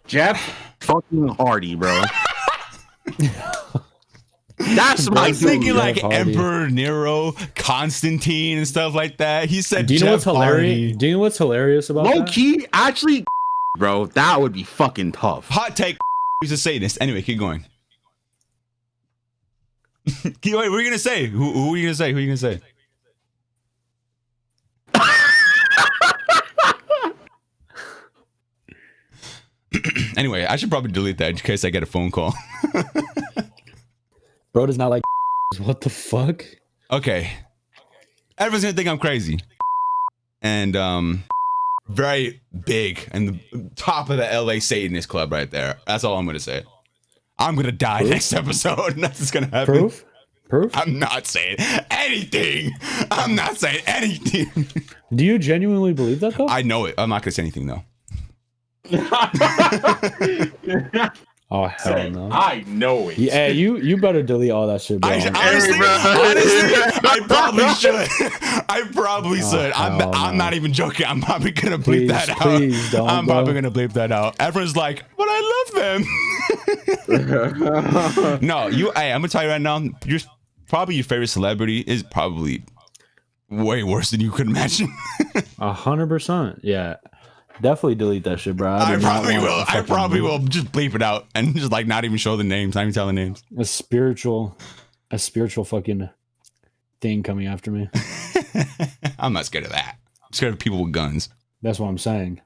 Jeff fucking Hardy, bro. That's I my was thinking dude. like Jeff Hardy. Emperor Nero, Constantine, and stuff like that. He said, Do you know Jeff what's hilarious? Hardy. Do you know what's hilarious about Low that? key, actually, bro, that would be fucking tough. Hot take. He's a Satanist. Anyway, keep going. Wait, what are you gonna say? Who are you gonna say? Who are you gonna say? Anyway, I should probably delete that in case I get a phone call. Bro does not like what the fuck? Okay. Everyone's gonna think I'm crazy. And very big and the top of the LA Satanist club right there. That's all I'm gonna say. I'm gonna die next episode. That's gonna happen. Proof? I'm not saying anything. I'm not saying anything. Do you genuinely believe that though? I know it. I'm not gonna say anything though. Oh hell no. I know it. Yeah, you better delete all that shit, bro. Honestly, bro. I probably should. I probably should. hell I'm no. not even joking. I'm probably gonna bleep Please, that out. please don't, I'm bro. probably gonna bleep that out. Everyone's like, but I love them. No, hey, I'm gonna tell you right now. Your favorite celebrity is probably way worse than you could imagine. 100%. Yeah. Definitely delete that shit, bro. I do not probably want will. a I fucking- probably will just bleep it out and just like not even show the names, not even tell the names. A spiritual fucking thing coming after me. I'm not scared of that. I'm scared of people with guns. That's what I'm saying.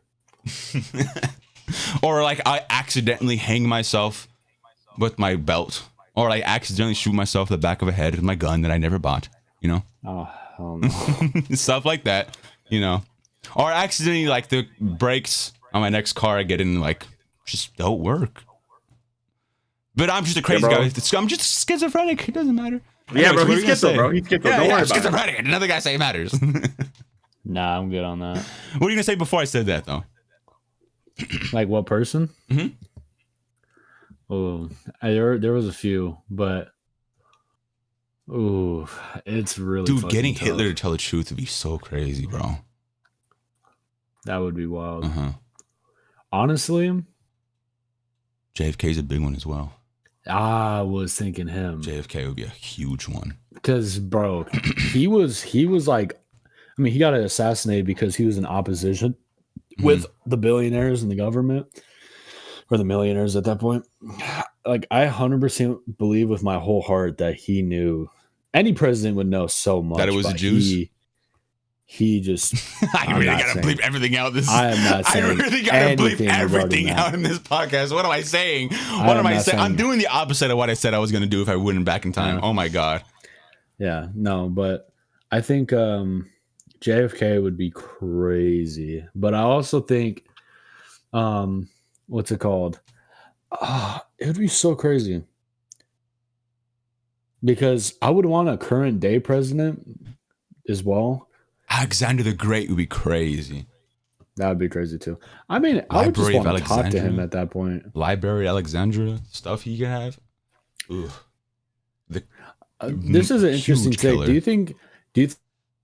Or like I accidentally hang myself with my belt. Or like accidentally shoot myself in the back of the head with my gun that I never bought. You know? Oh hell no. Stuff like that. You know? Or accidentally like the brakes on my next car I get in like just don't work. But I'm just a crazy bro. guy. I'm just schizophrenic. It doesn't matter. Yeah, Anyways, bro, what are he's you gonna schizo, say? bro. He's schizo. Yeah, Don't yeah, worry I'm about it. schizophrenic. Another guy say it matters. What Nah, I'm good on that. are you gonna say before I said that though? Like what person? Mhm. Oh, there was a few, but ooh, it's really Dude, fucking getting tough. Hitler to tell the truth would be so crazy, bro. That would be wild. Uh-huh. Honestly, JFK's a big one as well. I was thinking him JFK would be a huge one. because, bro, he was like, I mean, he got assassinated because he was in opposition with the billionaires and the government, or the millionaires at that point. Like, I 100% believe with my whole heart that he knew. Any president would know so much That it was the but Jews? He just. I I'm really not gotta saying- bleep everything out. I am not I saying really gotta bleep anything regarding everything that. out in this podcast. What am I saying? I What am am I not saying? I'm saying- doing the opposite of what I said I was gonna do if I wouldn't back in time. Yeah. Oh my god. Yeah, no, but I think JFK would be crazy. But I also think what's it called? It would be so crazy. Because I would want a current day president as well. Alexander the Great would be crazy. That would be crazy too. I mean, I would just Library of want to talk to him Alexandria? at that point. Library Alexandria stuff he could have. Ugh. This is an interesting Huge take. killer. Do you think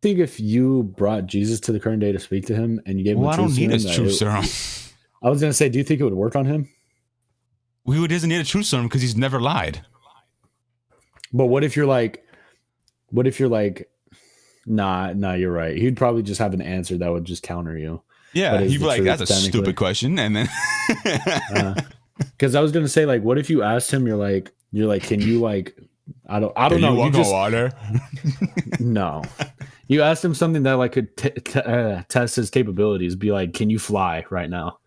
if you brought Jesus to the current day to speak to him and you gave him Well, a I don't truth need a serum, truth serum. I was gonna say, do you think it would work on him? We doesn't need a truth serum because he's never lied. But what if you're like, nah, you're right. He'd probably just have an answer that would just counter you. Yeah, is he'd be the like, truth, "That's a technically. stupid question," and then Because I was gonna say, like, what if you asked him? You're like, can you like, I don't know. You just water. no. You asked him something that like could test his capabilities. Be like, can you fly right now?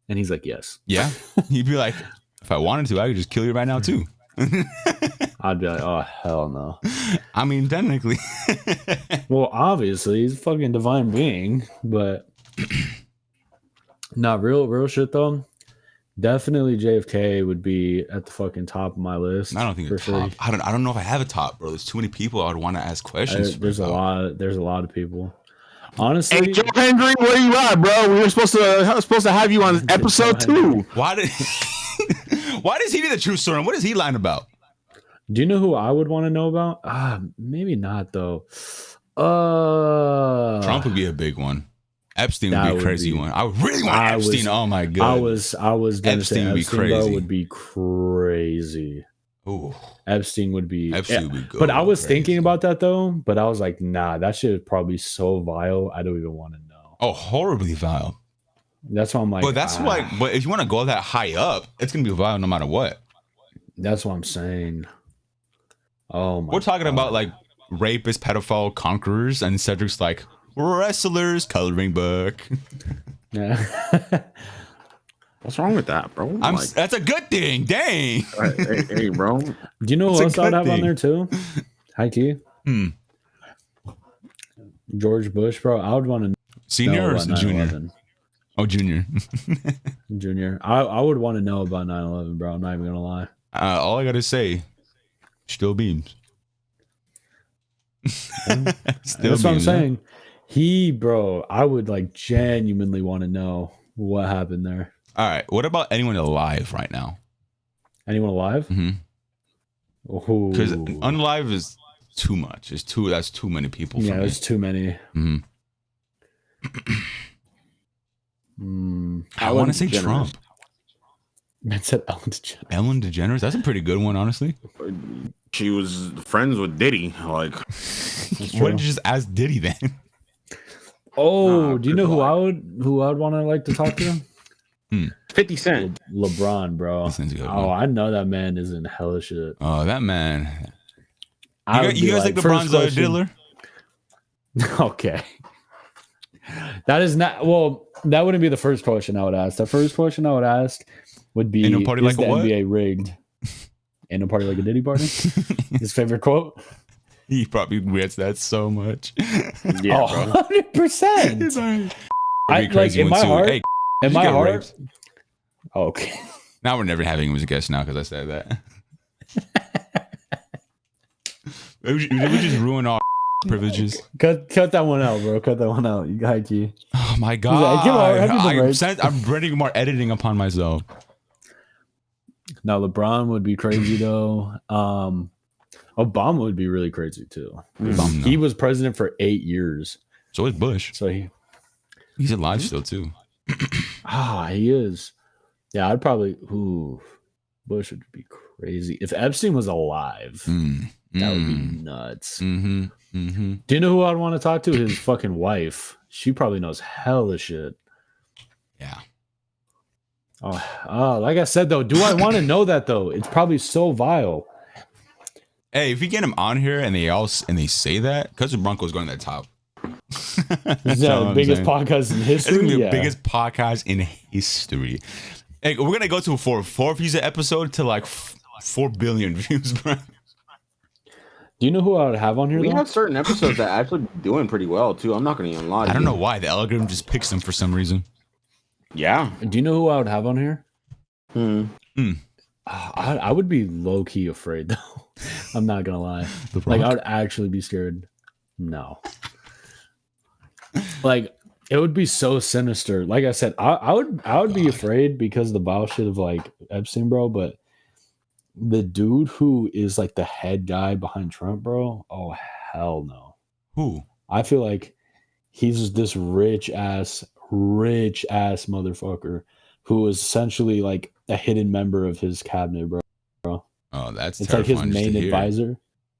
And he's like, yes. Yeah, he'd be like, "If I wanted to, I could just kill you right now too." I'd be like, oh hell no. I mean, technically. Well, obviously he's a fucking divine being, but not real shit though. Definitely JFK would be at the fucking top of my list. I don't think for it's sure. top. I don't know if I have a top, bro. There's too many people I would want to ask questions. There's a about. lot of people. Honestly, Hey, Joe Hendry, where you at, bro? We were supposed to have you on episode 2. Why did why does he need the true story? What is he lying about? do you know who I would want to know about? Maybe not though. Trump would be a big one. Epstein would that be a would crazy be- one. I would really want I Epstein. was- Oh my god. I was gonna Epstein say would be Epstein bro, crazy. would be crazy. Ooh, Epstein would be. Epstein would be good. But I was crazy. thinking about that though. But I was like, nah, that shit is probably so vile. I don't even want to know. Oh, horribly vile. That's why I'm like. But that's like, but if you want to go that high up, it's gonna be vile no matter what. That's what I'm saying. Oh my. We're talking God. about like rapists, pedophile conquerors, and Cedric's like wrestlers, coloring book. Yeah. What's wrong with that, bro? That's a good thing. Dang. Hey, bro. Do you know It's who a else I'd good have on thing. there too? High key. George Bush, bro. I would want to Senior know or about junior? 9/11. Oh, junior. Junior. I would want to know about 9/11, bro. I'm not even gonna lie. All I gotta say, still beams. Still That's what I'm beams, huh? saying. Bro, I would like genuinely want to know what happened there. All right. What about anyone alive right now? Anyone alive? Because unalive is too much. That's too many people. Yeah, for there's too many. me. I want to say Trump. I said Ellen DeGeneres. Ellen DeGeneres. That's a pretty good one, honestly. She was friends with Diddy. Like, What did you just ask Diddy then? Oh, Nah, do you know who good I would want to like to talk to? 50 Cent. LeBron, bro. This sounds good, Oh, man. I know that man is in hella shit. Oh, that man. I would You be guys like first LeBron's question- diddler? Okay. That is not well. That wouldn't be the first question I would ask. The first question I would ask would be: Ain't no party is like the a what? NBA rigged? Ain't no party like a Diddy party. His favorite quote. He probably regrets that so much. Yeah, Oh, bro. 100%. It's like, I It'd be crazy like in one my too. heart. Hey, In you my get heart. raped. Okay. Now we're never having him as a guest now because I said that. we just ruin our privileges. Cut that one out, bro. Cut that one out. You got key. Oh my like, god! "Come on, have you been raped?" I'm bringing more editing upon myself. Now LeBron would be crazy though. Obama would be really crazy too. Obama, He no. was president for 8 years. So is Bush. So He's alive still too. he is. Yeah, I'd probably Bush would be crazy. If Epstein was alive, that would be nuts. Mm-hmm. Do you know who I'd want to talk to? His fucking wife. She probably knows hella shit. Yeah. Oh, like I said though, do I want to know that though? It's probably so vile. Hey, if you get him on here and they say that, because Bruncle is going to the top. This is the biggest podcast in It's history. gonna be the Yeah. biggest podcast in history. Hey, we're gonna go to for four views an episode to like 4 billion views, bro. Do you know who I would have on here? We though? have certain episodes that actually doing pretty well too. I'm not gonna even lie. I don't know why the algorithm just picks them for some reason. Yeah. Do you know who I would have on here? Hmm. I would be low key afraid though. I'm not gonna lie. Like I would actually be scared. No. Like it would be so sinister. Like I said, I would be afraid because of the vile shit of like Epstein, bro. But the dude who is like the head guy behind Trump, bro. Oh hell no. Who? I feel like he's this rich ass motherfucker who is essentially like a hidden member of his cabinet, bro. Oh, that's It's like his terrifying just to main hear. advisor.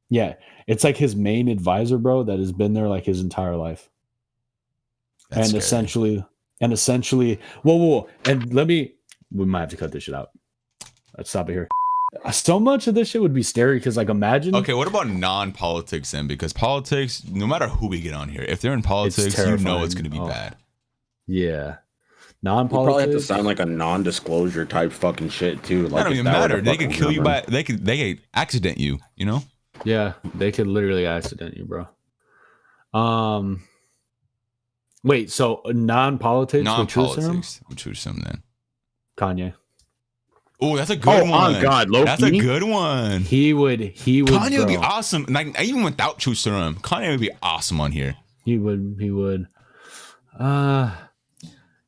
Yeah, it's like his main advisor, bro, that has been there like his entire life. That's scary. essentially, whoa, and we might have to cut this shit out. Let's stop it here. So much of this shit would be scary because, like, imagine. Okay, what about non-politics then? Because politics, no matter who we get on here, if they're in politics, you know it's going to be bad. Yeah. You Non-politics. probably have to sound like a non-disclosure type fucking shit too. Like, That don't even matter. They could kill you by they could accident you. You know. Yeah, they could literally accident you, bro. Wait, so non-politics, Non-politics with Truth Serum then. Kanye. Oh, that's a good one. Oh God, Loki. That's a good one. He would. Kanye would be bro. awesome. Like even without Truth Serum, Kanye would be awesome on here. He would.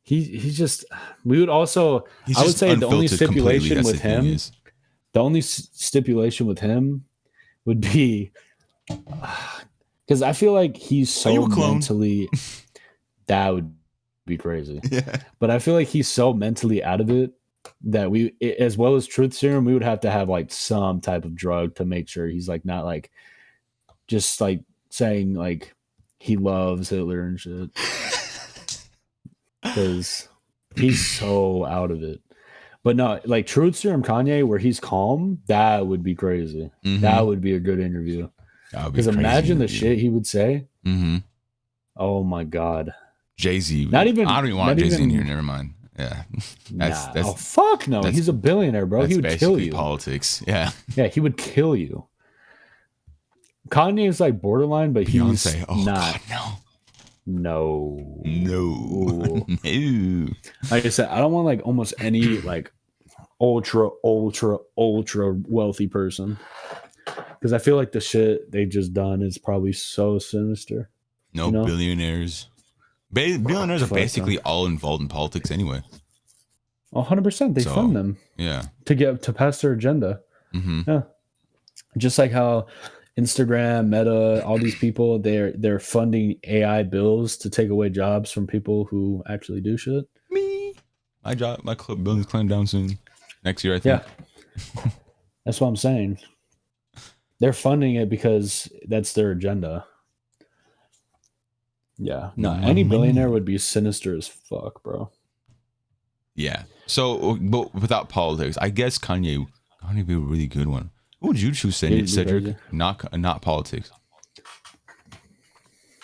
He's just. We would also. He's I would just say the only unfiltered completely, stipulation that's with the thing him. is. The only stipulation with him would be because I feel like he's so you a clone? mentally. That would be crazy. Yeah. But I feel like he's so mentally out of it that as well as Truth Serum, we would have to have like some type of drug to make sure he's like not like just like saying like he loves Hitler and shit. Because he's so out of it. But no, like Truth Serum Kanye, where he's calm, that would be crazy. Mhm. That would be a good interview. Because imagine the shit he would say. Mm-hmm. Oh my God. Jay-Z. Not even. I don't even want Jay-Z in here. Never mind. Yeah. That's oh fuck no. He's a billionaire, bro. He would kill you. Politics. Yeah. Yeah, he would kill you. Kanye is like borderline, but Beyonce. he's Oh not. God, No. no. No. Like I said, I don't want like almost any like ultra wealthy person because I feel like the shit they've just done is probably so sinister. No you know? billionaires. Billionaires are basically all involved in politics anyway. 100%. They fund them. Yeah. To pass their agenda. Mm-hmm. Yeah. Just like how Instagram, Meta, all these people, they're funding AI bills to take away jobs from people who actually do shit. Me. My building's clamped down soon. Next year, I think. Yeah. That's what I'm saying. They're funding it because that's their agenda. Yeah. No, any billionaire would be sinister as fuck, bro. Yeah. So, but without politics, I guess Kanye would be a really good one. Who would you choose, Cedric? Not politics.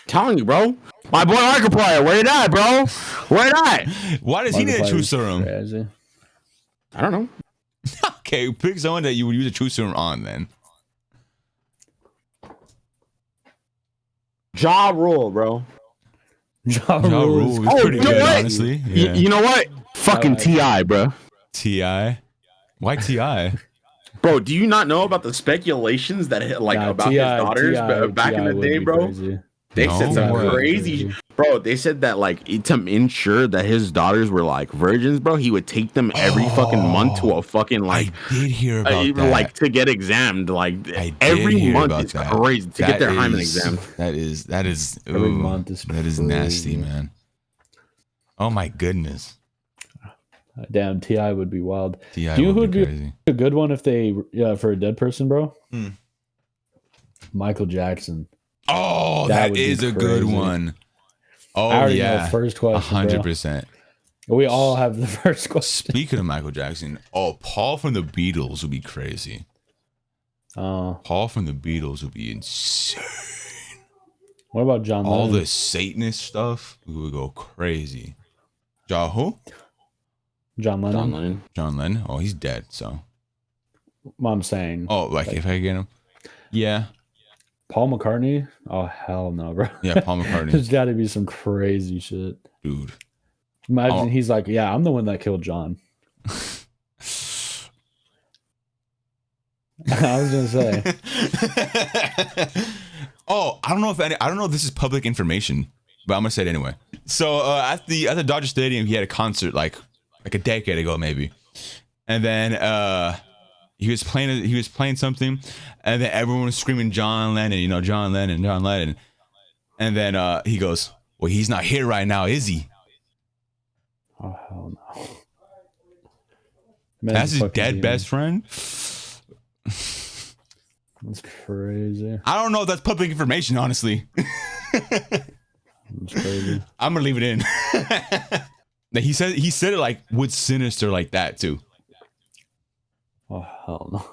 Telling you, bro. My boy Markiplier, where you at, bro? Where you at? Why does he need a Truth Serum? I don't know. Okay, pick someone that you would use a Truth Serum on then. Ja Rule, bro. Ja Rule is pretty you know good, what? honestly. Yeah. You know what? Fucking T.I., bro. T.I.? Why T.I.? Bro, do you not know about the speculations that about his daughters back in the day, bro? Crazy. They said some crazy, bro. They said that like to ensure that his daughters were like virgins, bro. He would take them every fucking month to a fucking like. I did hear about that. Like to get examined, like every month is crazy to get their hymen exam. That is every month is that is nasty, man. Oh my goodness. Damn, T.I. would be wild. T.I. Do you know who would be crazy. a good one if they for a dead person, bro? Michael Jackson. Oh, that is a good one. Oh, I already know first question. 100%. We all have the first question. Speaking of Michael Jackson, Paul from the Beatles would be crazy. Paul from the Beatles would be insane. What about John Lennon? All the Satanist stuff would go crazy. Who? John Lennon. John Lennon. Oh, he's dead. So. What I'm saying. Oh, like if I get him. Yeah. Paul McCartney? Oh hell no, bro. Yeah, Paul McCartney. There's got to be some crazy shit, dude. Imagine he's like, yeah, I'm the one that killed John. I was gonna say. I don't know if this is public information, but I'm gonna say it anyway. So at the Dodger Stadium, he had a concert like a decade ago, maybe, and then he was playing something, and then everyone was screaming John Lennon, John Lennon, and then he goes, "Well, he's not here right now, is he?" Oh hell no! That's his dead best friend. That's crazy. I don't know if that's public information, honestly. It's crazy. I'm gonna leave it in. He said it like with sinister like that too. Oh hell no.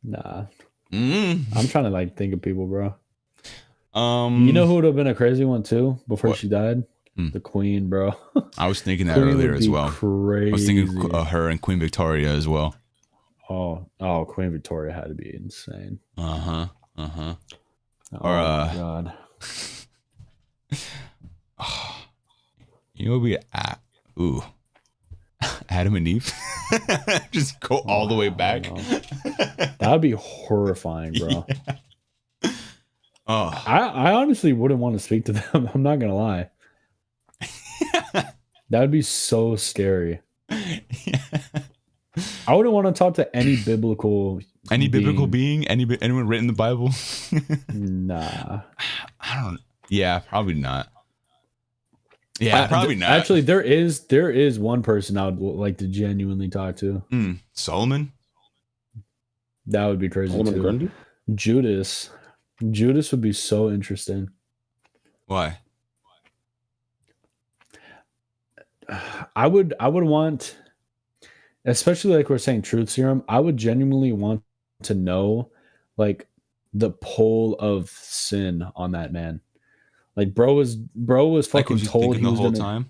Nah. Mm. I'm trying to like think of people, bro. You You know who would have been a crazy one too before What? she died? The Queen, bro. I was thinking that Queen earlier would as be well. Crazy. I was thinking her and Queen Victoria as well. Oh, Queen Victoria had to be insane. Oh Or my god. You know what we ooh. Adam and Eve. Just go all the way back. That would be horrifying, bro. Yeah. Oh. I honestly wouldn't want to speak to them. I'm not gonna lie. That would be so scary. Yeah. I wouldn't want to talk to any biblical being, anyone written in the Bible. Nah. I don't. Yeah, probably not. Yeah, probably not. Actually, there is one person I would like to genuinely talk to. Solomon. That would be crazy Solomon too. Grundy? Judas would be so interesting. Why? I would want, especially like we're saying truth serum, I would genuinely want to know like the pull of sin on that man. Like bro was fucking was he told thinking he the was whole gonna, time.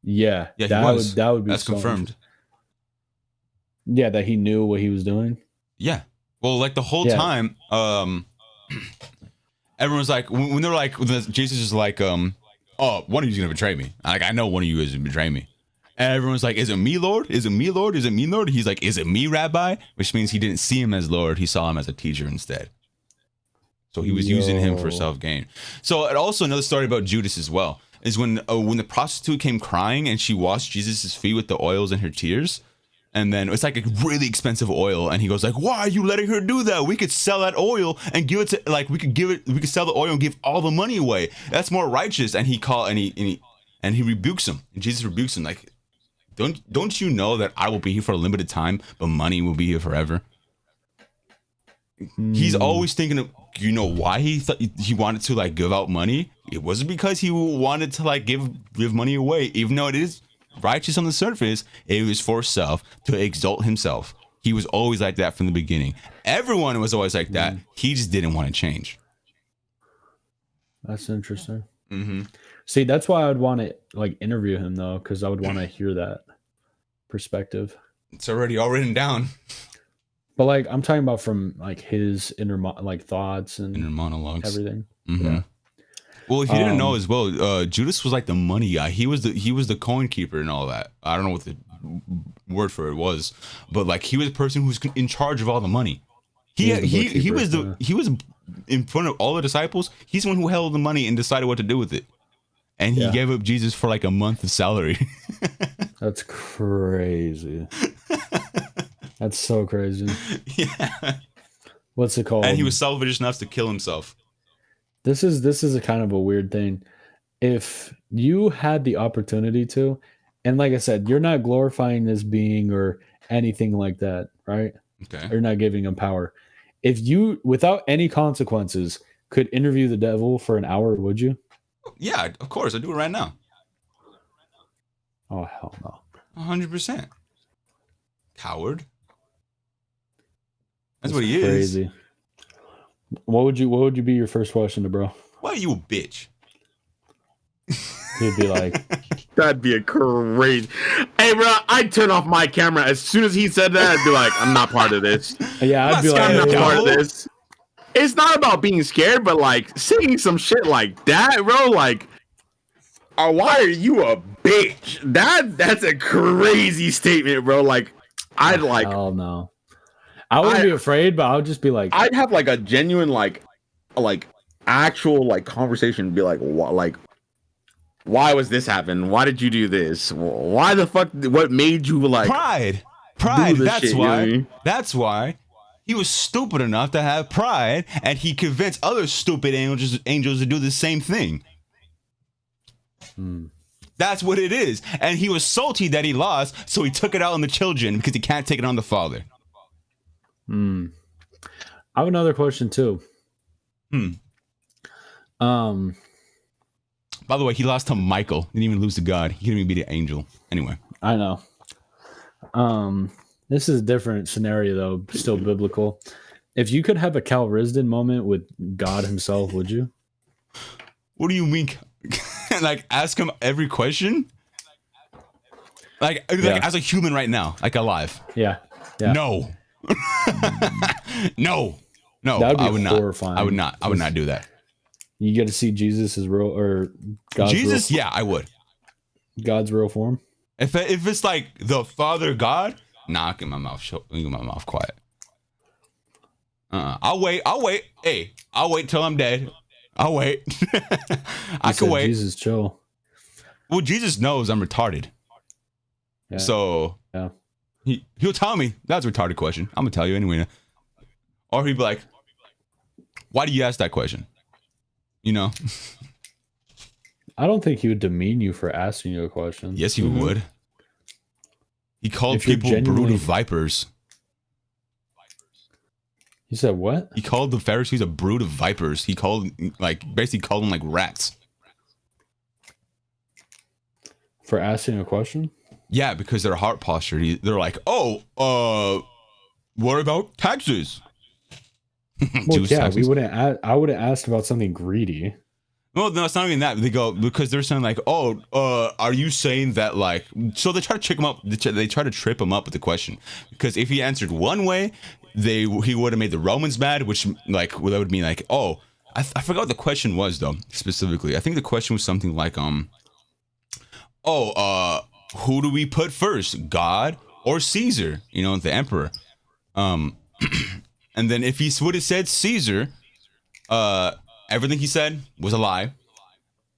Yeah, Yeah, that would be That's so confirmed. Yeah, that he knew what he was doing. Yeah. Well, like the whole time, everyone's like, when they're like, when Jesus is like, oh, one of you's gonna betray me. Like, I know one of you is gonna betray me. And everyone's like, is it me, Lord? Is it me, Lord? Is it me, Lord? He's like, is it me, Rabbi? Which means he didn't see him as Lord. He saw him as a teacher instead. So he was using him for self-gain. So and also another story about Judas as well is when the prostitute came crying and she washed Jesus' feet with the oils and her tears. And then it's like a really expensive oil. And he goes like, why are you letting her do that? We could sell that oil and give it to, like, we could sell the oil and give all the money away. That's more righteous. And he rebukes him. And Jesus rebukes him like, don't you know that I will be here for a limited time, but money will be here forever? He's always thinking of, you know, why he thought he wanted to like give out money. It wasn't because he wanted to like give money away, even though it is righteous on the surface. It was for self, to exalt himself. He was always like that from the beginning. Everyone was always like that. He just didn't want to change. That's interesting. See, that's why I'd want to like interview him though, because I would want to hear that perspective. It's already all written down. But like I'm talking about from like his inner thoughts and inner monologues, everything. Yeah. Well, if you didn't know as well, Judas was like the money guy. He was the coin keeper and all that. I don't know what the word for it was, but like he was the person who's in charge of all the money. He was in front of all the disciples. He's the one who held the money and decided what to do with it. And he gave up Jesus for like a month of salary. That's crazy. That's so crazy. Yeah. What's it called? And he was selfish enough to kill himself. This is a kind of a weird thing. If you had the opportunity to, and like I said, you're not glorifying this being or anything like that, right? Okay. You're not giving him power. If you, without any consequences, could interview the devil for an hour, would you? Yeah, of course. I do it right now. Oh, hell no. 100%. Coward. That's what That's he crazy. is. What would you be your first question to bro? Why are you a bitch? He'd be like, that'd be a crazy. Hey, bro, I'd turn off my camera as soon as he said that. I'd be like, I'm not part of this. yeah, I'd be like, I'm not part of this. It's not about being scared, but like saying some shit like that, bro. Like, why are you a bitch? That's a crazy statement, bro. Like, I'd like. Hell no. I wouldn't be afraid, but I would just be like, I'd have like a genuine like actual like conversation. Be like, what? Like, why was this happen? Why did you do this? Why the fuck? What made you like pride? That's shit, why. you know? That's why he was stupid enough to have pride, and he convinced other stupid angels to do the same thing. That's what it is. And he was salty that he lost, so he took it out on the children because he can't take it on the father. I have another question too. Um, By the way, he lost to Michael. Didn't even lose to God. He didn't even beat an angel. Anyway. I know. This is a different scenario though, still biblical. If you could have a Cal Risden moment with God himself, would you? What do you mean? Like, ask him every question? Like as a human right now, like alive. Yeah. Yeah. No. No. That would be I would horrifying. not. I would not do that. You get to see Jesus' real or God's Jesus, real, yeah, I would. God's real form. If it's like the Father God, nah, get my mouth shut. Get my mouth quiet. I'll wait. Hey, I'll wait till I'm dead. I'll wait. I can wait. Jesus, chill. Well, Jesus knows I'm retarded. Yeah. So Yeah. He'll tell me that's a retarded question. I'm gonna tell you anyway. Or he'd be like, "Why do you ask that question?" You know. I don't think he would demean you for asking you a question. Yes, he would. He called If you're people brood of vipers. He said what? He called the Pharisees a brood of vipers. He called basically called them like rats. For asking a question? Yeah, because their heart posture. They're like, oh, what about taxes? Well, yeah, taxes. I wouldn't ask about something greedy. Well, no, it's not even that. They go because they're saying like, oh, are you saying that like? So they try to trick him up. They try to trip him up with the question because if he answered one way, he would have made the Romans mad, which like that would mean like, oh, I forgot what the question was though specifically. I think the question was something like, who do we put first, God or Caesar? You know, the emperor. And then if he would have said Caesar, everything he said was a lie.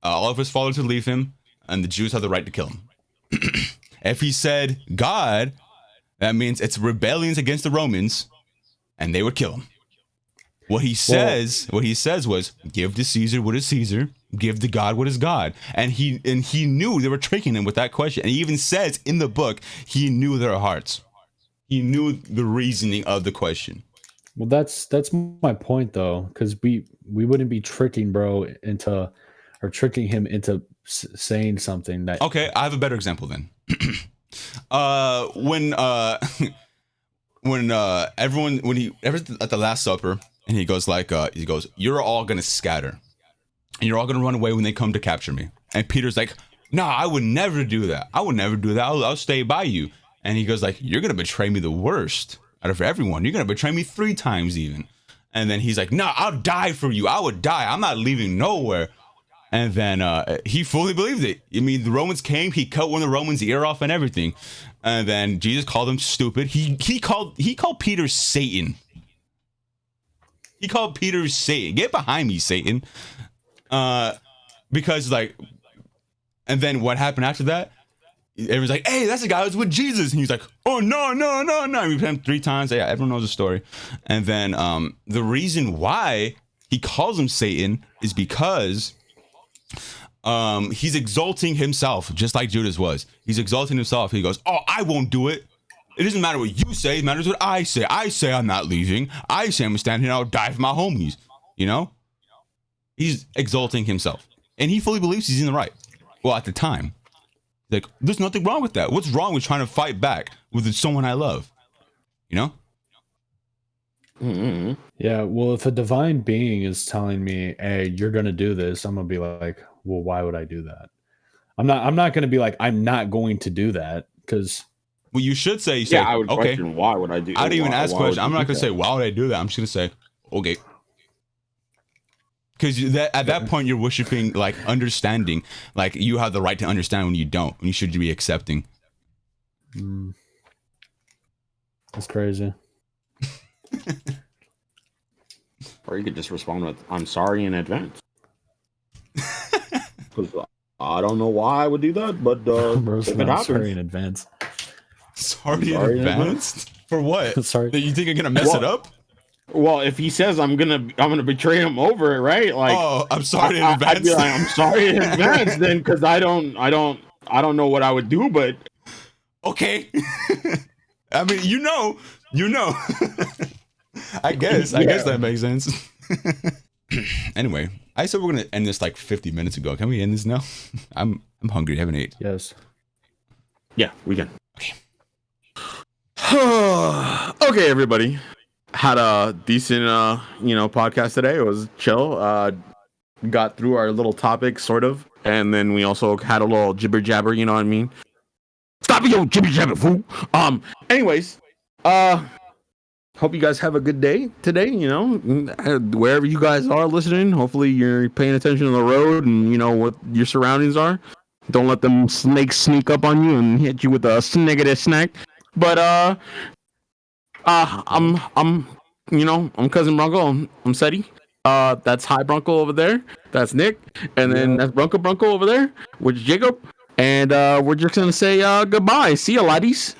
All of his followers would leave him, and the Jews had the right to kill him. If he said God, that means it's rebellions against the Romans, and they would kill him. What he says was, give to Caesar what is Caesar, give to God what is God. And he knew they were tricking him with that question. And he even says in the book, he knew their hearts. He knew the reasoning of the question. Well, that's my point though, because we wouldn't be tricking tricking him into saying something that. Okay, I have a better example then. When everyone's at the Last Supper, and he goes, you're all gonna scatter, and you're all gonna run away when they come to capture me. And Peter's like, nah, I would never do that. I'll stay by you. And he goes like, you're gonna betray me the worst out of everyone. You're gonna betray me 3 times even. And then he's like, nah, I'll die for you. I would die. I'm not leaving nowhere. And then he fully believed it. I mean, the Romans came. He cut one of the Romans' ear off and everything. And then Jesus called him stupid. He called Peter Satan. He called Peter Satan. Get behind me, Satan. Because like, and then what happened after that? Everyone's like, hey, that's the guy who was with Jesus. And he's like, oh, no. And we put him 3 times. Yeah, everyone knows the story. And then the reason why he calls him Satan is because he's exalting himself, just like Judas was. He's exalting himself. He goes, oh, I won't do it. It doesn't matter what you say. It matters what I say. I say I'm not leaving. I say I'm standing here. I'll die for my homies. You know? He's exalting himself. And he fully believes he's in the right. Well, at the time. Like, there's nothing wrong with that. What's wrong with trying to fight back with someone I love? You know? Mm-hmm. Yeah, well, if a divine being is telling me, hey, you're going to do this, I'm going to be like, well, why would I do that? I'm not going to be like, I'm not going to do that because. Well, you should say, I would question, why would I do that? I didn't even ask questions. I'm not going to say, why would I do that? I'm just going to say, okay. Because at that point, you're worshiping, like, understanding. Like, you have the right to understand when you don't. And you should be accepting. That's crazy. Or you could just respond with, I'm sorry in advance. Because I don't know why I would do that, but if it happens. Sorry in advance. Sorry in advance? For what? Sorry. You think you're going to mess it up? Well, if he says I'm gonna betray him over it, right? Like, oh, I'm sorry in advance. I'd be like, I'm sorry in advance, then, because I don't know what I would do, but okay. I mean, you know. I guess that makes sense. Anyway, I said we're gonna end this like 50 minutes ago. Can we end this now? I'm hungry. I haven't ate. Yes. Yeah, we can. Okay. Okay, everybody. Had a decent podcast today. It was chill. Got through our little topic sort of, and then we also had a little jibber jabber, you know what I mean? Stop your jibber jabber, fool. Anyways, hope you guys have a good day today, wherever you guys are listening. Hopefully you're paying attention on the road and you know what your surroundings are. Don't let them snakes sneak up on you and hit you with a sniggity snack. But I'm cousin Bruncle. I'm Seti. That's Hi Bruncle over there. That's Nick. And then that's Bruncle over there, which is Jacob. And we're just gonna say goodbye. See ya, laddies.